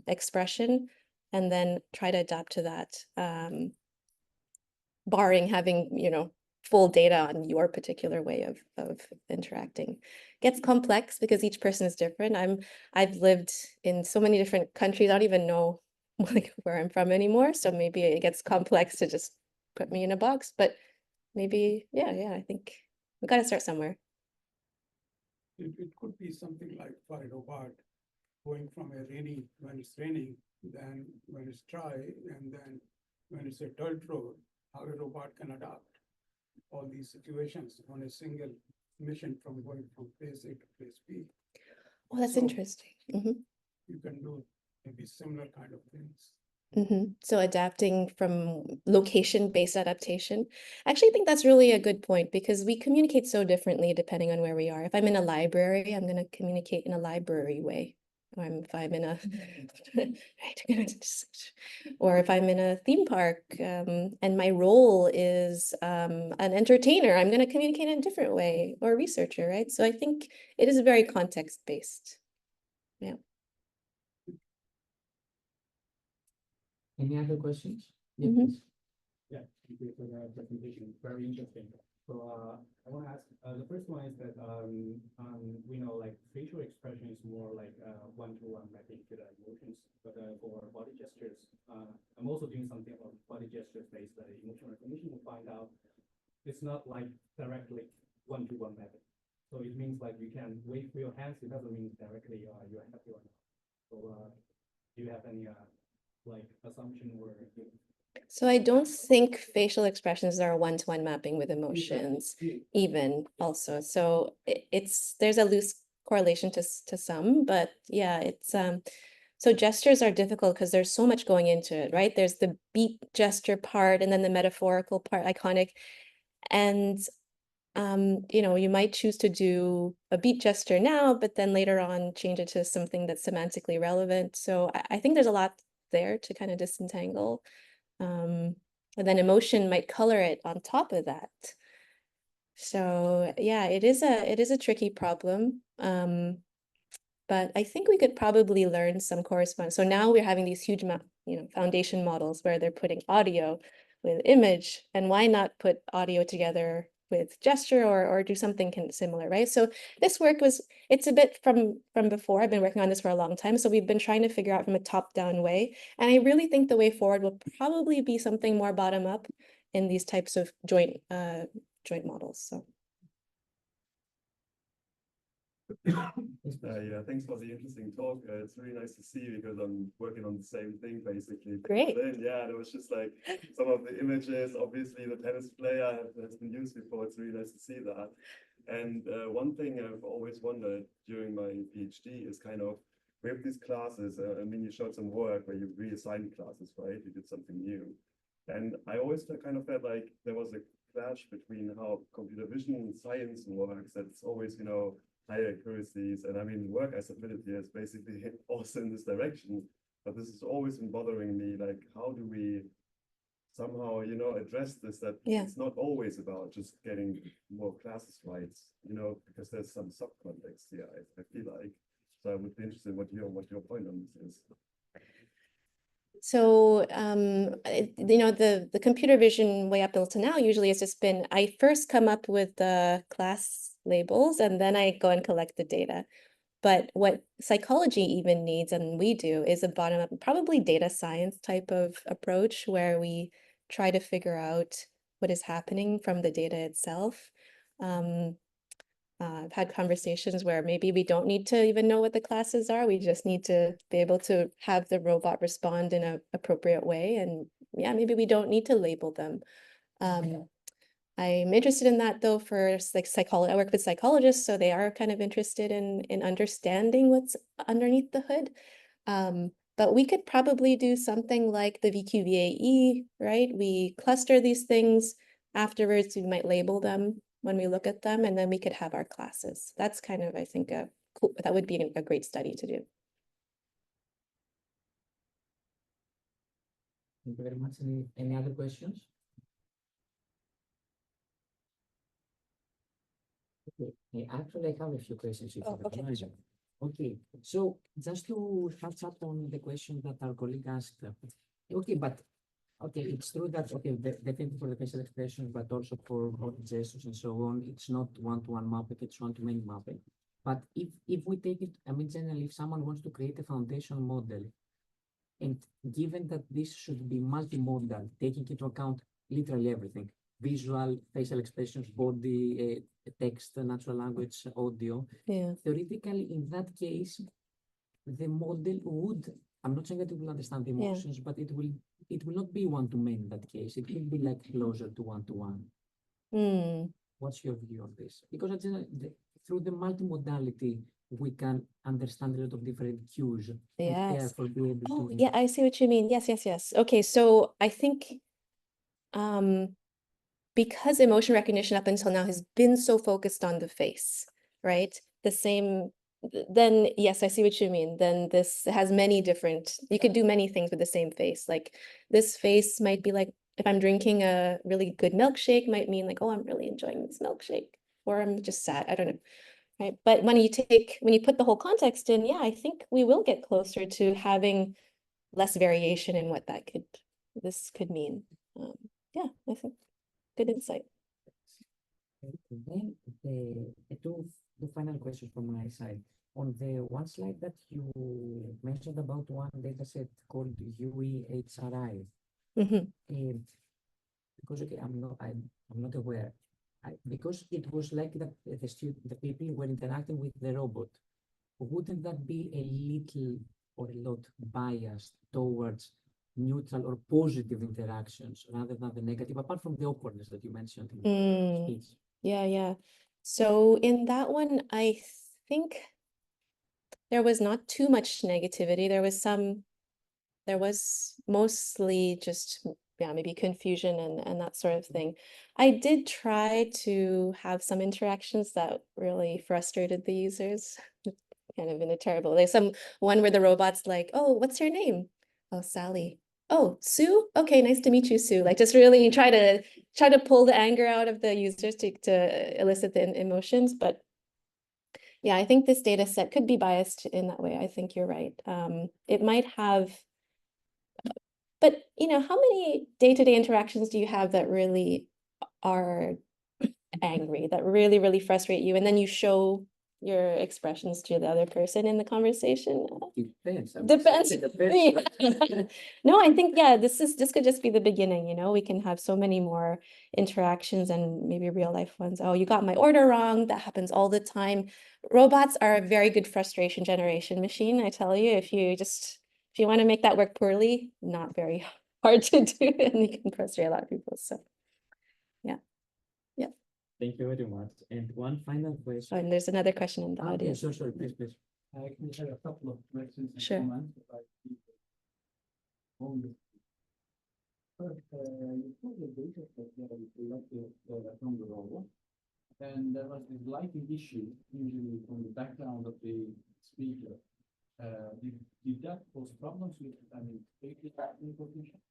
expression, and then try to adapt to that, barring having, full data on your particular way of interacting. Gets complex because each person is different. I've lived in so many different countries, I don't even know like where I'm from anymore. So maybe it gets complex to just put me in a box, but maybe, yeah, I think we got to start somewhere. It could be something like for a robot going from when it's raining, then when it's dry, and then when it's a dirt road, how a robot can adapt all these situations on a single mission from going from place A to place B. Oh, that's So interesting. you can do maybe similar kind of things. So adapting from location-based adaptation. I actually think that's really a good point because we communicate so differently depending on where we are. If I'm in a library, I'm going to communicate in a library way. Or if I'm in a or if I'm in a theme park, and my role is an entertainer, I'm going to communicate in a different way, or a researcher, right? So I think it is very context-based. Yeah. Any other questions? Yeah, please. Yeah, thank you for the presentation. Very interesting. So I want to ask, the first one is that we know like facial expression is more like one-to-one mapping to the emotions, but for body gestures, I'm also doing something about body gestures-based emotional recognition to find out it's not like directly one-to-one mapping. So it means like you can wave for your hands. It doesn't mean directly you're happy or not. So do you have any like assumption or? So I don't think facial expressions are a one-to-one mapping with emotions, even also. So there's a loose correlation to some, but yeah, so gestures are difficult because there's so much going into it, right? There's the beat gesture part and then the metaphorical part, iconic. And you might choose to do a beat gesture now, but then later on change it to something that's semantically relevant. So I think there's a lot there to kind of disentangle. And then emotion might color it on top of that. So yeah, it is a tricky problem. But I think we could probably learn some correspondence. So now we're having these huge foundation models where they're putting audio with image, and why not put audio together with gesture or do something similar, right? So this work it's a bit from before. I've been working on this for a long time. So we've been trying to figure out from a top-down way. And I really think the way forward will probably be something more bottom-up in these types of joint models. So. Yeah, thanks for the interesting talk. It's really nice to see because I'm working on the same thing basically. Great. Then, yeah, there was just like some of the images. Obviously, the tennis player has been used before. It's really nice to see that. And one thing I've always wondered during my PhD is kind of we have these classes. I mean, you showed some work where you reassigned classes, right? You did something new, and I always kind of felt like there was a clash between how computer vision and science works. That's always, higher accuracies. And I mean, work I submitted here is basically also in this direction. But this has always been bothering me. Like, how do we somehow, address this? That it's not always about just getting more classes right, because there's some subcontext here, I feel like. So I would be interested in what your point on this is. So, the computer vision way up until now usually has just been, I first come up with the class labels and then I go and collect the data. But what psychology even needs, and we do, is a bottom-up, probably data science type of approach where we try to figure out what is happening from the data itself. I've had conversations where maybe we don't need to even know what the classes are. We just need to be able to have the robot respond in an appropriate way. And yeah, maybe we don't need to label them. I'm interested in that though for like psychology. I work with psychologists, so they are kind of interested in understanding what's underneath the hood. But we could probably do something like the VQVAE, right? We cluster these things. Afterwards, we might label them when we look at them, and then we could have our classes. That's kind of, I think, cool. That would be a great study to do. Thank you very much. Any other questions? Actually, I have a few questions. If Oh, you okay, recognize them. Okay, so just to touch up on the question that our colleague asked. Okay, but okay, it's true that definitely for the facial expressions, but also for body gestures and so on, it's not one-to-one mapping, it's one-to-many mapping. But if we take it, I mean, generally, if someone wants to create a foundation model, and given that this should be multimodal, taking into account literally everything, visual, facial expressions, body, text, natural language, audio, Yeah. theoretically, in that case, the model would, I'm not saying that it will understand the Yeah. emotions, but it will not be one-to-many in that case. It will be like closer to one-to-one. Hmm. What's your view on this? Because through the multimodality, we can understand a lot of different cues and Yes. therefore be able Oh, to. yeah, I see what you mean. Yes, yes, yes. Okay, so I think because emotion recognition up until now has been so focused on the face, right? Then yes, I see what you mean. Then this has many different, you could do many things with the same face. Like this face might be like, if I'm drinking a really good milkshake, might mean like, oh, I'm really enjoying this milkshake, or I'm just sad. I don't know. Right. But when you put the whole context in, yeah, I think we will get closer to having less variation in what this could mean. Yeah, I think good insight. Then the two final questions from my side. On the one slide that you mentioned about one dataset called UEHRI, because okay, I'm not aware. Because it was like the people were interacting with the robot. Wouldn't that be a little or a lot biased towards neutral or positive interactions rather than the negative, apart from the awkwardness that you mentioned in the speech? Yeah, yeah. So in that one, I think there was not too much negativity. There was mostly just, yeah, maybe confusion and that sort of thing. I did try to have some interactions that really frustrated the users. Kind of in a terrible, there's one where the robot's like, oh, what's your name? Oh, Sally. Oh, Sue? Okay, nice to meet you, Sue. Like just really try to pull the anger out of the users to elicit the emotions. But yeah, I think this data set could be biased in that way. I think you're right. It might have, but how many day-to-day interactions do you have that really are angry, that really, really frustrate you, and then you show your expressions to the other person in the conversation? Depends. Yeah. No, I think, yeah, this could just be the beginning, we can have so many more interactions and maybe real life ones. Oh, you got my order wrong. That happens all the time. Robots are a very good frustration generation machine, I tell you. If you want to make that work poorly, not very hard to do, and you can frustrate a lot of people. So yeah. Yeah. Thank you very much. And one final question. Oh, and there's another question in the Okay, audience. sorry, please. I actually have a couple of questions and Sure. comments. First, you put the data that you collected from the robot, and there was this lighting issue, usually from the background of the speaker. Did that cause problems with, recognition?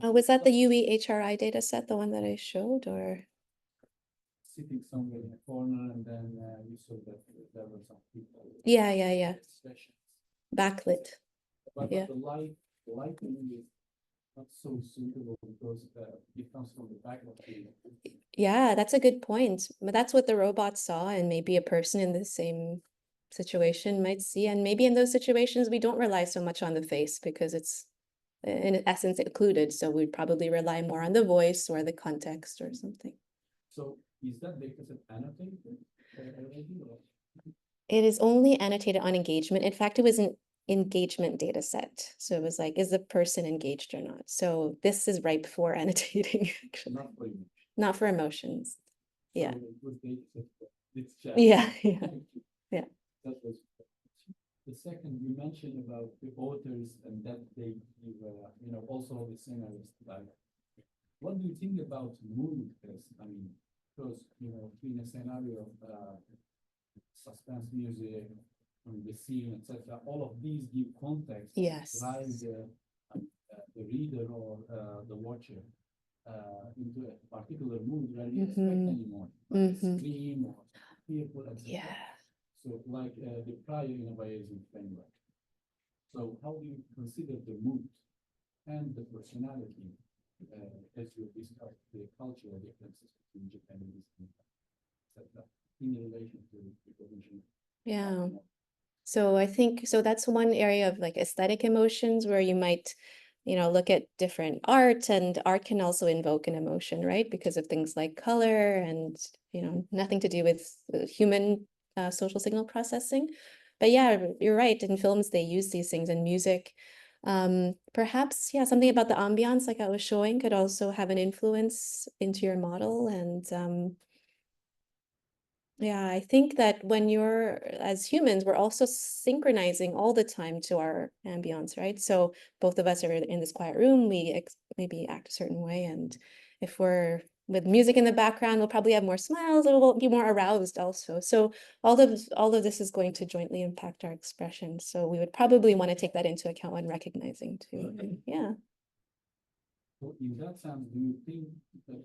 Was that the UEHRI data set, the one that I showed, or? Sitting somewhere in a corner, and then you saw that there were some people. Yeah. Sessions. Backlit. But Yeah. the lighting is not so suitable because it comes from the back of the. Yeah, that's a good point. But that's what the robot saw, and maybe a person in the same situation might see. And maybe in those situations, we don't rely so much on the face because it's in essence occluded. So we'd probably rely more on the voice or the context or something. So is that data set annotated already? It is only annotated on engagement. In fact, it was an engagement data set. So it was like, is the person engaged or not? So this is ripe for annotating, actually. Not for emotions. Not for emotions. Yeah. Yeah. Yeah. That was the second you mentioned about the authors and that they give, also the scenarios. What do you think about mood test? I mean, because, in a scenario of suspense music, the scene, etc., all of these give context. Yes. Drive the reader or the watcher. into a particular mood where you expect anymore, like extreme or fearful, etc. Yeah. So like the prior innovation framework. So how do you consider the mood and the personality as you discuss the cultural differences between Japanese and etc. in relation to recognition? Yeah. So I think, so that's one area of like aesthetic emotions where you might, look at different art, and art can also invoke an emotion, right? Because of things like color and, nothing to do with human social signal processing. But yeah, you're right. In films, they use these things in music. Perhaps, yeah, something about the ambiance, like I was showing, could also have an influence into your model. And yeah, I think that when as humans, we're also synchronizing all the time to our ambience, right? So both of us are in this quiet room, we maybe act a certain way. And if we're with music in the background, we'll probably have more smiles, or we'll be more aroused also. So all of this is going to jointly impact our expression. So we would probably want to take that into account when recognizing too. Yeah. So in that sense, do you think that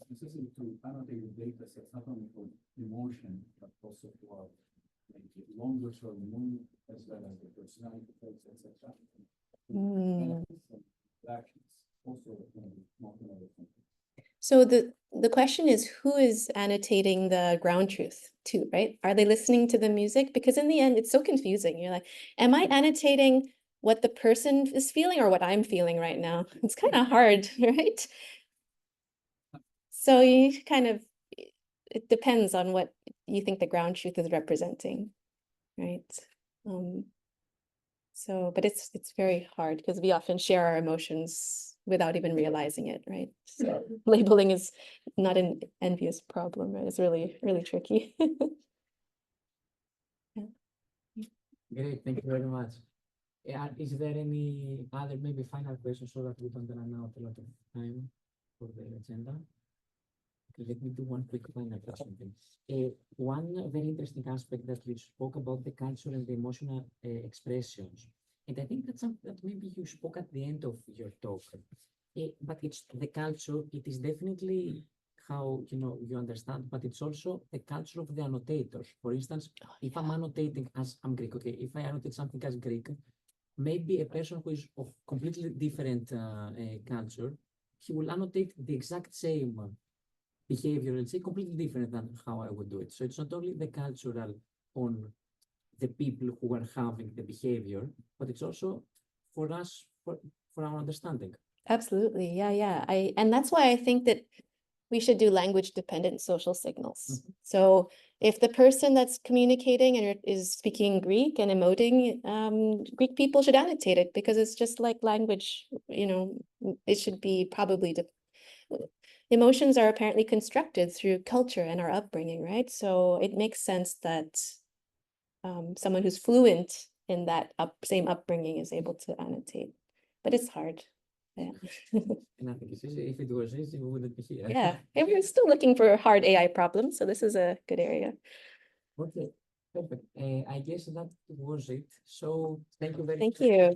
it's necessary to annotate the data sets not only for emotion, but also for maybe longer term mood as well as the personality traits, etc.? Actions also more relevant. So the question is, who is annotating the ground truth too, right? Are they listening to the music? Because in the end, it's so confusing. You're like, am I annotating what the person is feeling or what I'm feeling right now? It's kind of hard, right? So you kind of, it depends on what you think the ground truth is representing, right? But it's very hard because we often share our emotions without even realizing it, right? So labeling is not an envious problem, right? It's really, really tricky. Great, thank you very much. Is there any other maybe final questions so that we don't run out a lot of time for the agenda? Okay, let me do one quick final question. One very interesting aspect that you spoke about the culture and the emotional expressions. And I think that's something that maybe you spoke at the end of your talk. But it's the culture, it is definitely how you understand, but it's also the culture of the annotators. For instance, if I'm annotating as I'm Greek, okay, if I annotate something as Greek, maybe a person who is of completely different culture, he will annotate the exact same behavior, let's say, completely different than how I would do it. So it's not only the cultural on the people who are having the behavior, but it's also for us, for our understanding. Absolutely. Yeah. And that's why I think that we should do language dependent social signals. So if the person that's communicating and is speaking Greek and emoting, Greek people should annotate it, because it's just like language, it should be probably emotions are apparently constructed through culture and our upbringing, right? So it makes sense that someone who's fluent in that same upbringing is able to annotate, but it's hard. Yeah. And I think it's easy. If it was easy, we wouldn't be here. Yeah, and we're still looking for hard AI problems, so this is a good area. Okay, perfect. I guess that was it. So thank you very Thank much. you.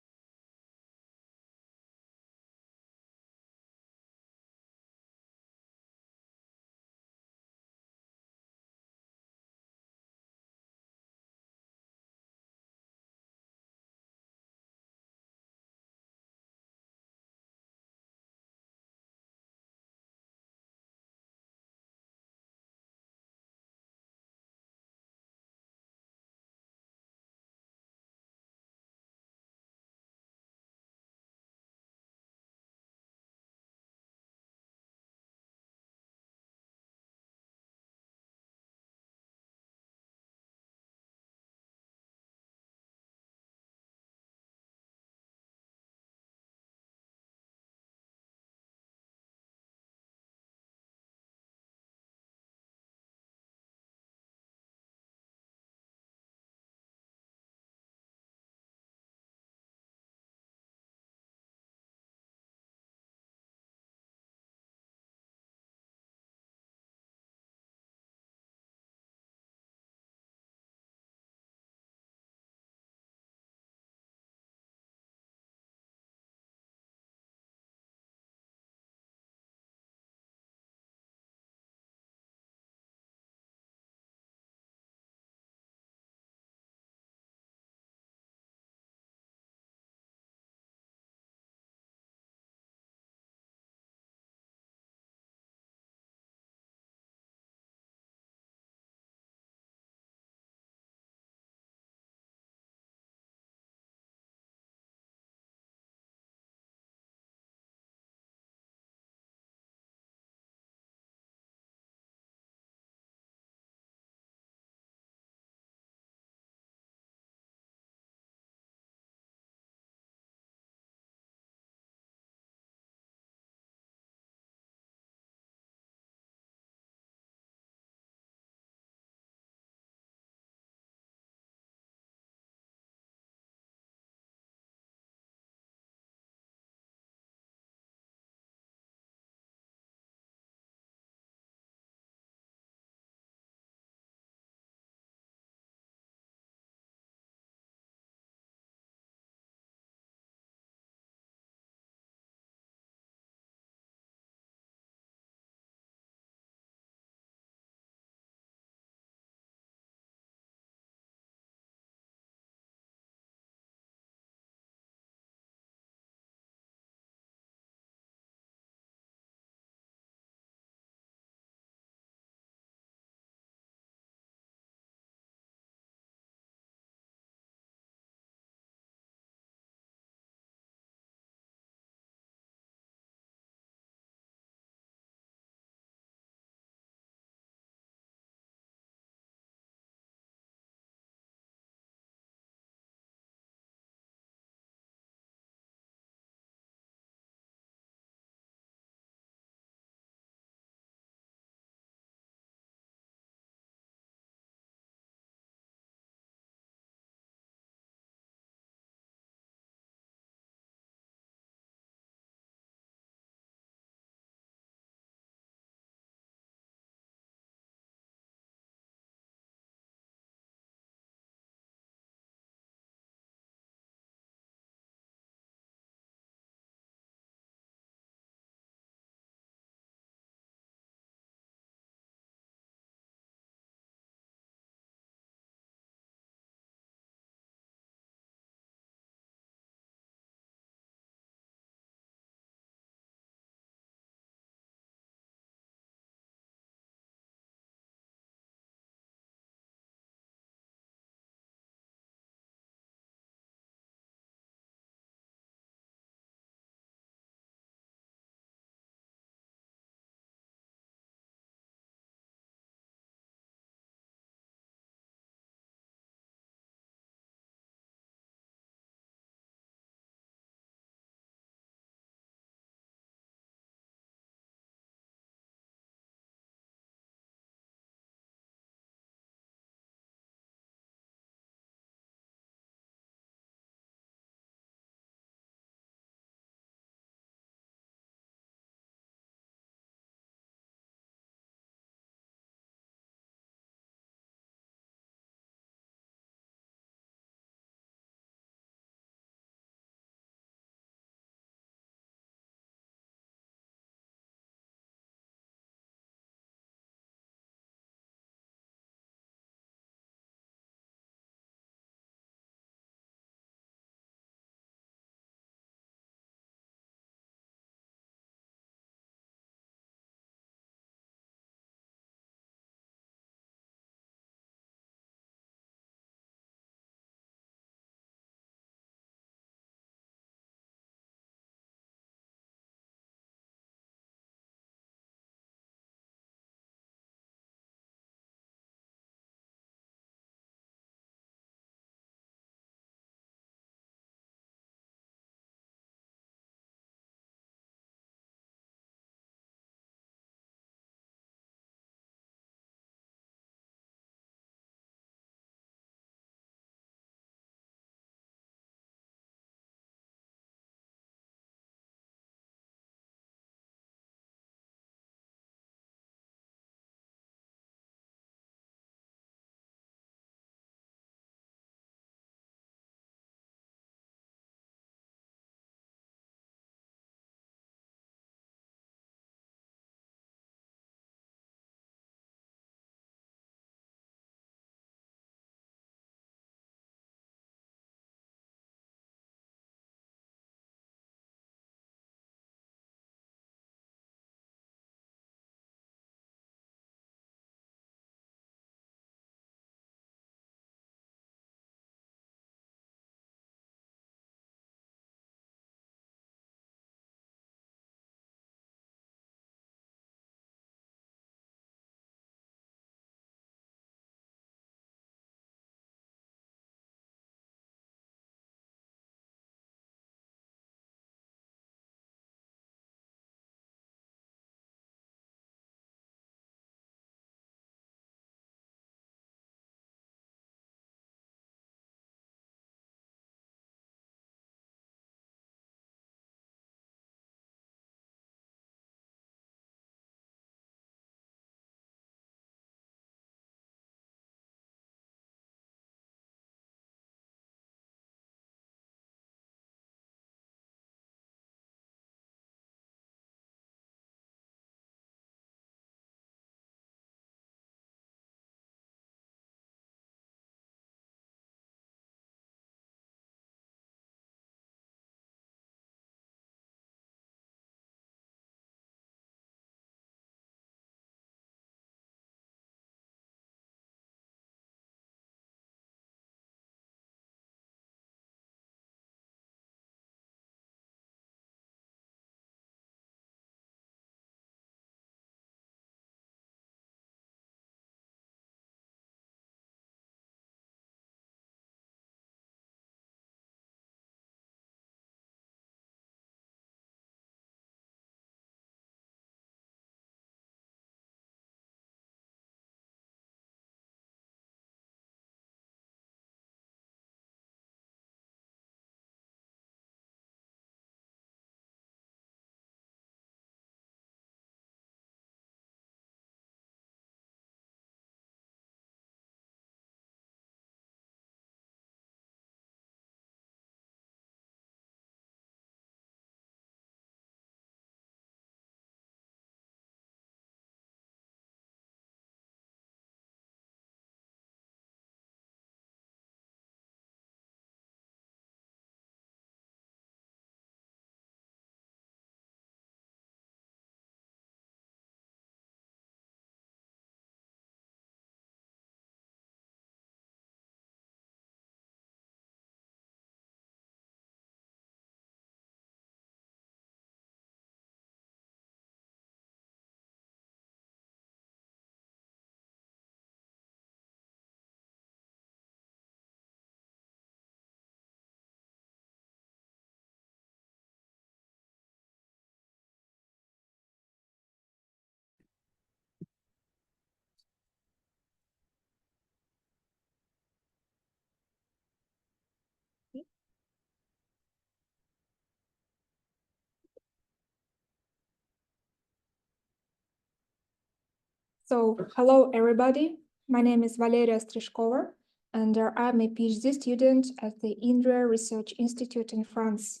So, hello everybody. My name is Valeria Strishkova, and I'm a PhD student at the INRIA Research Institute in France.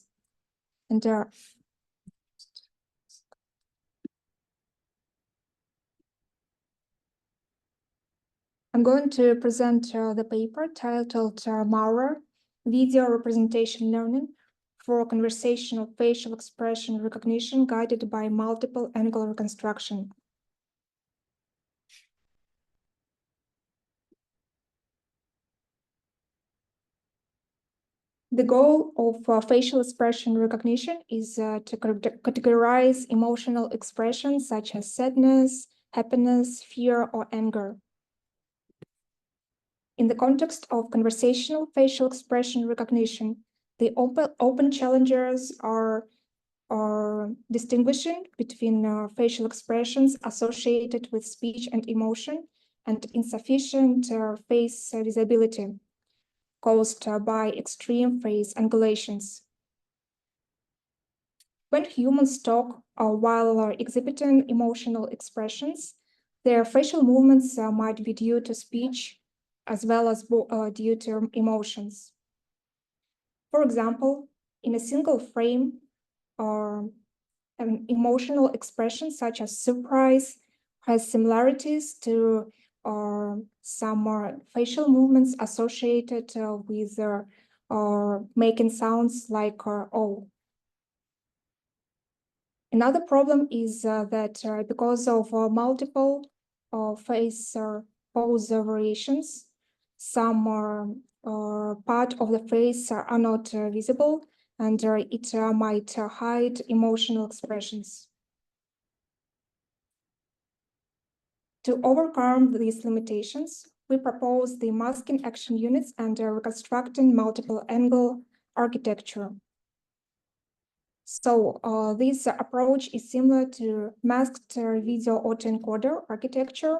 And I'm going to present the paper titled Maurer, Video Representation Learning for Conversational Facial Expression Recognition Guided by Multiple Angle Reconstruction. The goal of facial expression recognition is to categorize emotional expressions such as sadness, happiness, fear, or anger. In the context of conversational facial expression recognition, the open challenges are distinguishing between facial expressions associated with speech and emotion and insufficient face visibility caused by extreme face angulations. When humans talk while exhibiting emotional expressions, their facial movements might be due to speech as well as due to emotions. For example, in a single frame, an emotional expression such as surprise has similarities to some facial movements associated with making sounds like oh. Another problem is that because of multiple face pose variations, some part of the face are not visible, and it might hide emotional expressions. To overcome these limitations, we propose the masking action units and reconstructing multiple angle architecture. So this approach is similar to masked video autoencoder architecture.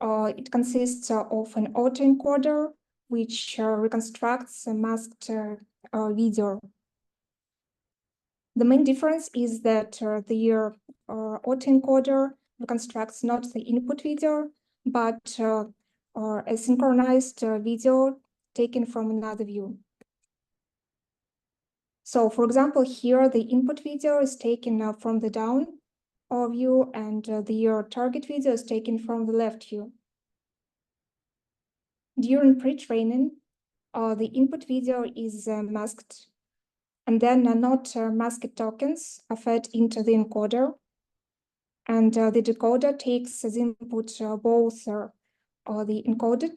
It consists of an autoencoder which reconstructs a masked video. The main difference is that the autoencoder reconstructs not the input video, but a synchronized video taken from another view. So, for example, here the input video is taken from the down view, and the target video is taken from the left view. During pre-training, the input video is masked, and then not masked tokens are fed into the encoder, and the decoder takes as input both the encoded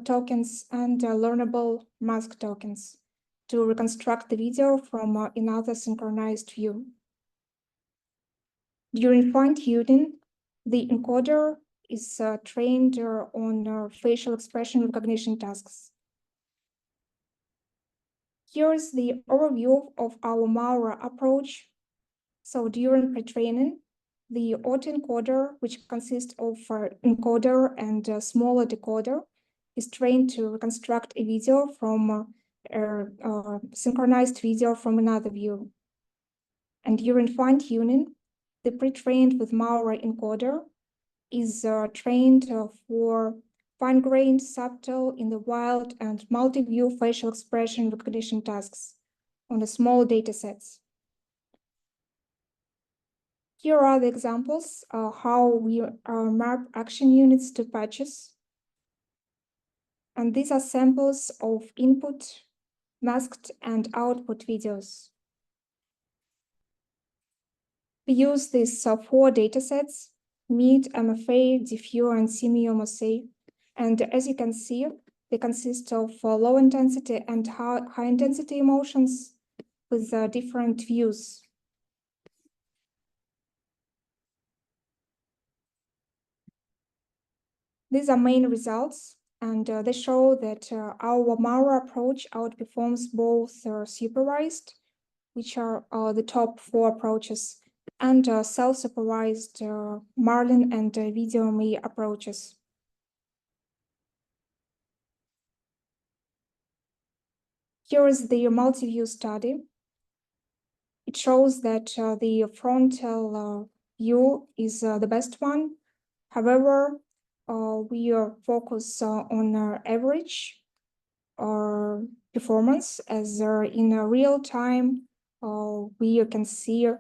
tokens and learnable mask tokens to reconstruct the video from another synchronized view. During fine-tuning, the encoder is trained on facial expression recognition tasks. Here's the overview of our Maurer approach. So during pre-training, the autoencoder, which consists of encoder and a smaller decoder, is trained to reconstruct a video from a synchronized video from another view. And during fine-tuning, the pre-trained with Maurer encoder is trained for fine-grained, subtle, in the wild, and multi-view facial expression recognition tasks on the small datasets. Here are the examples how we map action units to patches. And these are samples of input, masked, and output videos. We use these 4 datasets: MEAT, MFA, diffure, and CMU-MOSA. And as you can see, they consist of low intensity and high intensity emotions with different views. These are main results, and they show that our Maurer approach outperforms both supervised, which are the top 4 approaches, and self-supervised Marlin and VideoMe approaches. Here is the multi-view study. It shows that the frontal view is the best one, However, we focus on average performance, as in real time we can see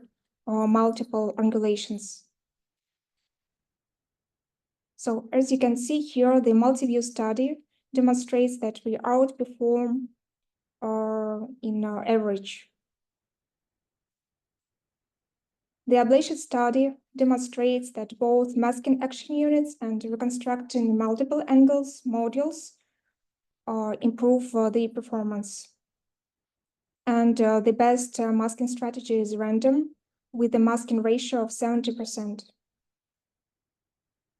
multiple angulations. So as you can see here, the multi-view study demonstrates that we outperform in average. The ablation study demonstrates that both masking action units and reconstructing multiple angles modules improve the performance. And the best masking strategy is random, with a masking ratio of 70%.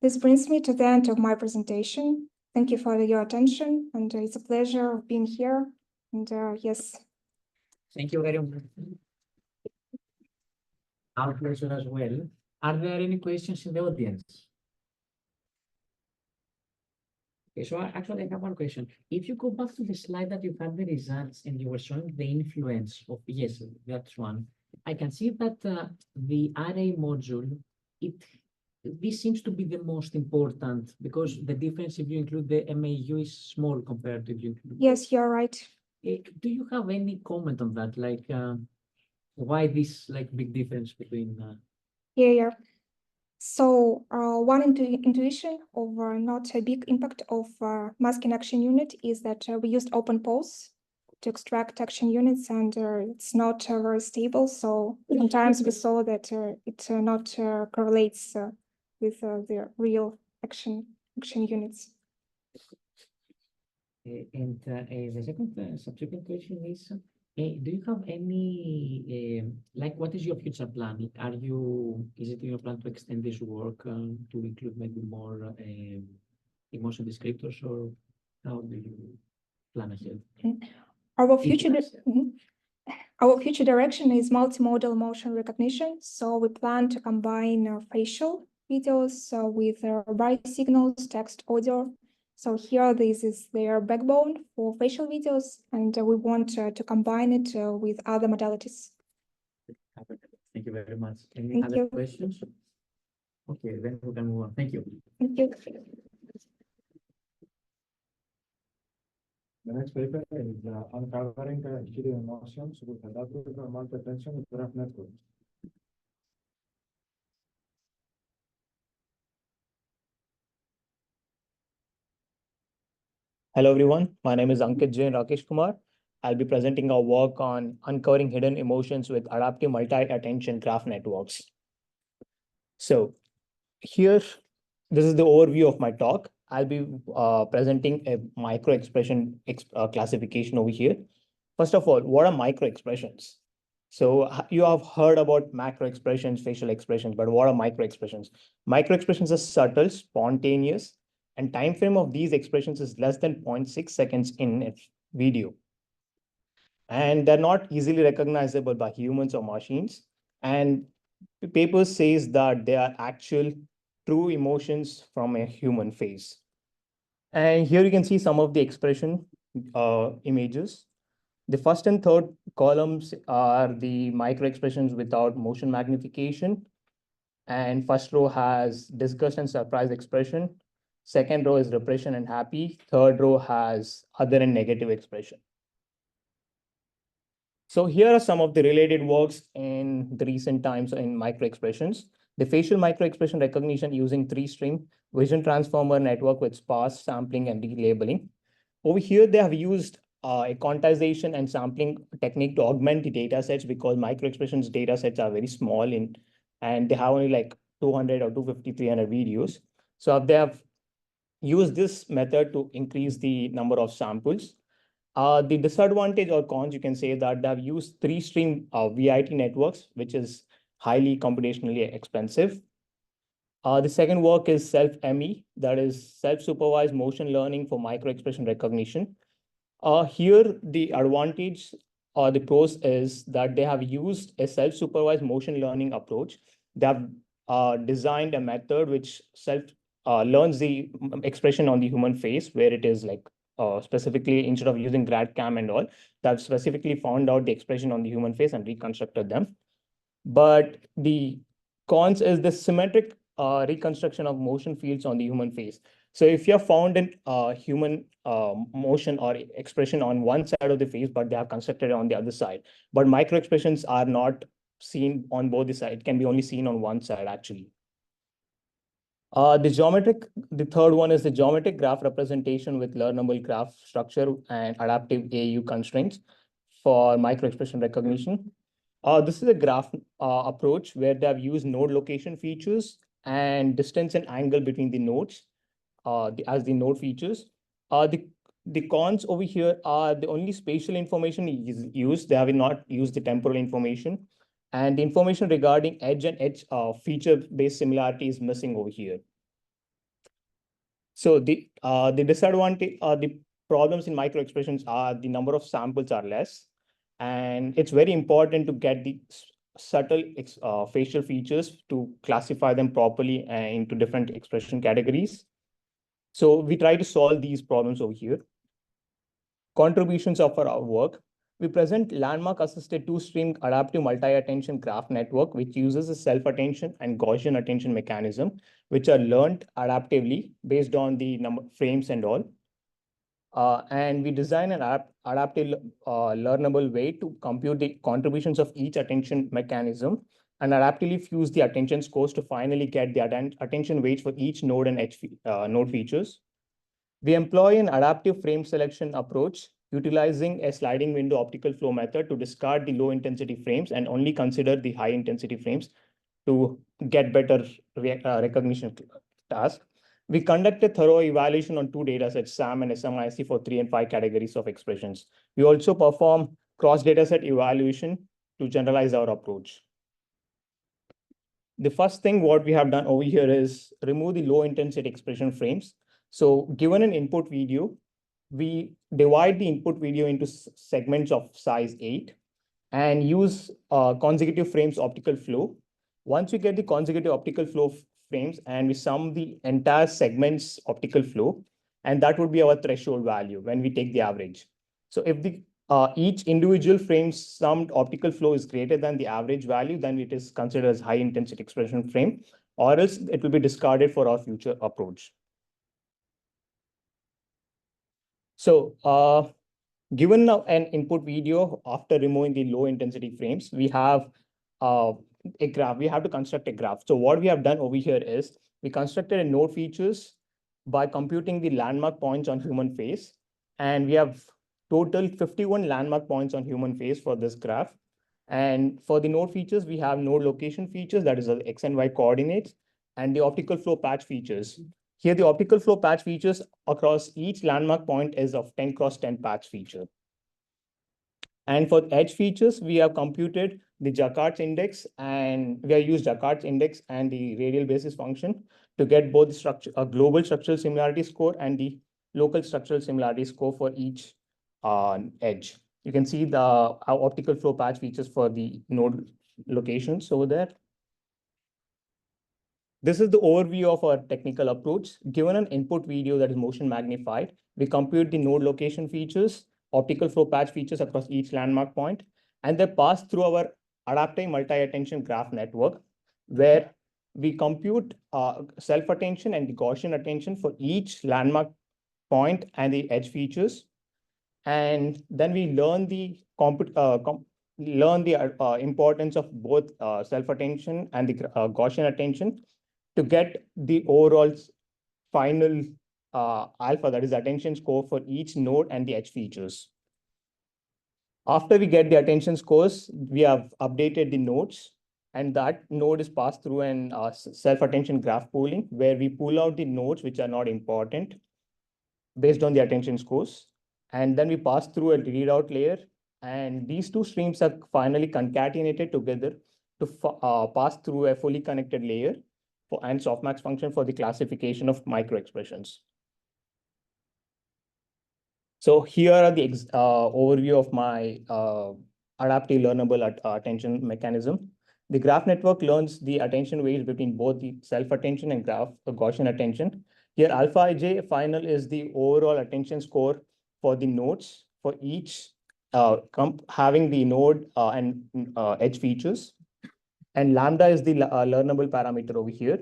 This brings me to the end of my presentation. Thank you for your attention, and it's a pleasure of being here. And yes. Thank you very much. Our pleasure as well. Are there any questions in the audience? Okay, so actually I have one question. If you go back to the slide that you had the results and you were showing the influence of, yes, that's one. I can see that the array module, this seems to be the most important because the difference if you include the MAU is small compared to if you include. Yes, you're right. Do you have any comment on that? Like why this big difference between? Yeah. So one intuition of not a big impact of masking action unit is that we used open pose to extract action units, and it's not very stable. So sometimes we saw that it not correlates with the real action units. And the second subsequent question is, do you have any, what is your future plan? Is it your plan to extend this work to include maybe more emotion descriptors, or how do you plan ahead? Our future direction is multimodal motion recognition. So we plan to combine facial videos with voice signals, text, audio. So here, this is their backbone for facial videos, and we want to combine it with other modalities. Thank you very much. Any other questions? Okay, then we can move on. Thank you. Thank you. The next paper is uncovering hidden emotions with adaptive multi-attention graph networks. Hello everyone, my name is Ankit Jain Rakesh Kumar. I'll be presenting our work on uncovering hidden emotions with adaptive multi-attention graph networks. So here, this is the overview of my talk. I'll be presenting a micro-expression classification over here. First of all, what are micro-expressions? So you have heard about macro expressions, facial expressions, but what are micro expressions? Micro expressions are subtle, spontaneous, and time frame of these expressions is less than 0.6 seconds in a video. And they're not easily recognizable by humans or machines. And the paper says that they are actual true emotions from a human face. And here you can see some of the expression images. The first and third columns are the micro expressions without motion magnification. And first row has disgust and surprise expression. Second row is repression and happy. Third row has other and negative expression. So here are some of the related works in the recent times in micro expressions. The facial micro expression recognition using 3-stream vision transformer network with sparse sampling and relabeling. Over here, they have used a quantization and sampling technique to augment the data sets because micro expressions data sets are very small and they have only like 200 or 250, 300 videos. So they have used this method to increase the number of samples. The disadvantage or cons, you can say that they have used 3-stream VIT networks, which is highly computationally expensive. The second work is self-ME, that is self-supervised motion learning for micro-expression recognition. Here, the advantage or the pros is that they have used a self-supervised motion learning approach. They have designed a method which learns the expression on the human face, where it is like specifically instead of using GradCam and all, they have specifically found out the expression on the human face and reconstructed them. But the cons is the symmetric reconstruction of motion fields on the human face. So if you have found an human motion or expression on one side of the face, but they are constructed on the other side, but micro expressions are not seen on both the sides, it can be only seen on one side actually. The third one is the geometric graph representation with learnable graph structure and adaptive AU constraints for micro expression recognition. This is a graph approach where they have used node location features and distance and angle between the nodes as the node features. The cons over here are the only spatial information is used. They have not used the temporal information. And the information regarding edge and edge feature-based similarity is missing over here. So the disadvantage, the problems in micro expressions are the number of samples are less, and it's very important to get the subtle facial features to classify them properly into different expression categories. So we try to solve these problems over here. Contributions of our work. We present landmark-assisted two-stream adaptive multi-attention graph network, which uses a self-attention and Gaussian attention mechanism, which are learned adaptively based on the number frames and all. And we design an adaptive learnable way to compute the contributions of each attention mechanism and adaptively fuse the attention scores to finally get the attention weights for each node and edge node features. We employ an adaptive frame selection approach utilizing a sliding window optical flow method to discard the low intensity frames and only consider the high intensity frames to get better recognition task. We conduct a thorough evaluation on two datasets, SAM and SMIC, for 3 and 5 categories of expressions. We also perform cross dataset evaluation to generalize our approach. The first thing what we have done over here is remove the low intensity expression frames. So given an input video, we divide the input video into segments of size 8 and use consecutive frames optical flow. Once we get the consecutive optical flow frames and we sum the entire segment's optical flow, and that would be our threshold value when we take the average. So if the each individual frame's summed optical flow is greater than the average value, then it is considered as high intensity expression frame, or else it will be discarded for our future approach. So given an input video after removing the low intensity frames, we have a graph. We have to construct a graph. So what we have done over here is we constructed a node features by computing the landmark points on human face. And we have total 51 landmark points on human face for this graph. And for the node features, we have node location features, that is the X and Y coordinates, and the optical flow patch features. Here, the optical flow patch features across each landmark point is of 10 cross 10 patch feature. And for edge features, we have computed the Jacquard's index, and we have used Jacquard's index and the radial basis function to get both the structure, a global structural similarity score and the local structural similarity score for each edge. You can see the optical flow patch features for the node locations over there. This is the overview of our technical approach. Given an input video that is motion magnified, we compute the node location features, optical flow patch features across each landmark point, and they pass through our adaptive multi-attention graph network, where we compute self-attention and the Gaussian attention for each landmark point and the edge features. And then we learn the importance of both self-attention and the Gaussian attention to get the overall final alpha, that is attention score for each node and the edge features. After we get the attention scores, we have updated the nodes, and that node is passed through an self-attention graph pooling, where we pull out the nodes which are not important based on the attention scores. And then we pass through a readout layer, and these two streams are finally concatenated together to pass through a fully connected layer and softmax function for the classification of micro expressions. So here are the overview of my adaptive learnable attention mechanism. The graph network learns the attention weights between both the self-attention and Gaussian attention. Here, alpha ij final is the overall attention score for the nodes for each having the node and edge features. And lambda is the learnable parameter over here.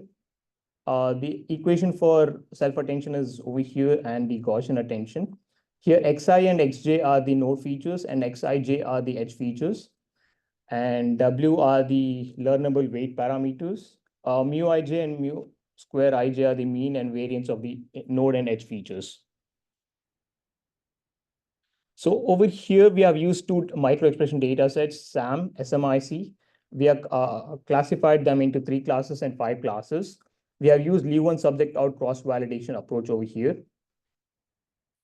The equation for self-attention is over here and the Gaussian attention. Here, xi and xj are the node features and xij are the edge features. And w are the learnable weight parameters. Mu ij and mu square ij are the mean and variance of the node and edge features. So over here, we have used two micro-expression data sets, SAM, SMIC. We have classified them into 3 classes and 5 classes. We have used leave-one subject-out cross-validation approach over here.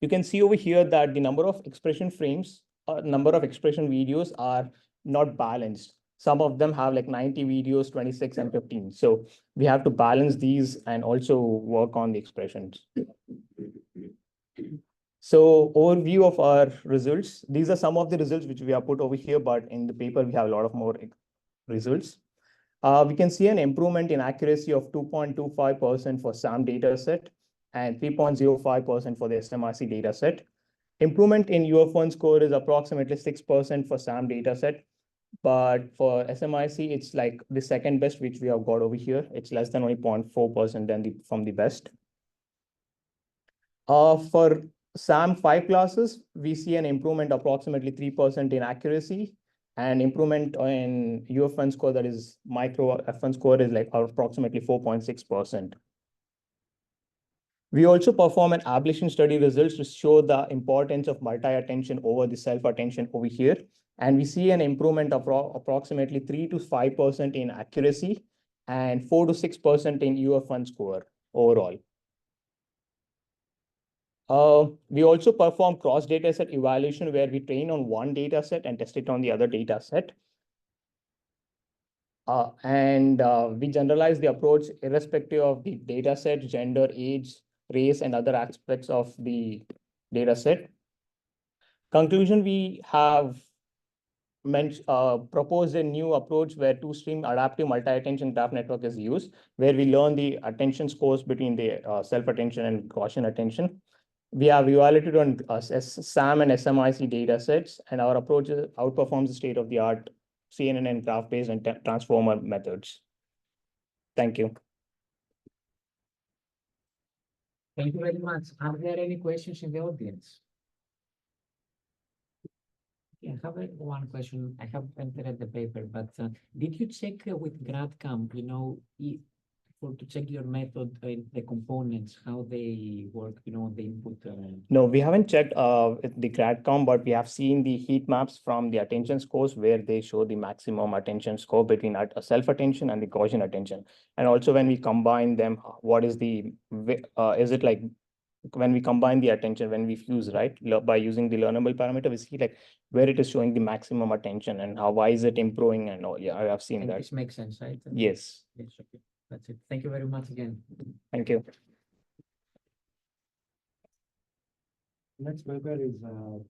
You can see over here that the number of expression frames, number of expression videos are not balanced. Some of them have like 90 videos, 26 and 15. So we have to balance these and also work on the expressions. So overview of our results. These are some of the results which we have put over here, but in the paper, we have a lot of more results. We can see an improvement in accuracy of 2.25% for SAM dataset and 3.05% for the SMRC dataset. Improvement in UF1 score is approximately 6% for SAM dataset, but for SMIC, it's like the second best, which we have got over here. It's less than only 0.4% from the best. For SAM 5 classes, we see an improvement approximately 3% in accuracy and improvement in UF1 score, that is micro F1 score, is like approximately 4.6%. We also perform an ablation study results to show the importance of multi-attention over the self-attention over here. And we see an improvement of approximately 3 to 5% in accuracy and 4 to 6% in UF1 score overall. We also perform cross dataset evaluation where we train on one dataset and test it on the other dataset. We generalize the approach irrespective of the dataset, gender, age, race, and other aspects of the dataset. Conclusion, we have proposed a new approach where two-stream adaptive multi-attention graph network is used, where we learn the attention scores between the self-attention and Gaussian attention. We have evaluated on SAM and SMIC datasets, and our approach outperforms the state-of-the-art CNN and graph-based and transformer methods. Thank you. Thank you very much. Are there any questions in the audience? Yeah, I have one question. I haven't read the paper, but did you check with GradCamp, to check your method, the components, how they work, the input? No, we haven't checked the GradCom, but we have seen the heat maps from the attention scores where they show the maximum attention score between self-attention and the Gaussian attention. And also when we combine them, what is the, is it like when we combine the attention, when we fuse, right, by using the learnable parameter, we see like where it is showing the maximum attention and why is it improving and all. Yeah, I have seen that. This makes sense, right? Yes. Yes, okay. That's it. Thank you very much again. Thank you. Next paper is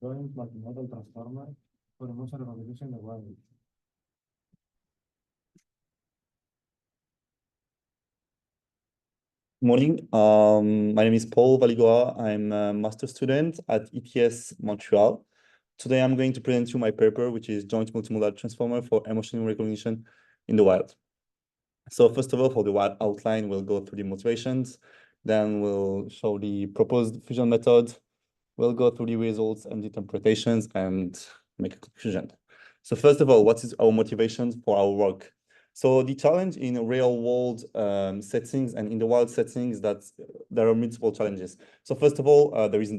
joint multimodal transformer for emotional recognition in the wild. Morning. My name is Paul Valigoa. I'm a master student at ETS Montreal. Today I'm going to present you my paper, which is joint multimodal transformer for emotional recognition in the wild. So first of all, for the wild outline, we'll go through the motivations, then we'll show the proposed fusion method, we'll go through the results and the interpretations and make a conclusion. So first of all, what is our motivations for our work? So the challenge in real world settings and in the wild settings, that there are multiple challenges. So first of all, there is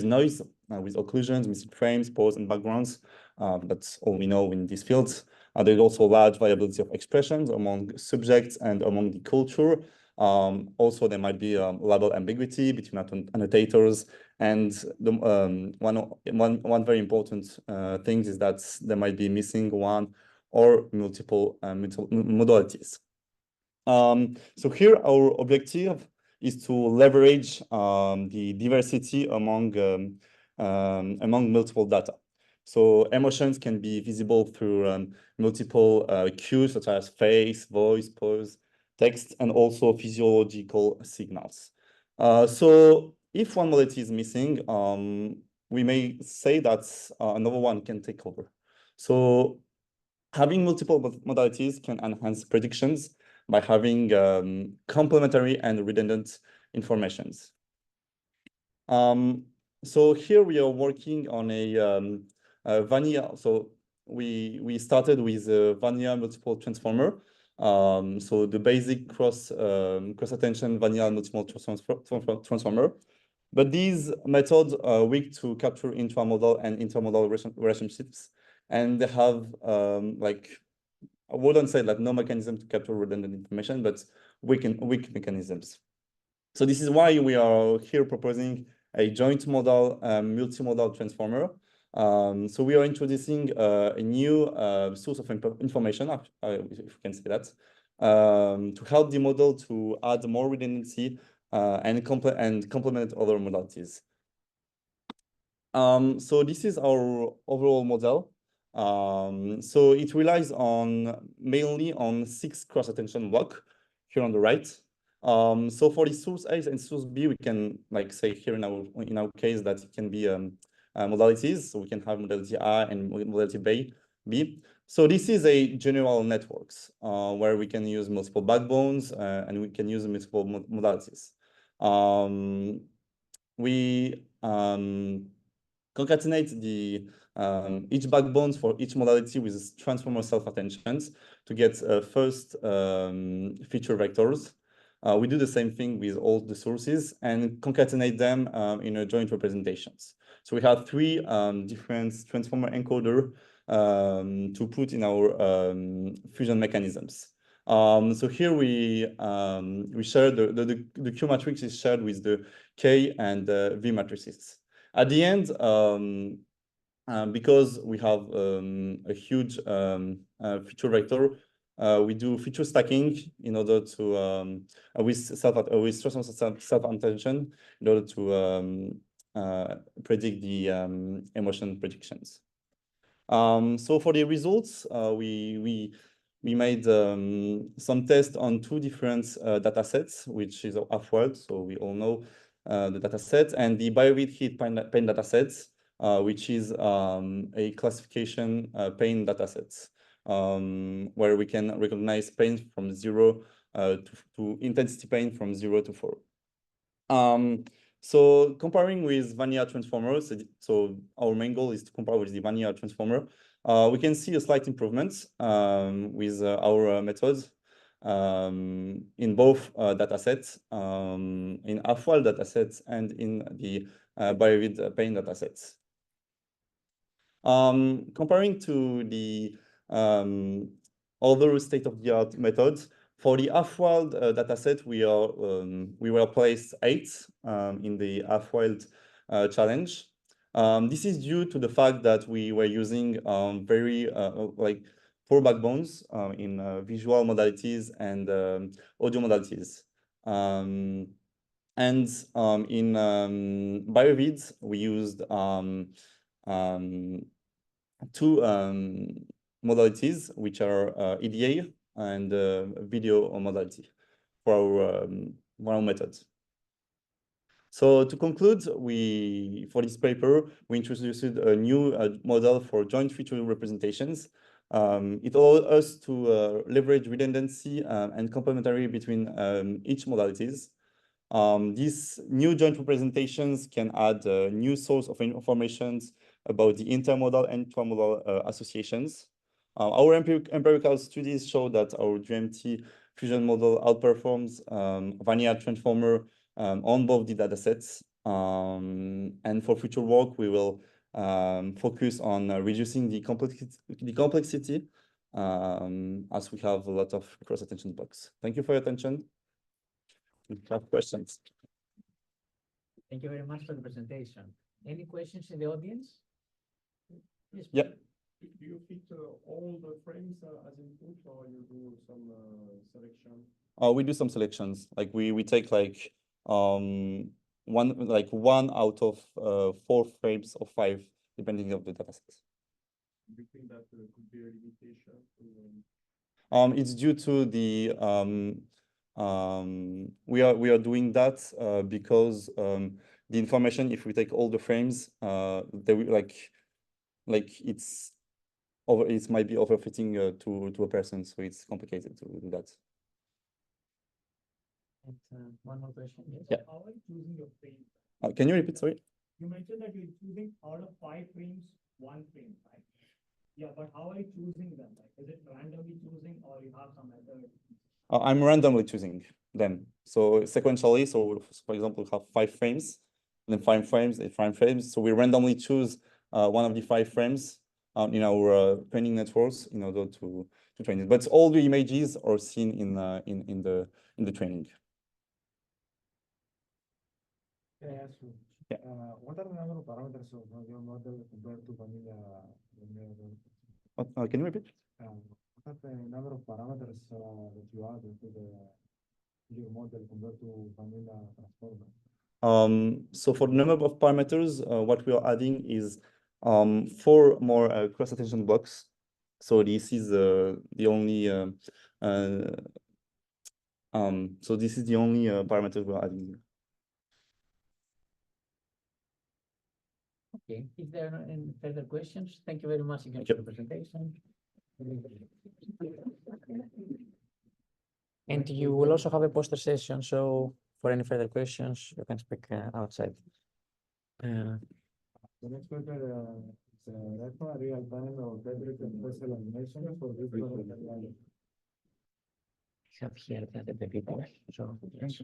noise with occlusions, missing frames, pause, and backgrounds. That's all we know in these fields. There's also large variability of expressions among subjects and among the culture. Also, there might be label ambiguity between annotators. And the, one very important thing is that there might be missing one or multiple modalities. So here our objective is to leverage the diversity among multiple data. So emotions can be visible through multiple cues such as face, voice, pose, text, and also physiological signals. So if one modality is missing, we may say that another one can take over. So having multiple modalities can enhance predictions by having complementary and redundant informations. So here we are working on a vanilla. So we started with a vanilla multiple transformer. So the basic cross attention vanilla multiple transformer. But these methods are weak to capture intramodal and intermodal relationships, and they have like, I wouldn't say like no mechanism to capture redundant information, but weak mechanisms. So this is why we are here proposing a joint modal multimodal transformer. So we are introducing a new source of information, if you can say that, to help the model to add more redundancy and complement other modalities. So this is our overall model. So it relies mainly on 6 cross-attention blocks here on the right. So for the source A and source B, we can like say here in our case that it can be modalities. So we can have modality A and modality B. So this is a general networks where we can use multiple backbones and we can use multiple modalities. We concatenate the each backbones for each modality with transformer self-attentions to get first feature vectors. We do the same thing with all the sources and concatenate them in a joint representations. So we have 3 different transformer encoder to put in our fusion mechanisms. So here we share the Q matrix is shared with the K and V matrices. At the end, because we have a huge feature vector, we do feature stacking in order to with self-attention in order to predict the emotion predictions. So for the results, we made some tests on 2 different data sets, which is Affective, so we all know the data set, and the BioVid heat pain data sets, which is a classification pain data set, where we can recognize pain from 0 to intensity pain from 0 to 4. So comparing with vanilla transformers, so our main goal is to compare with the vanilla transformer. We can see a slight improvement with our methods in both data sets, in Affective data sets and in the BioVid pain data sets. Comparing to the other state-of-the-art methods, for the Affective dataset, we were placed 8 in the Affective challenge. This is due to the fact that we were using very like 4 backbones in visual modalities and audio modalities. And in BioVids, we used 2 modalities, which are EDA and video modality for our methods. So to conclude, for this paper, we introduced a new model for joint feature representations. It allowed us to leverage redundancy and complementary between each modalities. These new joint representations can add a new source of information about the intermodal and intramodal associations. Our empirical studies show that our GMT fusion model outperforms vanilla transformer on both the datasets. And for future work, we will focus on reducing the complexity as we have a lot of cross-attention blocks. Thank you for your attention. If you have questions. Thank you very much for the presentation. Any questions in the audience? Yes. Yeah. Do you fit all the frames as input, or you do some selection? We do some selections. Like we take like one out of 4 frames or 5, depending on the datasets. Do you think that could be a limitation? It's due to the we are doing that because the information, if we take all the frames, they will it might be overfitting to a person, so it's complicated to do that. And one more question. Yes. Yeah. How are you choosing your frame? Can you repeat, sorry? You mentioned that you're choosing out of 5 frames, 1 frame, right? Yeah, but how are you choosing them? Like, is it randomly choosing or you have some method? I'm randomly choosing them. So sequentially, so for example, we have 5 frames, then 5 frames, 5 frames. So we randomly choose one of the 5 frames in our training networks in order to train it. But all the images are seen in the training. Can I ask you? Yeah. What are the number of parameters of your model compared to vanilla? Can you repeat? What are the number of parameters that you add into your model compared to vanilla transformer? So for the number of parameters, what we are adding is 4 more cross attention blocks. So this is the only parameter we're adding here. Okay, if there are any further questions, thank you very much again for the presentation. And you will also have a poster session, so for any further questions, you can speak outside. The next paper is REFA, real-time or fabric and facial animation for virtual reality. Have here the people, so yes.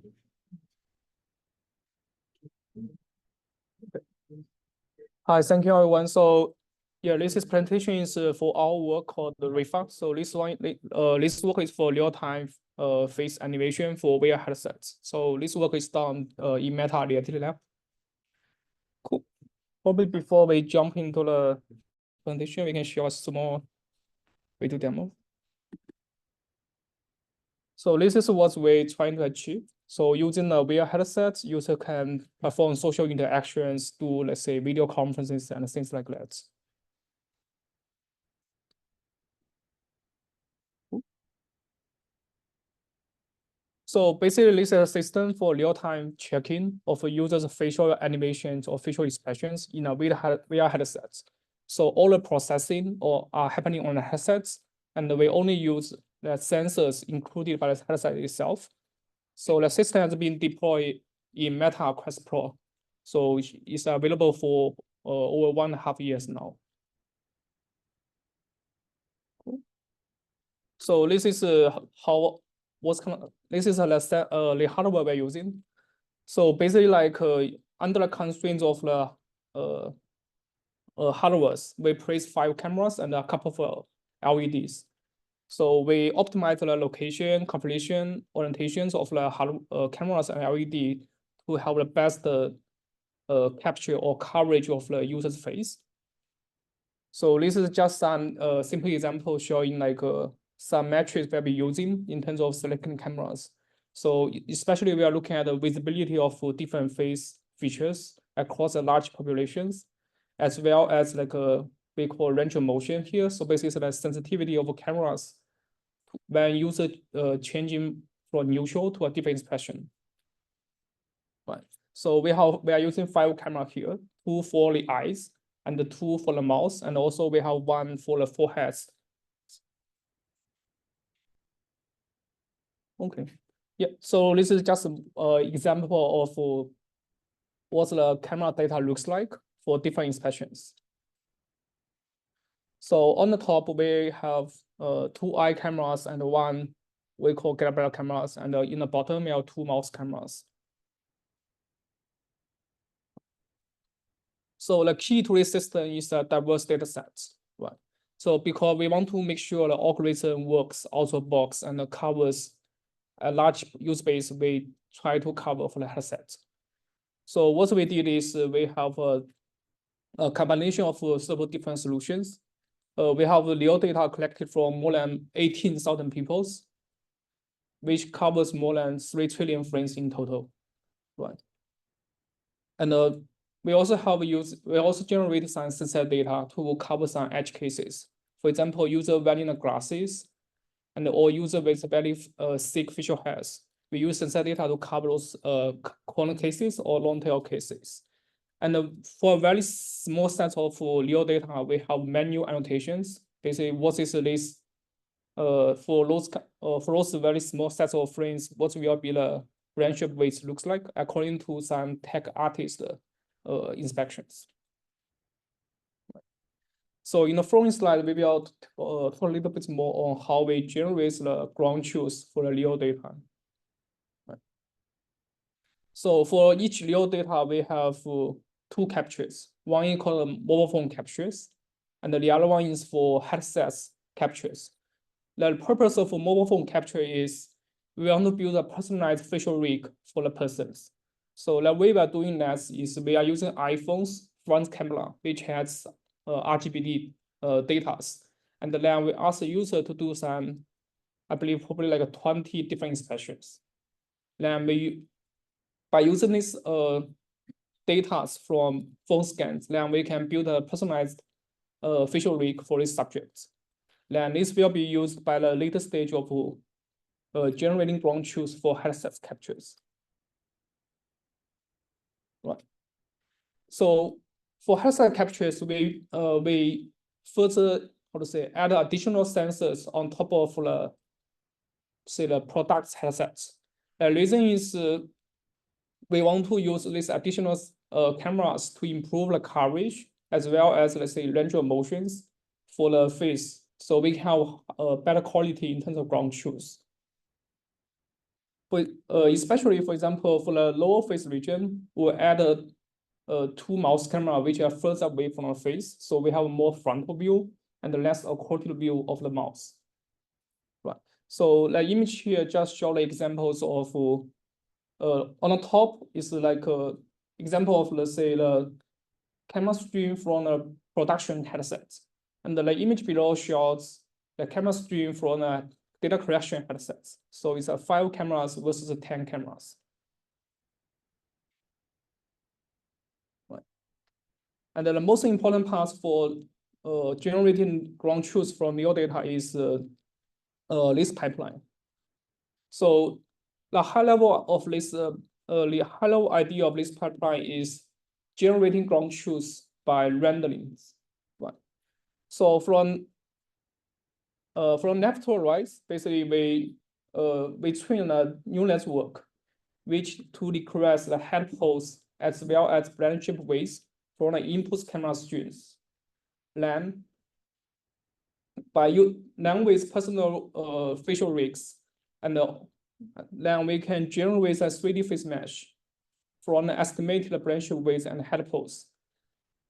Hi, thank you everyone. So yeah, this presentation is for our work called the REFA. So this work is for real-time face animation for VR headsets. So this work is done in Meta Reality Lab. Cool. Probably before we jump into the presentation, we can show a small video demo. So this is what we're trying to achieve. So using the VR headset, user can perform social interactions, do, let's say, video conferences and things like that. So basically, this is a system for real-time checking of a user's facial animations or facial expressions in a VR headset. So all the processing are happening on the headsets, and we only use the sensors included by the headset itself. So the system has been deployed in Meta Quest Pro. So it's available for over 1.5 years now. Cool. So this is this is the hardware we're using. So basically, like under the constraints of the hardwares, we place 5 cameras and a couple of LEDs. So we optimize the location, configuration, orientations of the cameras and LED to have the best capture or coverage of the user's face. So this is just some simple example showing like some metrics we'll be using in terms of selecting cameras. So especially we are looking at the visibility of different face features across a large populations, as well as like we call range of motion here. So basically the sensitivity of cameras when user changing from neutral to a different expression. Right. So we are using 5 cameras here, 2 for the eyes and 2 for the mouth, and also we have 1 for the forehead. Okay. Yeah. So this is just an example of what the camera data looks like for different expressions. So on the top, we have 2 eye cameras and 1 we call Gabriel cameras, and in the bottom, we have 2 mouse cameras. So the key to this system is a diverse data set, right? So because we want to make sure the algorithm works out of box and covers a large use base, we try to cover for the headset. So what we did is we have a combination of several different solutions. We have real data collected from more than 18,000 people, which covers more than 3 trillion frames in total, right? And we also generate some sensor data to cover some edge cases. For example, user wearing the glasses or user with very thick facial hairs. We use sensor data to cover those corner cases or long tail cases. And for a very small set of real data, we have menu annotations. Basically, what is this for those very small sets of frames? What will be the branch shape weights looks like according to some tech artist inspections. So in the following slide, we will talk a little bit more on how we generate the ground truth for the real data. So for each real data, we have two captures. One is called mobile phone captures, and the other one is for headsets captures. The purpose of a mobile phone capture is we want to build a personalized facial rig for the persons. So the way we are doing that is we are using iPhone's front camera, which has RGB data. And then we ask the user to do some, I believe, probably like 20 different inspections. Then by using this data from phone scans, then we can build a personalized facial rig for this subject. Then this will be used by the later stage of generating ground truth for headset captures. Right. So for headset captures, we further add additional sensors on top of the product's headsets. The reason is we want to use these additional cameras to improve the coverage as well as, let's say, range of motions for the face, so we have better quality in terms of ground truth. But especially, for example, for the lower face region, we'll add two mouse camera which are further away from the face, so we have a more frontal view and less a quarter view of the mouse. Right. So the image here just show the examples of on the top is like a example of, let's say, the camera stream from a production headset, and the image below shows the camera stream from a data collection headset. So it's 5 cameras versus 10 cameras. Right. And then the most important part for generating ground truth from your data is this pipeline. So the high level of this, the high level idea of this pipeline is generating ground truth by rendering. Right. So from left to right, basically we train a neural network which to request the head pose as well as branch shape weights from the input camera streams. Then with personal facial rigs, and then we can generate a 3D face mesh from the estimated branch shape weights and head pose.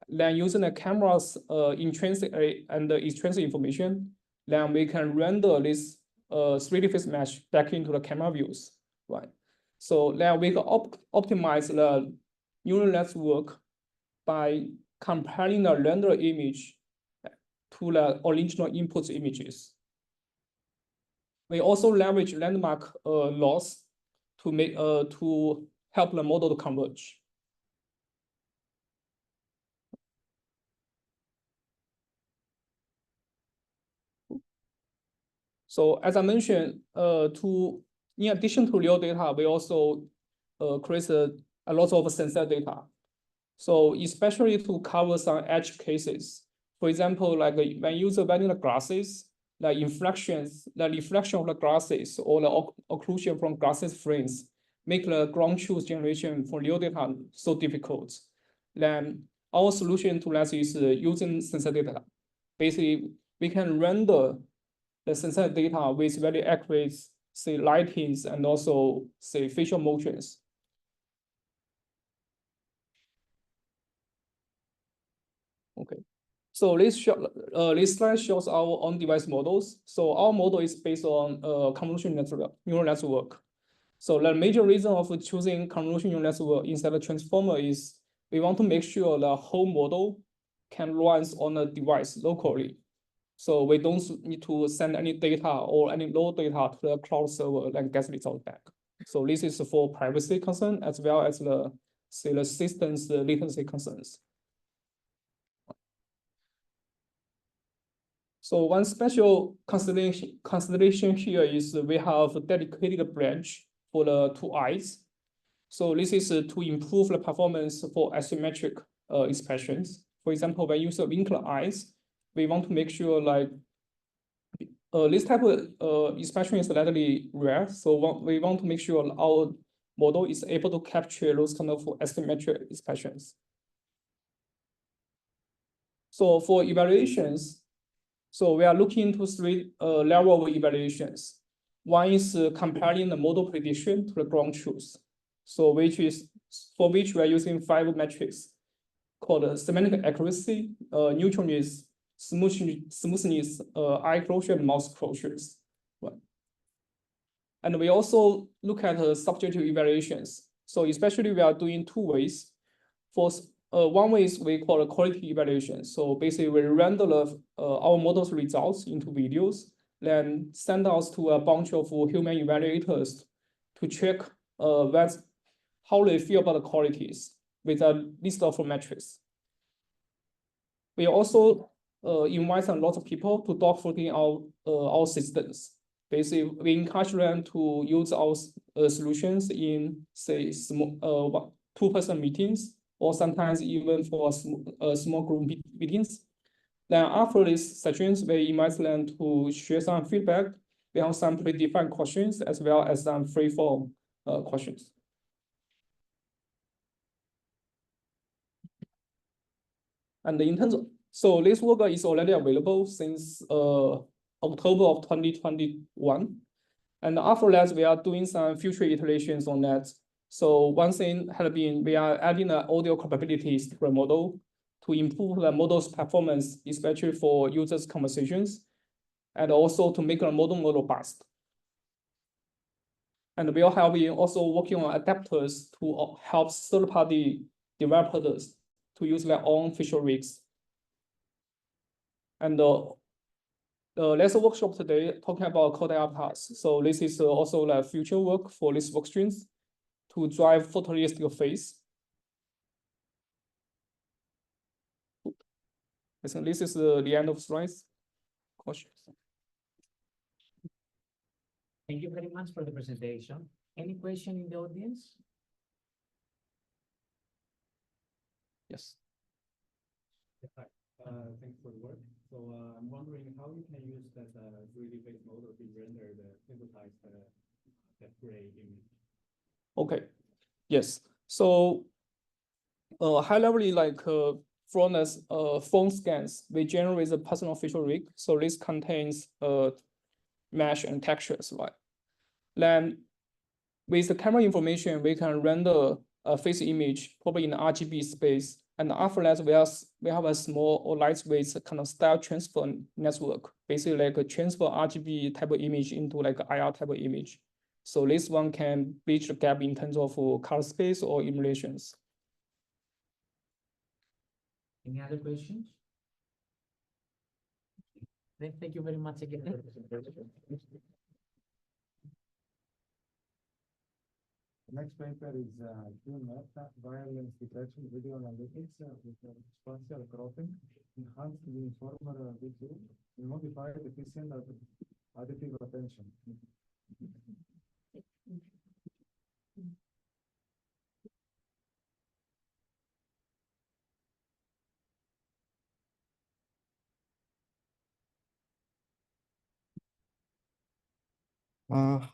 Then using the camera's intrinsic and extrinsic information, then we can render this 3D face mesh back into the camera views, right? So then we can optimize the neural network by comparing the render image to the original input images. We also leverage landmark loss to make to help the model to converge. So as I mentioned, in addition to real data, we also create a lot of sensor data. So especially to cover some edge cases. For example, like when user wearing the glasses, the reflection of the glasses or the occlusion from glasses frames make the ground truth generation for real data so difficult. Then our solution to that is using sensor data. Basically, we can render the sensor data with very accurate, say, lightings and also, say, facial motions. Okay, so this slide shows our on-device models. So our model is based on convolutional neural network. So the major reason of choosing convolutional neural network instead of transformer is we want to make sure the whole model can run on a device locally. So we don't need to send any data or any load data to the cloud server and get results back. So this is for privacy concern as well as the system's latency concerns. So one special consideration here is we have a dedicated branch for the 2 eyes. So this is to improve the performance for asymmetric expressions. For example, when you use wrinkle eyes, we want to make sure like this type of expression is slightly rare. So we want to make sure our model is able to capture those kind of asymmetric expressions. So for evaluations, so we are looking into three level of evaluations. One is comparing the model prediction to the ground truth. So for which we are using 5 metrics called semantic accuracy, neutroness, smoothness, eye closure, and mouth closures. Right. And we also look at subjective evaluations. So especially we are doing 2 ways. For one way is we call a quality evaluation. So basically we render our model's results into videos, then send out to a bunch of human evaluators to check how they feel about the qualities with a list of metrics. We also invite a lot of people to dogfooding our systems. Basically, we encourage them to use our solutions in, say, 2-person meetings, or sometimes even for small group meetings. Then after these sessions, we invite them to share some feedback. We have some predefined questions as well as some free-form questions. And in terms of, so this work is already available since October of 2021. And after that, we are doing some future iterations on that. So one thing has been, we are adding the audio capabilities to the model to improve the model's performance, especially for users' conversations, and also to make the model more robust. And we are also working on adapters to help third-party developers to use their own facial rigs. And there's a workshop today talking about code avatars. So this is also the future work for these work streams to drive photorealistic face. So this is the end of slides. Questions? Thank you very much for the presentation. Any question in the audience? Yes. Thanks for the work. So I'm wondering how you can use that 3D-based model to render the synthesized that gray image. Okay. Yes. So high level, like from the phone scans, we generate a personal facial rig. So this contains mesh and textures, right? Then with the camera information, we can render a face image probably in the RGB space. And after that, we have a small or lightweight kind of style transfer network, basically like a transfer RGB type of image into like an IR type of image. So this one can bridge the gap in terms of color space or emulations. Any other questions? Then thank you very much again for the presentation. Next paper is QNet, violence detection video analytics with spatial cropping, enhanced the informer video, and modified efficient additive attention.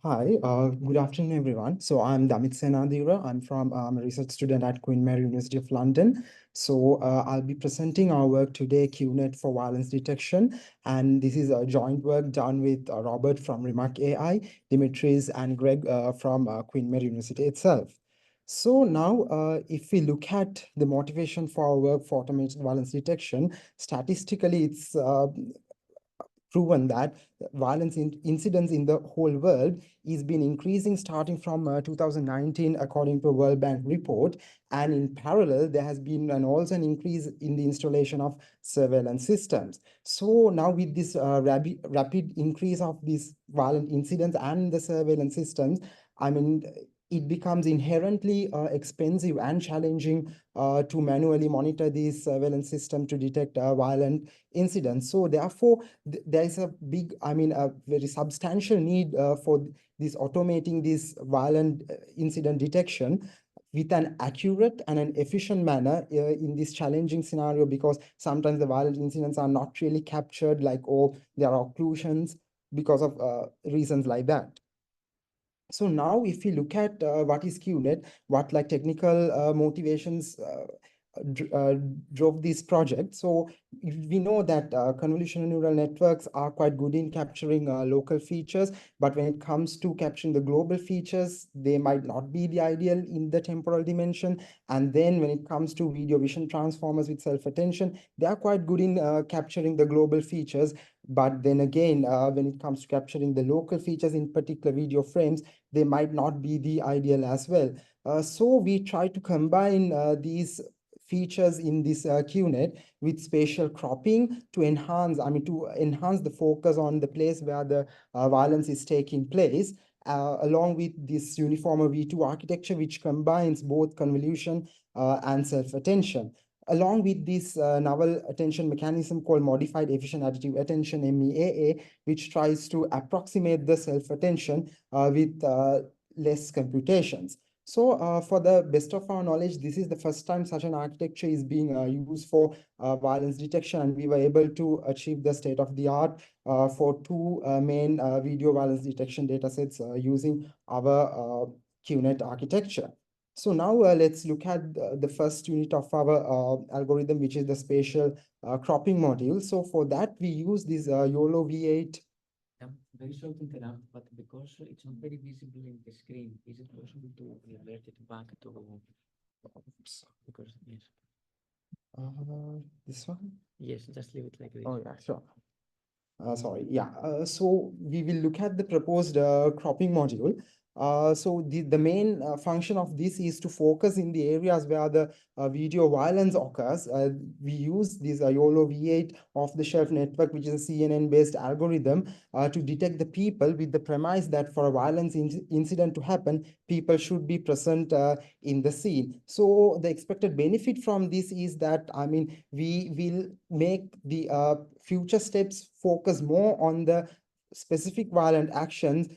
Hi, good afternoon, everyone. So I'm Damit Senadira. I'm a research student at Queen Mary University of London. So I'll be presenting our work today, QNet for violence detection. And this is a joint work done with Robert from Remark AI, Dimitris and Greg from Queen Mary University itself. So now, if we look at the motivation for our work for automated violence detection, statistically, it's proven that violence incidents in the whole world is been increasing starting from 2019 according to a World Bank report, and in parallel there has been also an increase in the installation of surveillance systems. So now with this rapid increase of these violent incidents and the surveillance systems, I mean, it becomes inherently expensive and challenging to manually monitor these surveillance system to detect violent incidents. So therefore, there is a big, a very substantial need for this automating this violent incident detection with an accurate and an efficient manner in this challenging scenario, because sometimes the violent incidents are not really captured, like, or there are occlusions because of reasons like that. So now if we look at what is QNet, what like technical motivations drove this project. So we know that convolutional neural networks are quite good in capturing local features, but when it comes to capturing the global features, they might not be the ideal in the temporal dimension. And then when it comes to video vision transformers with self-attention, they are quite good in capturing the global features. But then again, when it comes to capturing the local features in particular video frames, they might not be the ideal as well. So we try to combine these features in this QNet with spatial cropping to enhance the focus on the place where the violence is taking place, along with this uniform V2 architecture, which combines both convolution and self-attention. Along with this novel attention mechanism called modified efficient additive attention, MEAA, which tries to approximate the self-attention with less computations. So for the best of our knowledge, this is the first time such an architecture is being used for violence detection, and we were able to achieve the state of the art for two main video violence detection datasets using our QNet architecture. So now let's look at the first unit of our algorithm, which is the spatial cropping module. So for that, we use this YOLO V8. I'm very sorry to interrupt, but because it's not very visible in the screen, is it possible to revert it back to? Oops, because yes. This one? Yes, just leave it like this. Oh yeah, sure. Sorry, yeah. So we will look at the proposed cropping module. So the main function of this is to focus in the areas where the video violence occurs. We use this YOLO V8 off-the-shelf network, which is a CNN-based algorithm to detect the people with the premise that for a violence incident to happen, people should be present in the scene. So the expected benefit from this is that, I mean, we will make the future steps focus more on the specific violent actions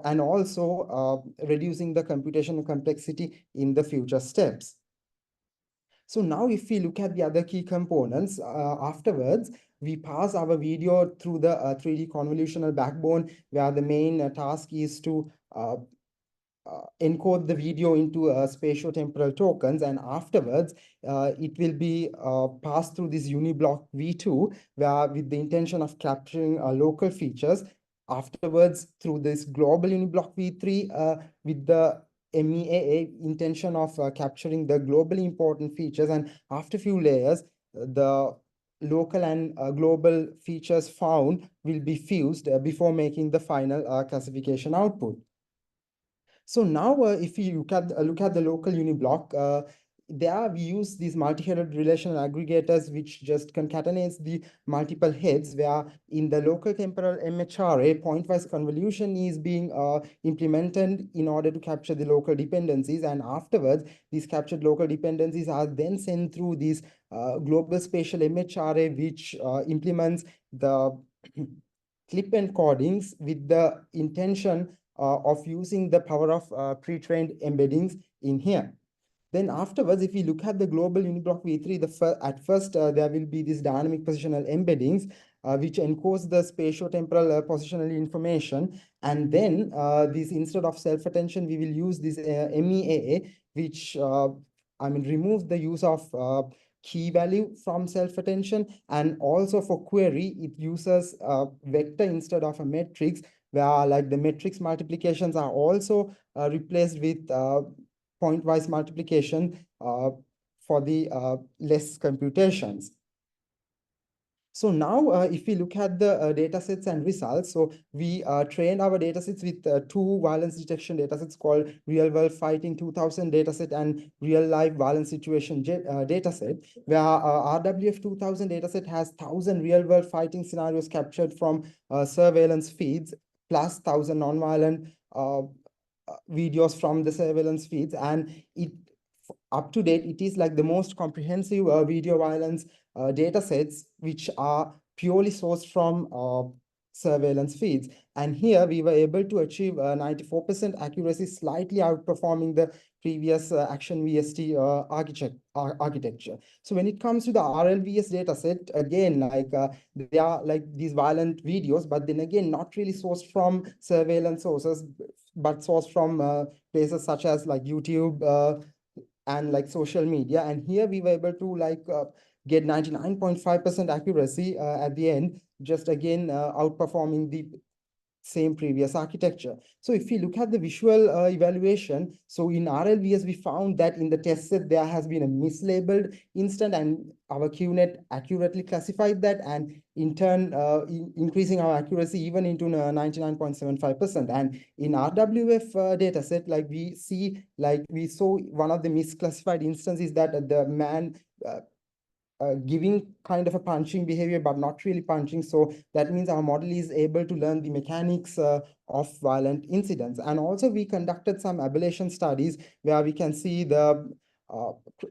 and also reducing the computational complexity in the future steps. So now if we look at the other key components, afterwards, we pass our video through the 3D convolutional backbone, where the main task is to encode the video into spatiotemporal tokens, and afterwards it will be passed through this uniblock V2, where with the intention of capturing local features. Afterwards, through this global uniblock V3 with the MEAA intention of capturing the globally important features, and after few layers, the local and global features found will be fused before making the final classification output. So now, if you look at the local uniblock, there we use these multi-headed relational aggregators, which just concatenates the multiple heads, where in the local temporal MHRA, pointwise convolution is being implemented in order to capture the local dependencies. And afterwards, these captured local dependencies are then sent through this global spatial MHRA, which implements the clip encodings with the intention of using the power of pre-trained embeddings in here. Then afterwards, if we look at the global uniblock V3, at first there will be these dynamic positional embeddings, which encodes the spatiotemporal positional information. And then this, instead of self-attention, we will use this MEAA, which removes the use of key value from self-attention. And also for query, it uses a vector instead of a matrix, where like the matrix multiplications are also replaced with pointwise multiplication for the less computations. So now, if we look at the data sets and results, so we trained our data sets with two violence detection data sets called Real World Fighting 2000 dataset and Real Life Violence Situation dataset, where RWF 2000 dataset has 1,000 real world fighting scenarios captured from surveillance feeds, plus 1,000 nonviolent videos from the surveillance feeds, and it up to date, it is like the most comprehensive video violence data sets, which are purely sourced from surveillance feeds. And here we were able to achieve 94% accuracy, slightly outperforming the previous Action VST architecture. So when it comes to the RLVS data set, again, like they are like these violent videos, but then again, not really sourced from surveillance sources. but sourced from places such as like YouTube and like social media. And here we were able to like get 99.5% accuracy at the end, just again outperforming the same previous architecture. So if we look at the visual evaluation, so in RLVS, we found that in the test set, there has been a mislabeled instant, and our QNet accurately classified that, and in turn, increasing our accuracy even into 99.75%. And in RWF dataset, like we saw one of the misclassified instances that the man giving kind of a punching behavior, but not really punching. So that means our model is able to learn the mechanics of violent incidents. And also we conducted some ablation studies where we can see the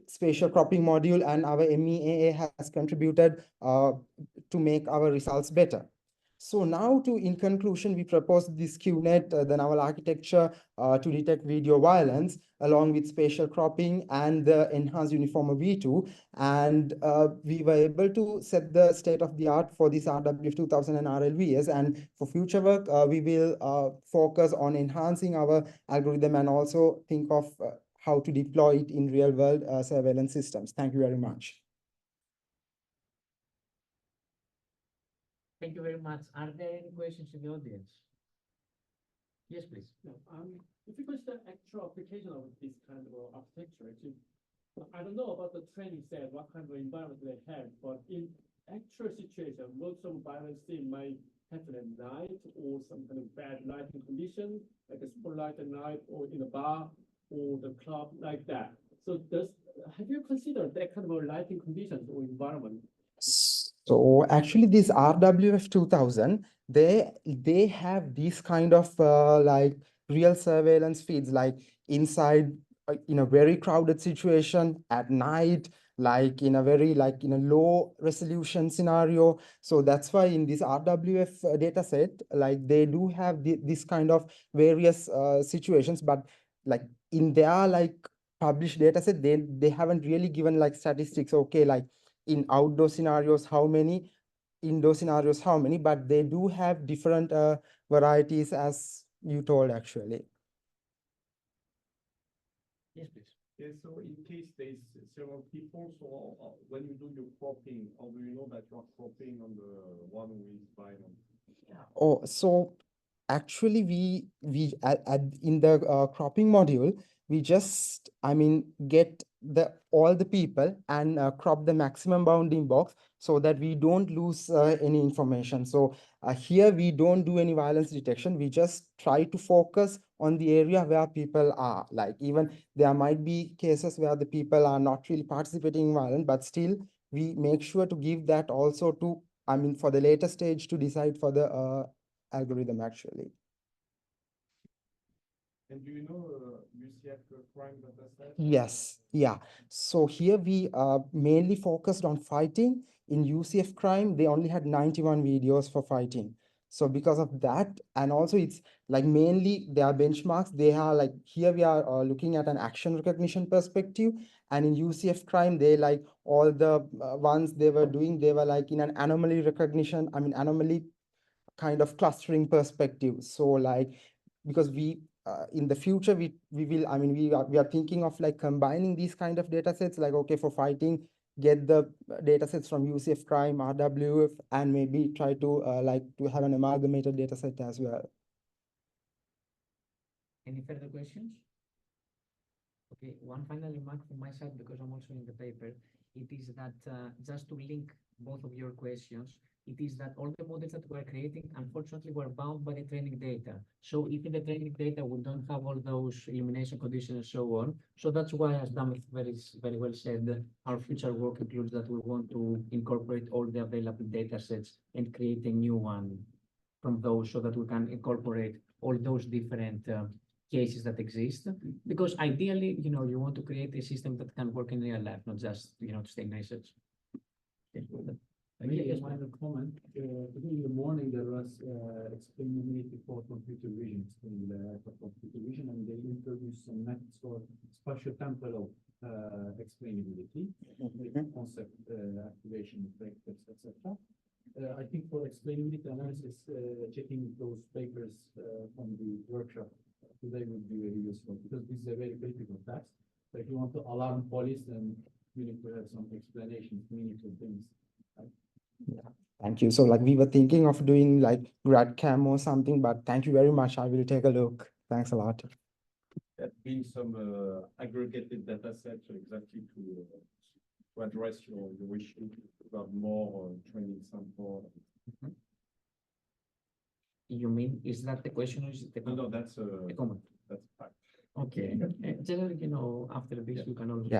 spatial cropping module, and our MEAA has contributed to make our results better. So now in conclusion, we propose this QNet, the novel architecture to detect video violence along with spatial cropping and the enhanced uniformer V2. And we were able to set the state of the art for this RWF 2000 and RLVS. And for future work, we will focus on enhancing our algorithm and also think of how to deploy it in real world surveillance systems. Thank you very much. Thank you very much. Are there any questions in the audience? Yes, please. If you consider actual application of this kind of architecture, actually, I don't know about the training set, what kind of environment they have, but in actual situation, most of violence thing might happen at night or some kind of bad lighting condition, like a spotlight at night or in a bar or the club like that. So have you considered that kind of lighting conditions or environment? So actually this RWF 2000, they have these kind of like real surveillance feeds, like inside in a very crowded situation at night, like in a very low resolution scenario. So that's why in this RWF data set, like they do have this kind of various situations, but like in their like published data set, they haven't really given like statistics, okay, like in outdoor scenarios how many, indoor scenarios how many, but they do have different varieties as you told actually. Yes, please. Yeah, so in case there's several people, so when you do your cropping, how do you know that you're cropping on the one who is violent? Oh, so actually we in the cropping module, we just get all the people and crop the maximum bounding box so that we don't lose any information. So here we don't do any violence detection. We just try to focus on the area where people are. Like even there might be cases where the people are not really participating in violence, but still we make sure to give that also to, for the later stage to decide for the algorithm actually. And do you know UCF crime data set? Yes, yeah. So here we mainly focused on fighting. In UCF crime, they only had 91 videos for fighting. So because of that, and also it's like mainly their benchmarks, they are like, here we are looking at an action recognition perspective. And in UCF crime, they like all the ones they were doing, they were like in an anomaly recognition, anomaly kind of clustering perspective. So like, because we in the future we will we are thinking of like combining these kind of data sets, like okay, for fighting, get the data sets from UCF crime, RWF, and maybe try to like to have an amalgamated data set as well. Any further questions? Okay, one final remark from my side, because I'm also in the paper. It is that just to link both of your questions, it is that all the models that we're creating, unfortunately, were bound by the training data. So if in the training data we don't have all those illumination conditions and so on, so that's why, as Damit very well said, our future work includes that we want to incorporate all the available data sets and create a new one from those, so that we can incorporate all those different cases that exist. Because ideally, you want to create a system that can work in real life, not just, to stay in research. Maybe a minor comment. Today in the morning there was explainability for computer vision, for computer vision, and they introduced some methods for spatio-temporal explainability, concept activation, vectors, etc. I think for explainability analysis, checking those papers from the workshop today would be very useful because this is a very critical task. So if you want to alarm police, then you need to have some explanations, meaningful things. Right? Yeah, thank you. So like we were thinking of doing like GradCam or something, but thank you very much. I will take a look. Thanks a lot. That being some aggregated data sets exactly to address your issue about more training sample. You mean, is that the question or is it the No, that's a comment? that's a fact. Okay. Generally, after this, we can always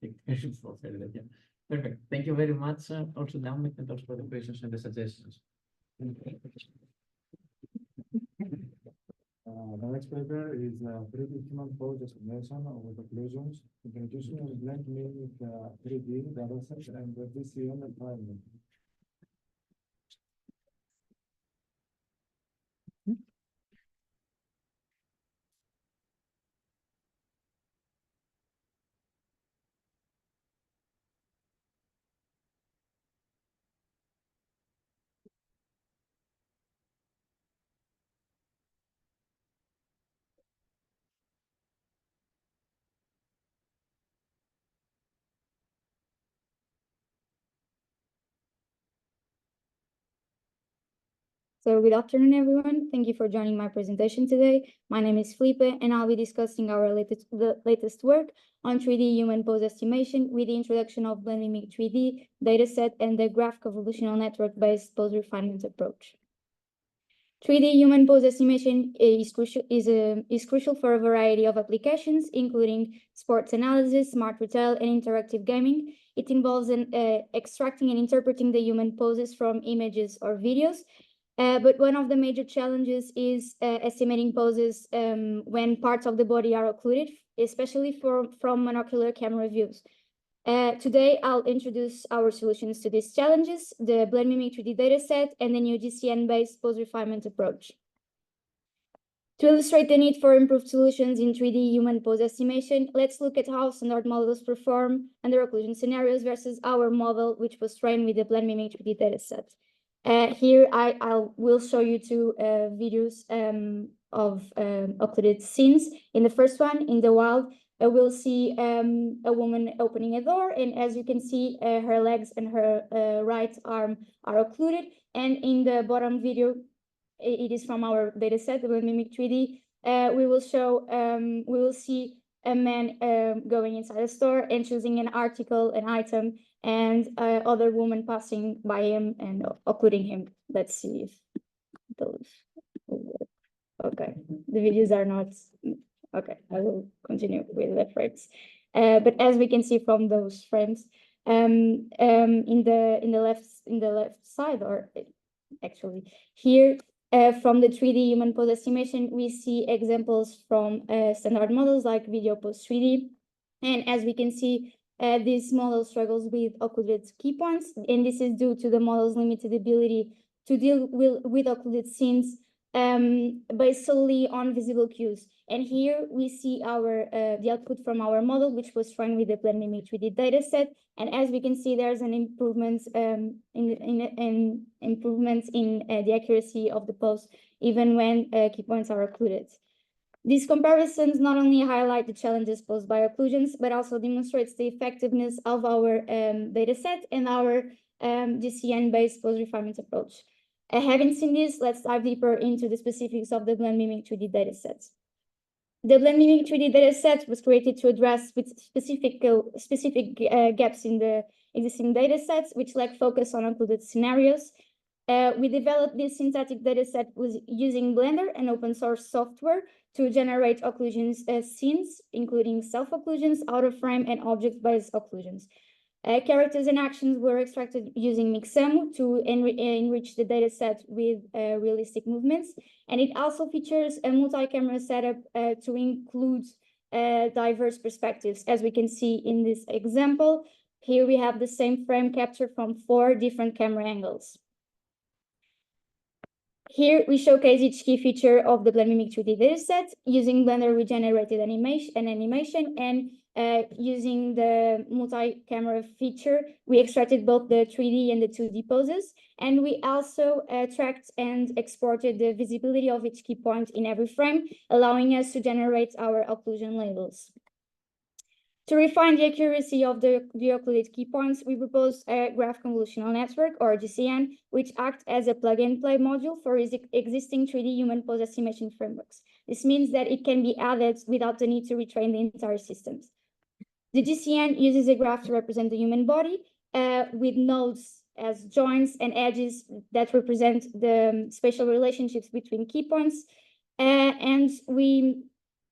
take questions for further. Yeah. Perfect. Thank you very much. Also, Dominic, and also for the questions and the suggestions. The next paper is 3D human pose estimation with occlusions, introduction of blend mimic 3D dataset and the DCM environment. So good afternoon, everyone. Thank you for joining my presentation today. My name is Felipe, and I'll be discussing the latest work on 3D human pose estimation with the introduction of blend mimic 3D dataset and the graph convolutional network-based pose refinement approach. 3D human pose estimation is crucial for a variety of applications, including sports analysis, smart retail, and interactive gaming. It involves extracting and interpreting the human poses from images or videos. But one of the major challenges is estimating poses when parts of the body are occluded, especially from monocular camera views. Today, I'll introduce our solutions to these challenges, the blend mimic 3D dataset, and the new GCN-based pose refinement approach. To illustrate the need for improved solutions in 3D human pose estimation, let's look at how standard models perform under occlusion scenarios versus our model, which was trained with the blend mimic 3D dataset. Here, I will show you two videos of occluded scenes. In the first one, in the wild, we'll see a woman opening a door, and as you can see, her legs and her right arm are occluded. And in the bottom video, it is from our dataset, the Mimic 3D. We will see a man going inside a store and choosing an article, an item, and other woman passing by him and occluding him. Let's see if those will work. Okay, the videos are not. Okay, I will continue with the frames. But as we can see from those frames, in the left side, or actually here, from the 3D human pose estimation, we see examples from standard models like Video Pose 3D. And as we can see, this model struggles with occluded key points, and this is due to the model's limited ability to deal with occluded scenes based solely on visible cues. And here we see the output from our model, which was trained with the blend mimic 3D dataset. And as we can see, there's an improvement in the accuracy of the pose, even when key points are occluded. These comparisons not only highlight the challenges posed by occlusions, but also demonstrates the effectiveness of our dataset and our GCN-based pose refinement approach. Having seen this, let's dive deeper into the specifics of the blend mimic 3D datasets. The blend mimic 3D dataset was created to address with specific gaps in the existing datasets, which lack focus on occluded scenarios. We developed this synthetic dataset using Blender and open source software to generate occlusions scenes, including self-occlusions, out-of-frame, and object-based occlusions. Characters and actions were extracted using Mixamo to enrich the dataset with realistic movements. And it also features a multi-camera setup to include diverse perspectives. As we can see in this example, here we have the same frame captured from 4 different camera angles. Here we showcase each key feature of the blend mimic 3D dataset. Using Blender, we generated animation, and using the multi-camera feature, we extracted both the 3D and the 2D poses, and we also tracked and exported the visibility of each key point in every frame, allowing us to generate our occlusion labels. To refine the accuracy of the occluded key points, we proposed a graph convolutional network, or GCN, which acts as a plug-and-play module for existing 3D human pose estimation frameworks. This means that it can be added without the need to retrain the entire systems. The GCN uses a graph to represent the human body with nodes as joints and edges that represent the spatial relationships between key points. And we,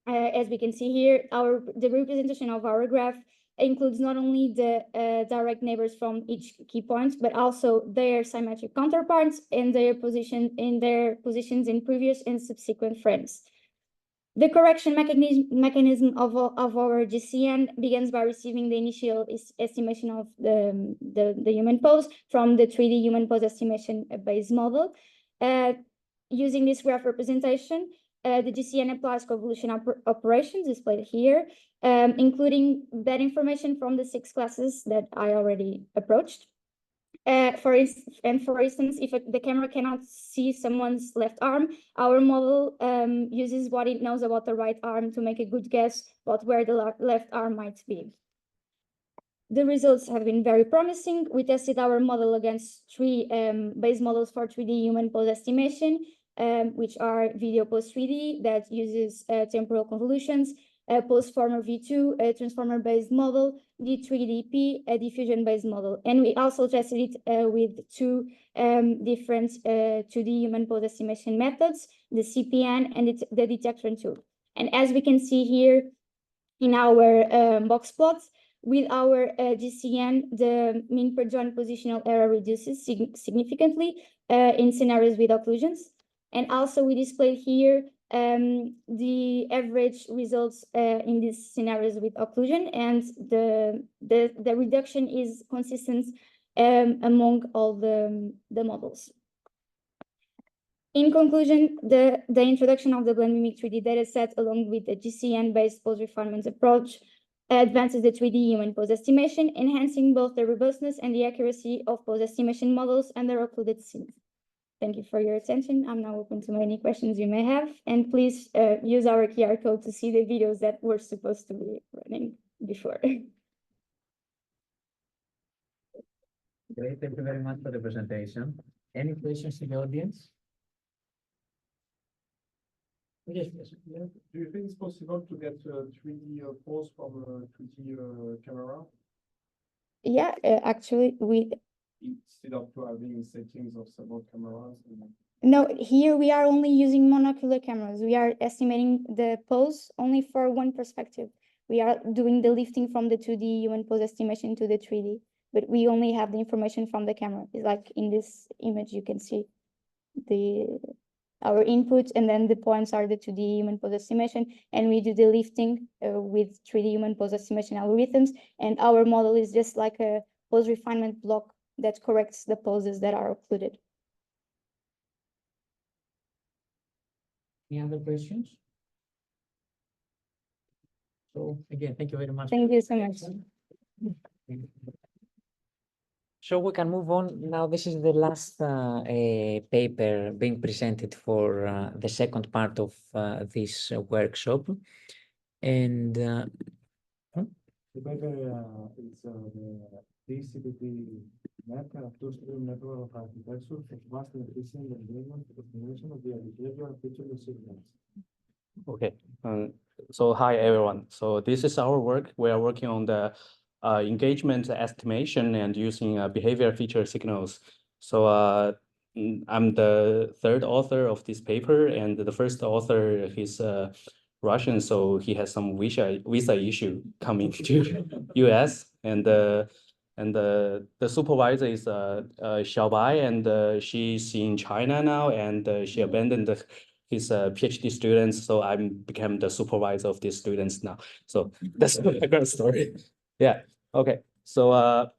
as we can see here, the representation of our graph includes not only the direct neighbors from each key point, but also their symmetric counterparts and their positions in previous and subsequent frames. The correction mechanism of our GCN begins by receiving the initial estimation of the human pose from the 3D human pose estimation base model. Using this graph representation, the GCN applies convolution operations displayed here, including that information from the 6 classes that I already approached. For instance, if the camera cannot see someone's left arm, our model uses what it knows about the right arm to make a good guess about where the left arm might be. The results have been very promising. We tested our model against 3 base models for 3D human pose estimation, which are Video Pose 3D that uses temporal convolutions, Postformer V2, a transformer-based model, D3DP, a diffusion-based model. And we also tested it with 2 different 2D human pose estimation methods, the CPN and the detector tool. And as we can see here in our box plots, with our GCN, the mean per joint positional error reduces significantly in scenarios with occlusions. And also we displayed here the average results in these scenarios with occlusion, and the reduction is consistent among all the models. In conclusion, the introduction of the blend mimic 3D dataset along with the GCN-based pose refinement approach advances the 3D human pose estimation, enhancing both the robustness and the accuracy of pose estimation models and their occluded scenes. Thank you for your attention. I'm now open to any questions you may have, and please use our QR code to see the videos that were supposed to be running before. Great, thank you very much for the presentation. Any questions in the audience? Yes, yes. Do you think it's possible to get a 3D pose from a 2D camera? Yeah, actually, Instead of having settings of several cameras? No, here we are only using monocular cameras. We are estimating the pose only for one perspective. We are doing the lifting from the 2D human pose estimation to the 3D, but we only have the information from the camera. It's like in this image, you can see our input, and then the points are the 2D human pose estimation, and we do the lifting with 3D human pose estimation algorithms, and our model is just like a pose refinement block that corrects the poses that are occluded. Any other questions? So again, thank you very much. Thank you so much. So we can move on. Now, this is the last paper being presented for the second part of this workshop. And The paper is the DCPP network, two-stream network of architecture for vast increasing the engagement estimation of the behavior feature signals. Okay, so hi everyone. So this is our work. We are working on the engagement estimation and using behavior feature signals. So I'm the 3rd author of this paper, and the first author is Russian, so he has some visa issue coming to US, and the supervisor is Xiaobai, and she's in China now, and she abandoned his PhD students, so I became the supervisor of these students now. So that's the background story. Yeah. Okay. So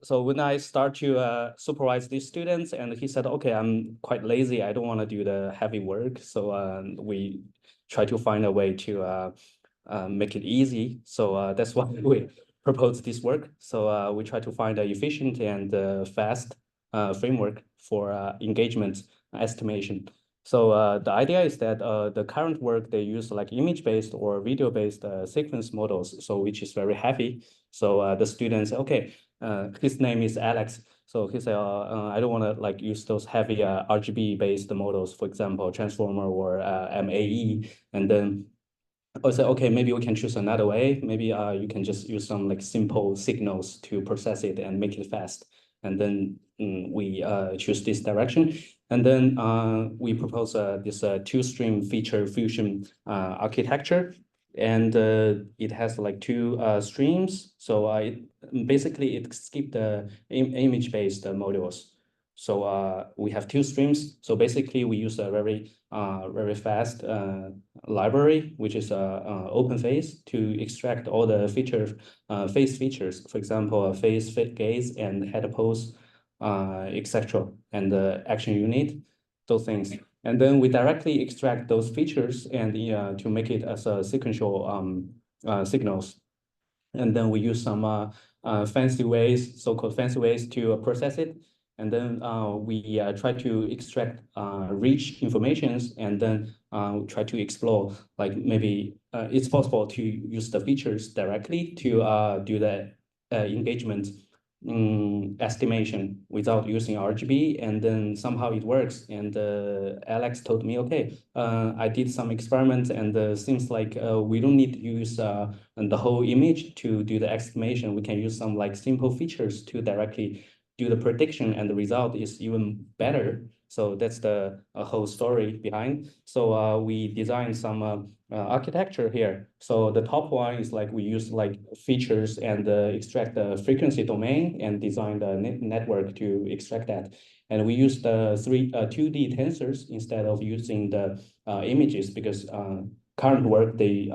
so when I start to supervise these students, and he said, okay, I'm quite lazy. I don't want to do the heavy work. So we try to find a way to make it easy. So that's why we propose this work. So we try to find an efficient and fast framework for engagement estimation. So the idea is that the current work, they use like image-based or video-based sequence models, so which is very heavy. So the students, okay, his name is Alex. So he said, I don't want to like use those heavy RGB-based models, for example, transformer or MAE. And then I said, okay, maybe we can choose another way. Maybe you can just use some like simple signals to process it and make it fast. And then we choose this direction. And then we propose this two-stream feature fusion architecture. And it has like two streams. So basically it skipped the image-based modules. So we have two streams. So basically we use a very fast library, which is open face, to extract all the face features, for example, face, fit gaze, and head pose, etc., and the action unit, those things. And then we directly extract those features and to make it as a sequential signals. And then we use some fancy ways, so-called fancy ways to process it. And then we try to extract rich informations, and then try to explore, like maybe it's possible to use the features directly to do the engagement estimation without using RGB, and then somehow it works. And Alex told me, okay, I did some experiments, and seems like we don't need to use the whole image to do the estimation. We can use some like simple features to directly do the prediction, and the result is even better. So that's the whole story behind. So we designed some architecture here. So the top one is like we use like features and extract the frequency domain and design the network to extract that. And we use the 2D tensors instead of using the images, because current work they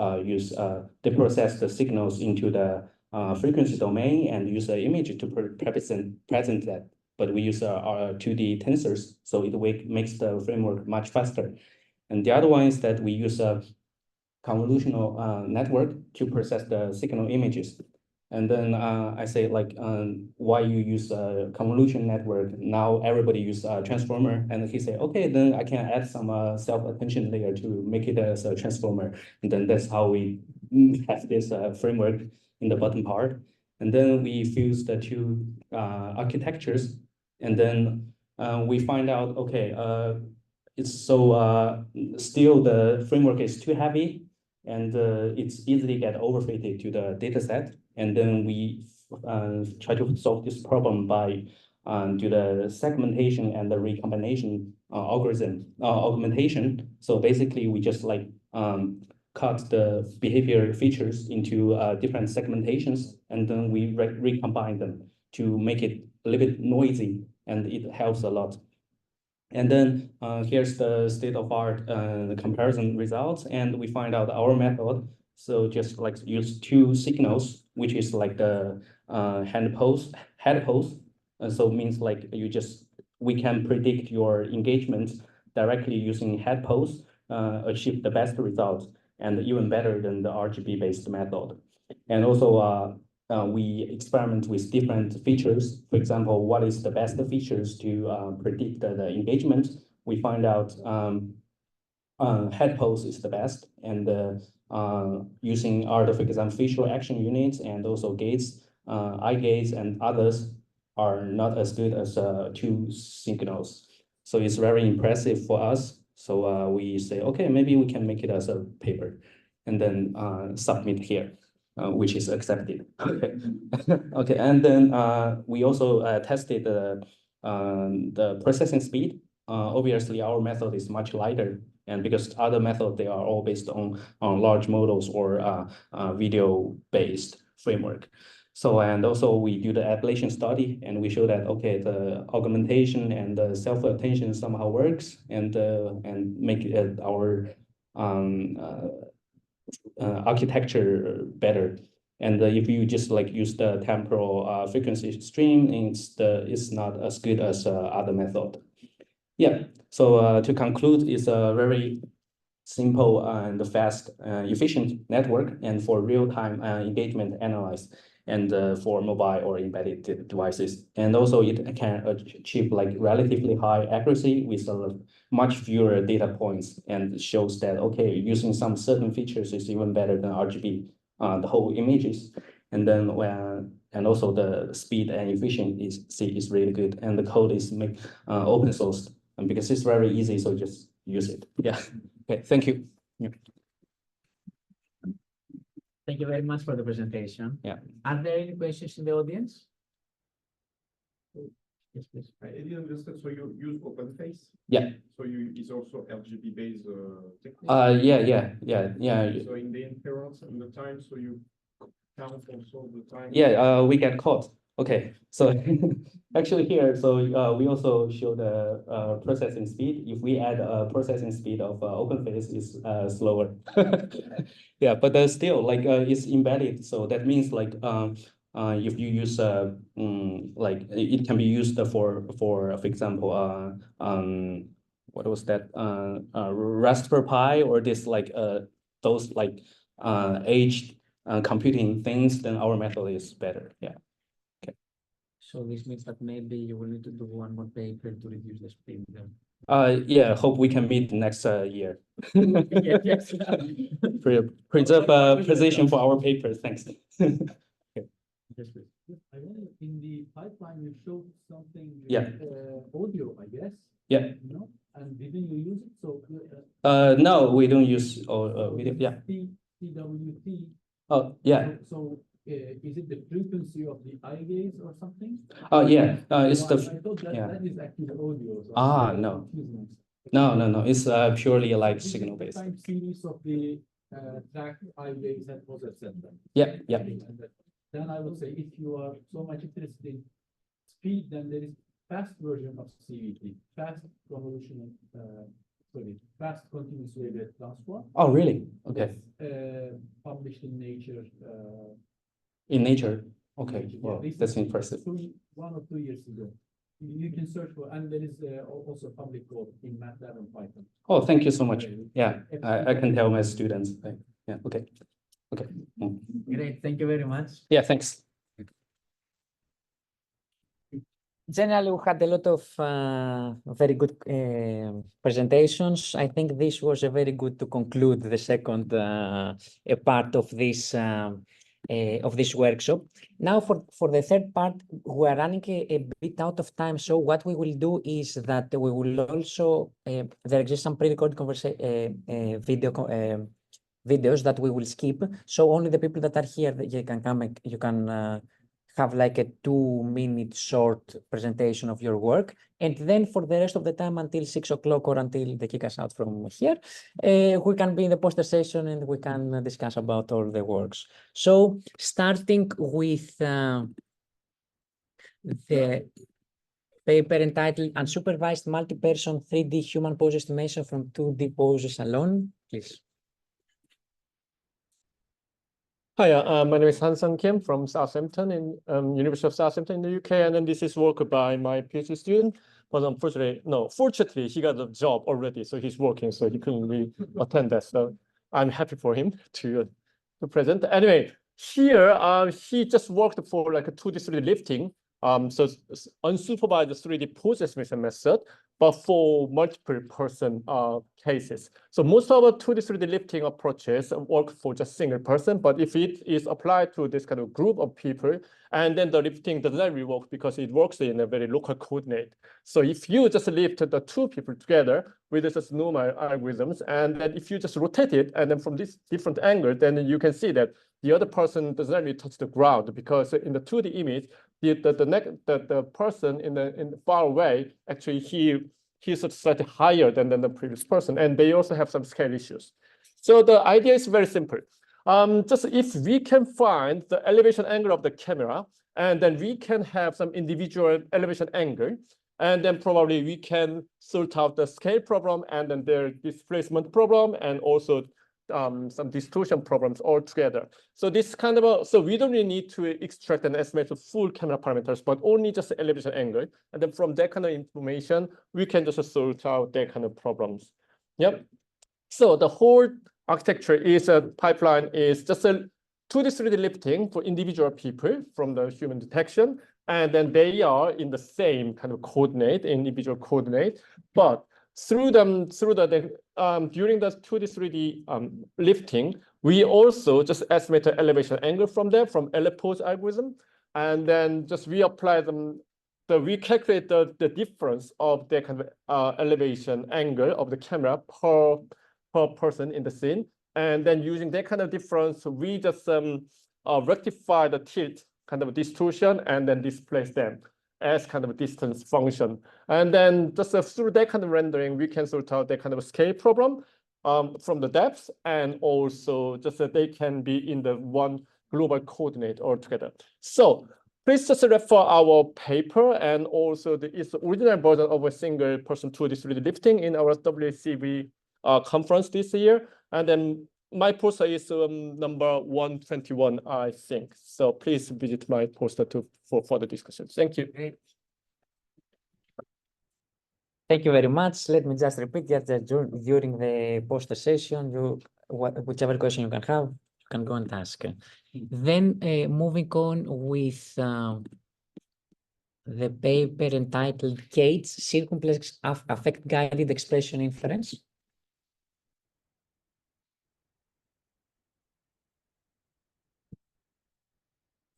they process the signals into the frequency domain and use an image to present that. But we use our 2D tensors, so it makes the framework much faster. And the other one is that we use a convolutional network to process the signal images. And then I say like, why you use a convolution network? Now everybody use a transformer. And he said, okay, then I can add some self-attention layer to make it as a transformer. And then that's how we have this framework in the bottom part. And then we fuse the two architectures. And then we find out, okay, it's so still the framework is too heavy, and it's easily get overfitted to the data set. And then we try to solve this problem by do the segmentation and the recombination algorithm augmentation. So basically we just like cut the behavior features into different segmentations, and then we recombine them to make it a little bit noisy, and it helps a lot. And then here's the state-of-art comparison results, and we find out our method. So just like use two signals, which is like the head pose. And so it means like we can predict your engagement directly using head pose, achieve the best results, and even better than the RGB-based method. And also we experiment with different features. For example, what is the best features to predict the engagement? We find out head pose is the best, and using for example, facial action units and also gaze, eye gaze, and others are not as good as two signals. So it's very impressive for us. So we say, okay, maybe we can make it as a paper, and then submit here. Which is accepted. Okay, okay, and then we also tested the processing speed. Obviously, our method is much lighter, and because other methods they are all based on large models or video-based framework. So and also we do the ablation study, and we show that okay, the augmentation and the self-attention somehow works, and make our architecture better. And if you just like use the temporal frequency stream, it's not as good as other method. Yeah. So to conclude, it's a very simple and fast, efficient network, and for real-time engagement analysis, and for mobile or embedded devices. And also it can achieve like relatively high accuracy with much fewer data points, and shows that, okay, using some certain features is even better than RGB, the whole images. And then and also the speed and efficiency is really good, and the code is open source, and because it's very easy, so just use it. Yeah. Okay, thank you. Yeah. Thank you very much for the presentation. Yeah. Are there any questions in the audience? Yes, please. I didn't understand. So you use OpenFace? Yeah. So it's also RGB based technique? Yeah. So in the inference and the time, so you count also the time? Yeah, we get caught. Okay, so actually here, so we also show the processing speed. If we add processing speed of OpenFace is slower. Yeah, but still, like it's embedded, so that means like if you use like it can be used for example what was that Raspberry Pi, or this like those like aged computing things, then our method is better. Yeah. Okay. So this means that maybe you will need to do one more paper to reduce the speed then. Yeah, hope we can meet next year. Yes. Preserve position for our papers. Thanks. Okay. Yes, please. I wonder, in the pipeline, you showed something Yeah. audio, I guess. Yeah. You know, and didn't you use it? So no, we don't use video. Yeah. CWT. Oh, yeah. So is it the frequency of the eye gaze or something? Oh, yeah. It's So the I thought that yeah. that is actually audio. So No. No. It's purely like signal based. Time series of the track eye gaze and pose, etc. Yeah. Then I would say, if you are so much interested in speed, then there is fast version of CVT, fast convolutional, fast continuous wave transform. Oh, really? Okay. Published in Nature. In Nature. Okay. Yeah, Wow, recently, that's impressive. 1 or 2 years ago. You can search for, and there is also public code in MATLAB and Python. Oh, thank you so much. Yeah, I can tell my students. Yeah. Okay. Okay. Great. Thank you very much. Yeah. Thanks. Generally, we had a lot of very good presentations. I think this was a very good to conclude the second part of this workshop. Now, for the third part, we are running a bit out of time. So what we will do is that we will also there exists some pre-recorded videos that we will skip. So only the people that are here, you can come. You can have like a 2-minute short presentation of your work. And then for the rest of the time until 6 o'clock or until they kick us out from here, we can be in the poster session and we can discuss about all the works. So starting with the paper entitled Unsupervised Multi-Person 3D Human Pose Estimation from 2D Poses Alone, please. Hi, my name is Han Sang Kim from Southampton in University of Southampton in the UK, and then this is work by my PhD student. But fortunately, he got a job already, so he's working, so he couldn't really attend that. So I'm happy for him to present. Anyway, here he just worked for like a 2D 3D lifting. So unsupervised 3D pose estimation method, but for multiple person cases. So most of our 2D 3D lifting approaches work for just single person, but if it is applied to this kind of group of people, and then the lifting doesn't really work because it works in a very local coordinate. So if you just lift the 2 people together with just normal algorithms, and then if you just rotate it, and then from this different angle, then you can see that the other person doesn't really touch the ground, because in the 2D image, the person in the far away, actually he's slightly higher than the previous person, and they also have some scale issues. So the idea is very simple. Just if we can find the elevation angle of the camera, and then we can have some individual elevation angle, and then probably we can sort out the scale problem and then their displacement problem, and also some distortion problems all together. So this kind of so we don't really need to extract and estimate the full camera parameters, but only just the elevation angle. And then from that kind of information, we can just sort out that kind of problems. Yep. So the whole architecture is a pipeline is just a 2D, 3D lifting for individual people from the human detection. And then they are in the same kind of coordinate, individual coordinate. But through during the 2D, 3D lifting, we also just estimate the elevation angle from there from Elepo's algorithm. And then just reapply them. So we calculate the difference of the kind of elevation angle of the camera per person in the scene. And then using that kind of difference, we just rectify the tilt kind of distortion and then displace them as kind of a distance function. And then just through that kind of rendering, we can sort out that kind of scale problem from the depth, and also just that they can be in the one global coordinate altogether. So please just refer our paper, and also it's the original version of a single person 2D, 3D lifting in our WCB conference this year. And then my poster is number 121, I think. So please visit my poster for further discussion. Thank you. Thank you very much. Let me just repeat that during the poster session, whichever question you can have, you can go and ask. Then moving on with the paper entitled Cates Circumplex Affect Guided Expression Inference.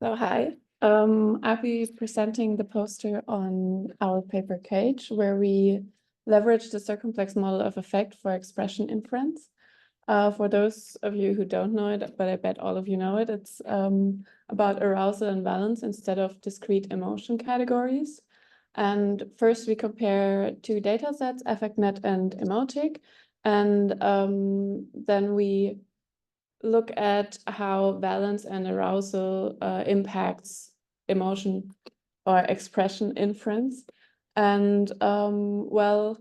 So hi, I'll be presenting the poster on our paper Cage, where we leverage the circumplex model of effect for expression inference. For those of you who don't know it, but I bet all of you know it, it's about arousal and valence instead of discrete emotion categories. And first we compare two data sets, AffectNet and Emotic, and then we look at how valence and arousal impacts emotion or expression inference. And well,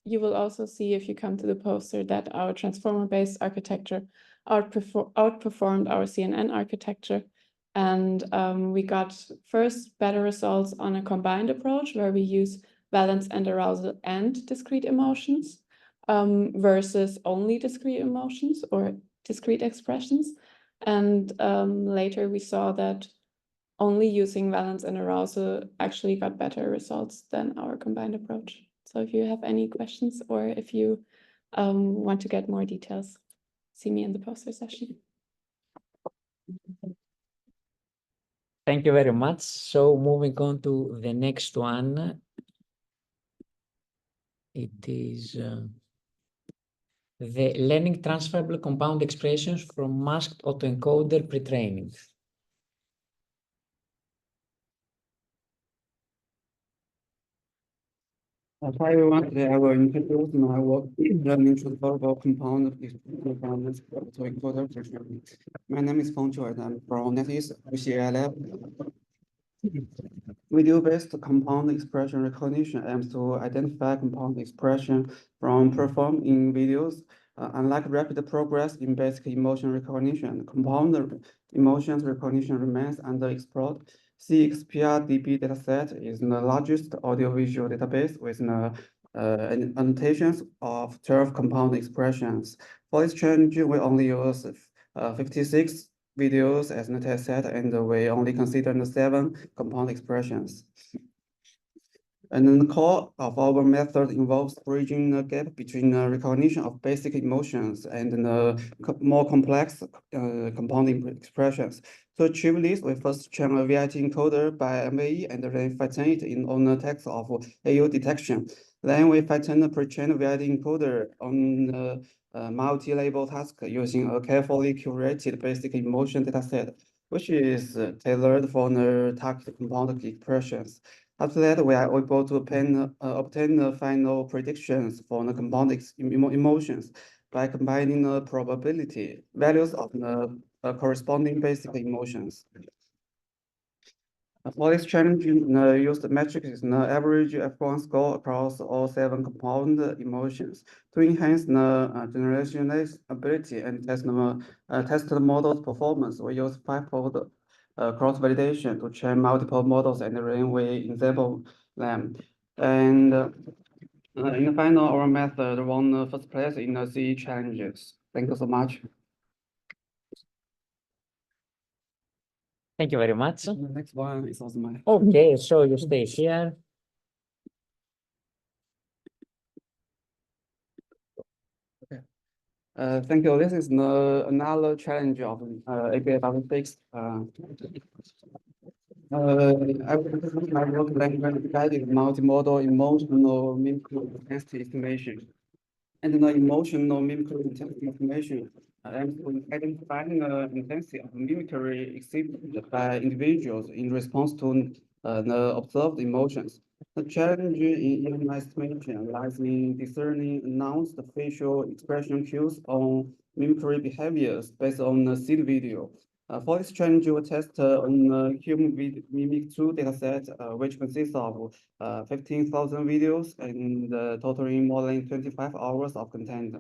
you will also see if you come to the poster that our transformer-based architecture outperformed our CNN architecture. And we got first better results on a combined approach where we use valence and arousal and discrete emotions versus only discrete emotions or discrete expressions. And later we saw that only using valence and arousal actually got better results than our combined approach. So if you have any questions or if you want to get more details, see me in the poster session. Thank you very much. So moving on to the next one. It is the learning transferable compound expressions from masked autoencoder pre-training. Hi everyone, today I will introduce my work learning transferable compound expression from masked autoencoder pre-training. My name is Feng Chua and I'm from NetEase UCLA. Video-based compound expression recognition aims to identify compound expression from performed in videos. Unlike rapid progress in basic emotion recognition, compound emotions recognition remains underexplored. CXPR-DB dataset is the largest audiovisual database with annotations of 12 compound expressions. For this challenge, we only use 56 videos as a test set, and we only consider the 7 compound expressions. And then the core of our method involves bridging the gap between the recognition of basic emotions and the more complex compound expressions. To achieve this, we first train a VIT encoder by MAE and then fine-tune it on the text of AU detection. Then we fine-tune the pre-trained VIT encoder on multi-label task using a carefully curated basic emotion dataset, which is tailored for the target compound expressions. After that, we are able to obtain the final predictions for the compound emotions by combining the probability values of the corresponding basic emotions. For this challenge, the used metric is the average F1 score across all 7 compound emotions. To enhance the generation ability and test the model's performance, we use 5-fold cross-validation to train multiple models, and then we enable them. And In the final, our method won the first place in the CE challenges. Thank you so much. Thank you very much. The next one is also mine. Okay, so you stay here. Thank you. This is another challenge of API Affective. I will present my work language guided multimodal emotional mimicry intensity estimation. And the emotional mimicry intensity estimation aims to identifying the intensity of mimicry exhibited by individuals in response to the observed emotions. The challenge in EMI estimation lies in discerning announced facial expression cues on mimicry behaviors based on the seed video. For this challenge, we test on the human mimic 2 dataset, which consists of 15,000 videos and totaling more than 25 hours of content.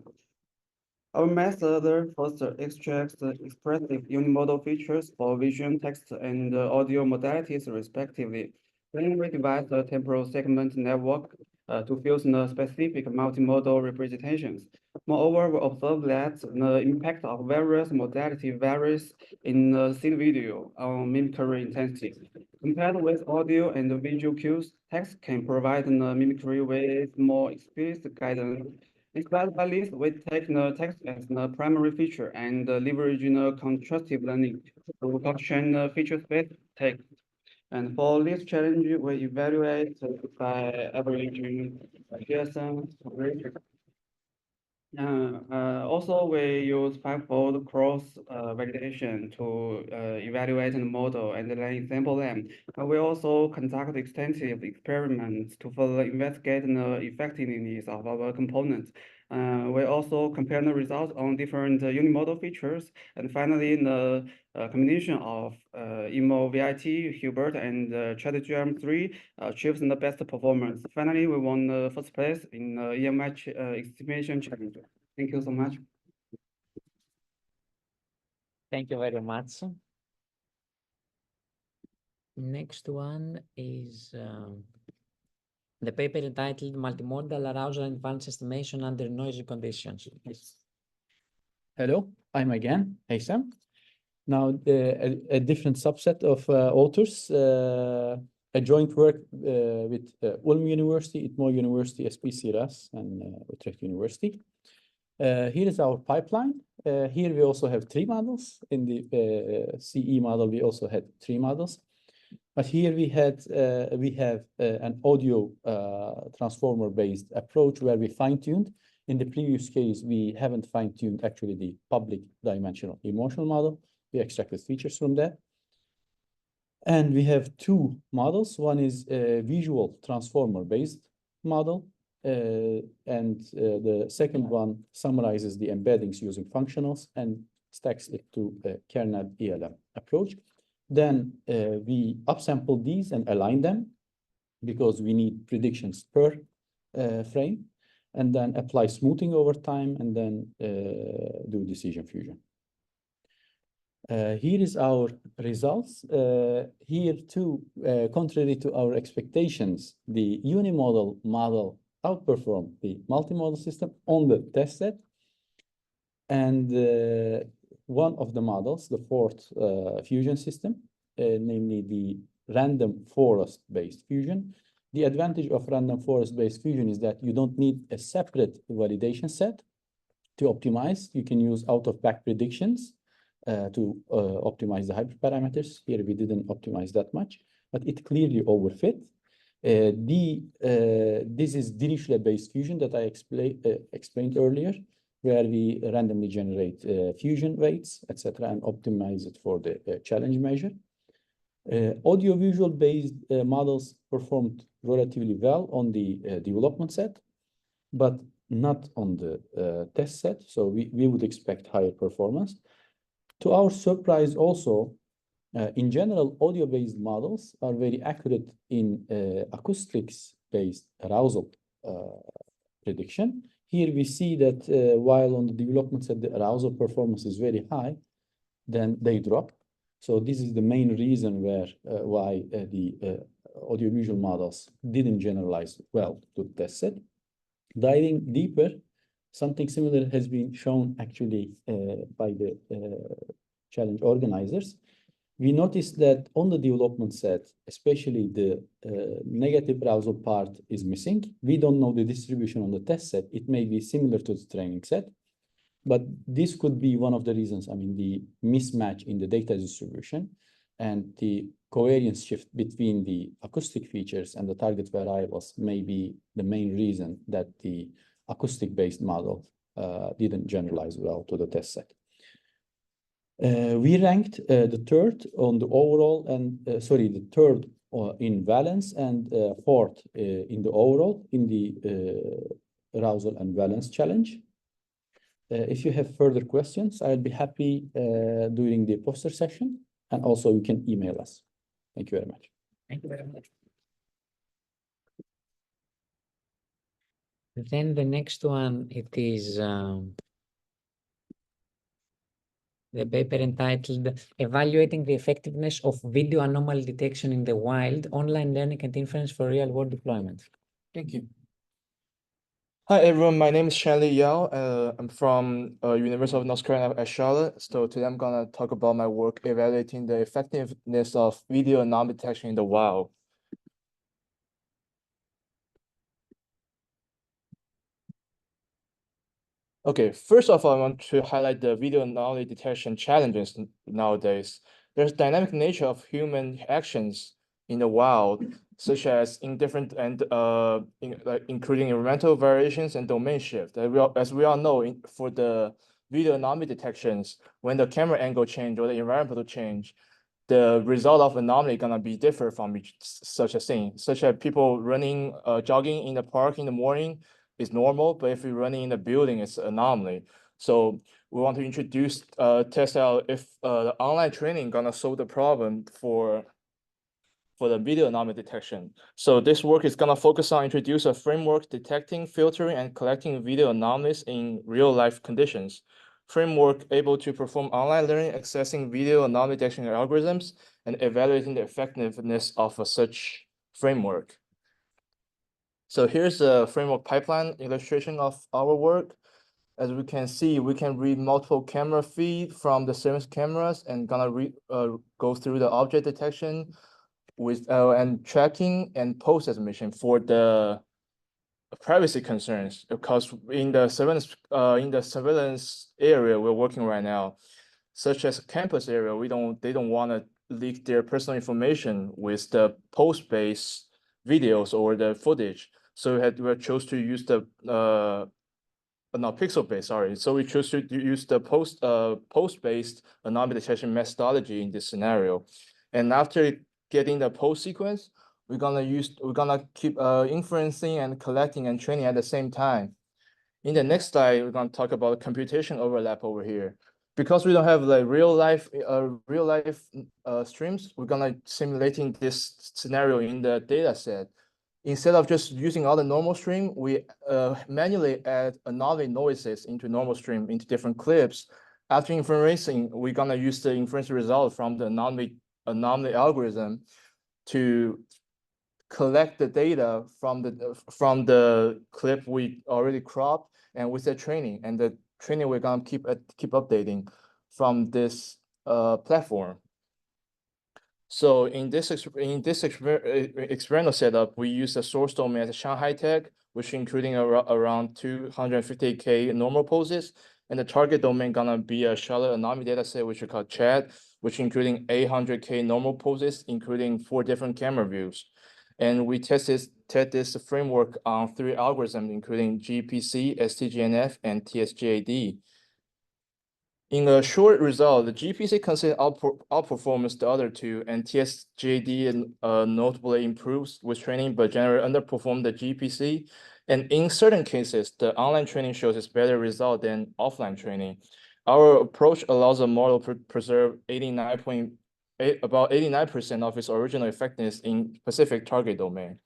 Our method first extracts expressive unimodal features for vision, text, and audio modalities respectively. Then we devise a temporal segment network to fuse the specific multimodal representations. Moreover, we observe that the impact of various modalities varies in the seed video on mimicry intensity. Compared with audio and visual cues, text can provide the mimicry with more explicit guidance. Inspired by this, we take the text as the primary feature and leverage the contrastive learning to capture feature space text. And for this challenge, we evaluate by averaging Pearson rate. Also, we use fivefold cross validation to evaluate the model and then example them. We also conduct extensive experiments to further investigate the effectiveness of our components. We also compare the results on different unimodal features. And finally, the combination of Emo VIT, Hubert, and ChatGPT-3 achieves the best performance. Finally, we won the first place in EMI estimation challenge. Thank you so much. Thank you very much. Next one is the paper entitled Multimodal Arousal and Advanced Estimation Under Noisy Conditions. Hello, I'm again, Haysam. Now, a different subset of authors, a joint work with Ulm University, ITMO University, SPCRAS, and Utrecht University. Here is our pipeline. Here we also have 3 models. In the CE model, we also had 3 models. But here we have an audio transformer-based approach where we fine-tuned. In the previous case, we haven't fine-tuned actually the public dimensional emotional model. We extracted features from that. And we have 2 models. One is a visual transformer-based model. And the second one summarizes the embeddings using functionals and stacks it to a kernel ELM approach. Then we upsample these and align them because we need predictions per frame, and then apply smoothing over time, and then do decision fusion. Here is our results. Here too, contrary to our expectations, the unimodal model outperformed the multimodal system on the test set. And one of the models, the 4th fusion system, namely the random forest-based fusion. The advantage of random forest-based fusion is that you don't need a separate validation set to optimize. You can use out-of-back predictions to optimize the hyperparameters. Here we didn't optimize that much, but it clearly overfit. This is Dirichlet-based fusion that I explained earlier, where we randomly generate fusion weights, etc., and optimize it for the challenge measure. Audiovisual-based models performed relatively well on the development set, but not on the test set. So we would expect higher performance. To our surprise also, in general, audio-based models are very accurate in acoustics-based arousal prediction. Here we see that while on the development set, the arousal performance is very high, then they drop. So this is the main reason why the audiovisual models didn't generalize well to the test set. Diving deeper, something similar has been shown actually by the challenge organizers. We noticed that on the development set, especially the negative arousal part is missing. We don't know the distribution on the test set. It may be similar to the training set, but this could be one of the reasons. I mean, the mismatch in the data distribution and the covariance shift between the acoustic features and the target variables may be the main reason that the acoustic-based model didn't generalize well to the test set. We ranked the third on the overall and the third in valence and fourth in the overall in the arousal and valence challenge. If you have further questions, I'll be happy during the poster session, and also you can email us. Thank you very much. Thank you very much. Then the next one, it is the paper entitled Evaluating the Effectiveness of Video Anomaly Detection in the Wild, Online Learning and Inference for Real-World Deployment. Thank you. Hi everyone, my name is Shanley Yao. I'm from University of North Carolina at Charlotte. So today I'm gonna talk about my work evaluating the effectiveness of video anomaly detection in the wild. Okay, first of all, I want to highlight the video anomaly detection challenges nowadays. There's dynamic nature of human actions in the wild, such as indifferent and including environmental variations and domain shift. As we all know, for the video anomaly detections, when the camera angle change or the environmental change, the result of anomaly gonna be different from such a thing, such as people running, jogging in the park in the morning is normal, but if you're running in the building, it's an anomaly. So we want to introduce, test out if the online training gonna solve the problem for the video anomaly detection. So this work is gonna focus on introduce a framework detecting, filtering, and collecting video anomalies in real life conditions. Framework able to perform online learning, accessing video anomaly detection algorithms, and evaluating the effectiveness of such framework. So here's a framework pipeline illustration of our work. As we can see, we can read multiple camera feed from the surveillance cameras and gonna go through the object detection with and tracking and post estimation for the privacy concerns. Because in the surveillance area we're working right now, such as campus area, they don't want to leak their personal information with the post-based videos or the footage. So we chose to use the not pixel-based, sorry. So we chose to use the post-based anomaly detection methodology in this scenario. And after getting the post sequence, we're gonna keep inferencing and collecting and training at the same time. In the next slide, we're gonna talk about computation overlap over here. Because we don't have like real life streams, we're gonna simulating this scenario in the data set. Instead of just using all the normal stream, we manually add anomaly noises into normal stream into different clips. After inferencing, we're gonna use the inference result from the anomaly algorithm to collect the data from the clip we already cropped, and with the training. And the training we're gonna keep updating from this platform. So in this experimental setup, we use the source domain as Shanghai tag, which including around 250K normal poses, and the target domain gonna be a Charlotte anomaly dataset, which we call CHAD, which including 800K normal poses, including 4 different camera views. And we test this framework on 3 algorithms, including GPC, STGNF, and TSGAD. In a short result, the GPC considered outperforms the other 2, and TSGAD notably improves with training, but generally underperformed the GPC. And in certain cases, the online training shows its better result than offline training. Our approach allows the model to preserve about 89% of its original effectiveness in specific target domain.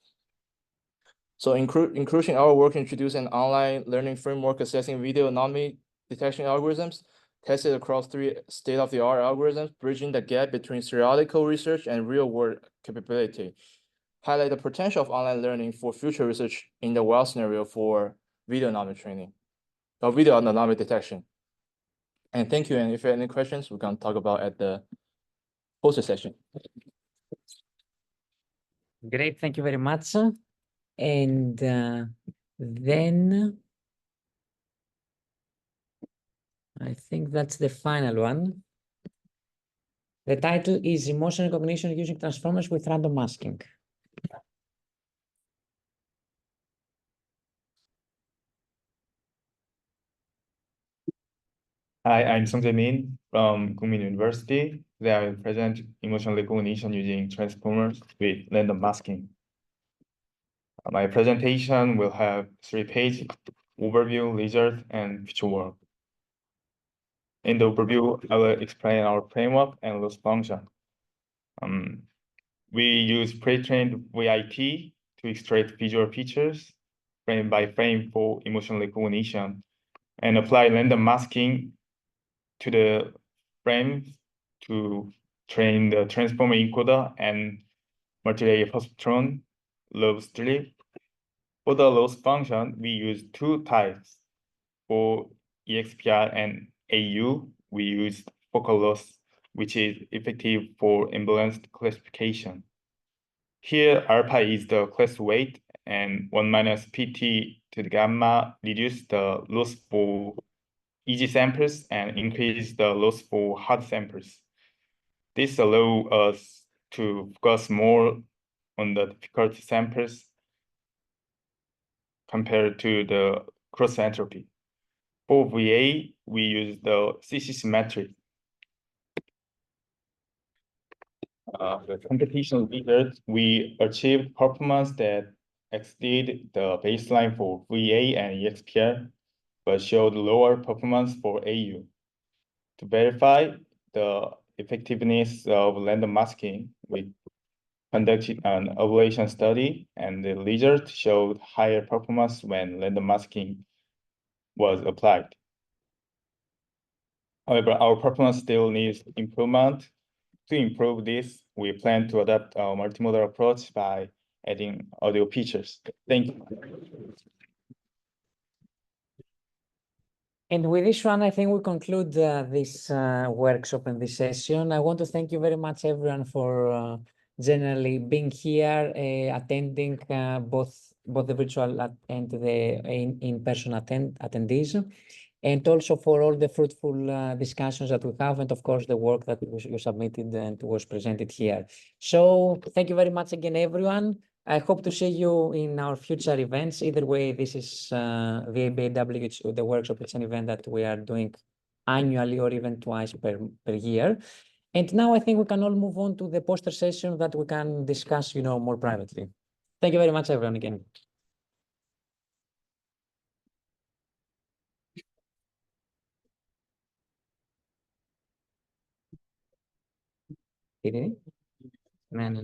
So including our work introduced an online learning framework assessing video anomaly detection algorithms, tested across 3 state-of-the-art algorithms, bridging the gap between theoretical research and real-world capability. Highlight the potential of online learning for future research in the wild scenario for video anomaly training, or video anomaly detection. And thank you. And if you have any questions, we can talk about at the poster session. Great, thank you very much. And then I think that's the final one. The title is Emotion Recognition Using Transformers with Random Masking. Hi, I'm Sung Jae-min from Kookmin University. Today I will present emotion recognition using transformers with random masking. My presentation will have 3 pages: overview, result, and future work. In the overview, I will explain our framework and loss function. We use pre-trained VIT to extract visual features frame by frame for emotion recognition and apply random masking to the frames to train the transformer encoder and multi-layer positron lobe strip. For the loss function, we use 2 types. For EXPR and AU, we use focal loss, which is effective for imbalanced classification. Here, alpha is the class weight, and 1 minus PT to the gamma reduce the loss for easy samples and increase the loss for hard samples. This allows us to focus more on the difficult samples compared to the cross entropy. For VA, we use the CC symmetry. The competition results, we achieved performance that exceeded the baseline for VA and EXPR, but showed lower performance for AU. To verify the effectiveness of random masking, we conducted an evaluation study, and the result showed higher performance when random masking was applied. However, our performance still needs improvement. To improve this, we plan to adopt a multimodal approach by adding audio features. Thank you. And with this one, I think we conclude this workshop and this session. I want to thank you very much, everyone, for generally being here, attending both the virtual and the in-person attendees, and also for all the fruitful discussions that we have, and of course the work that you submitted and was presented here. So thank you very much again, everyone. I hope to see you in our future events. Either way, this is the ABAW, the workshop. It's an event that we are doing annually or even twice per year. And now I think we can all move on to the poster session that we can discuss, more privately. Thank you very much, everyone, again. No.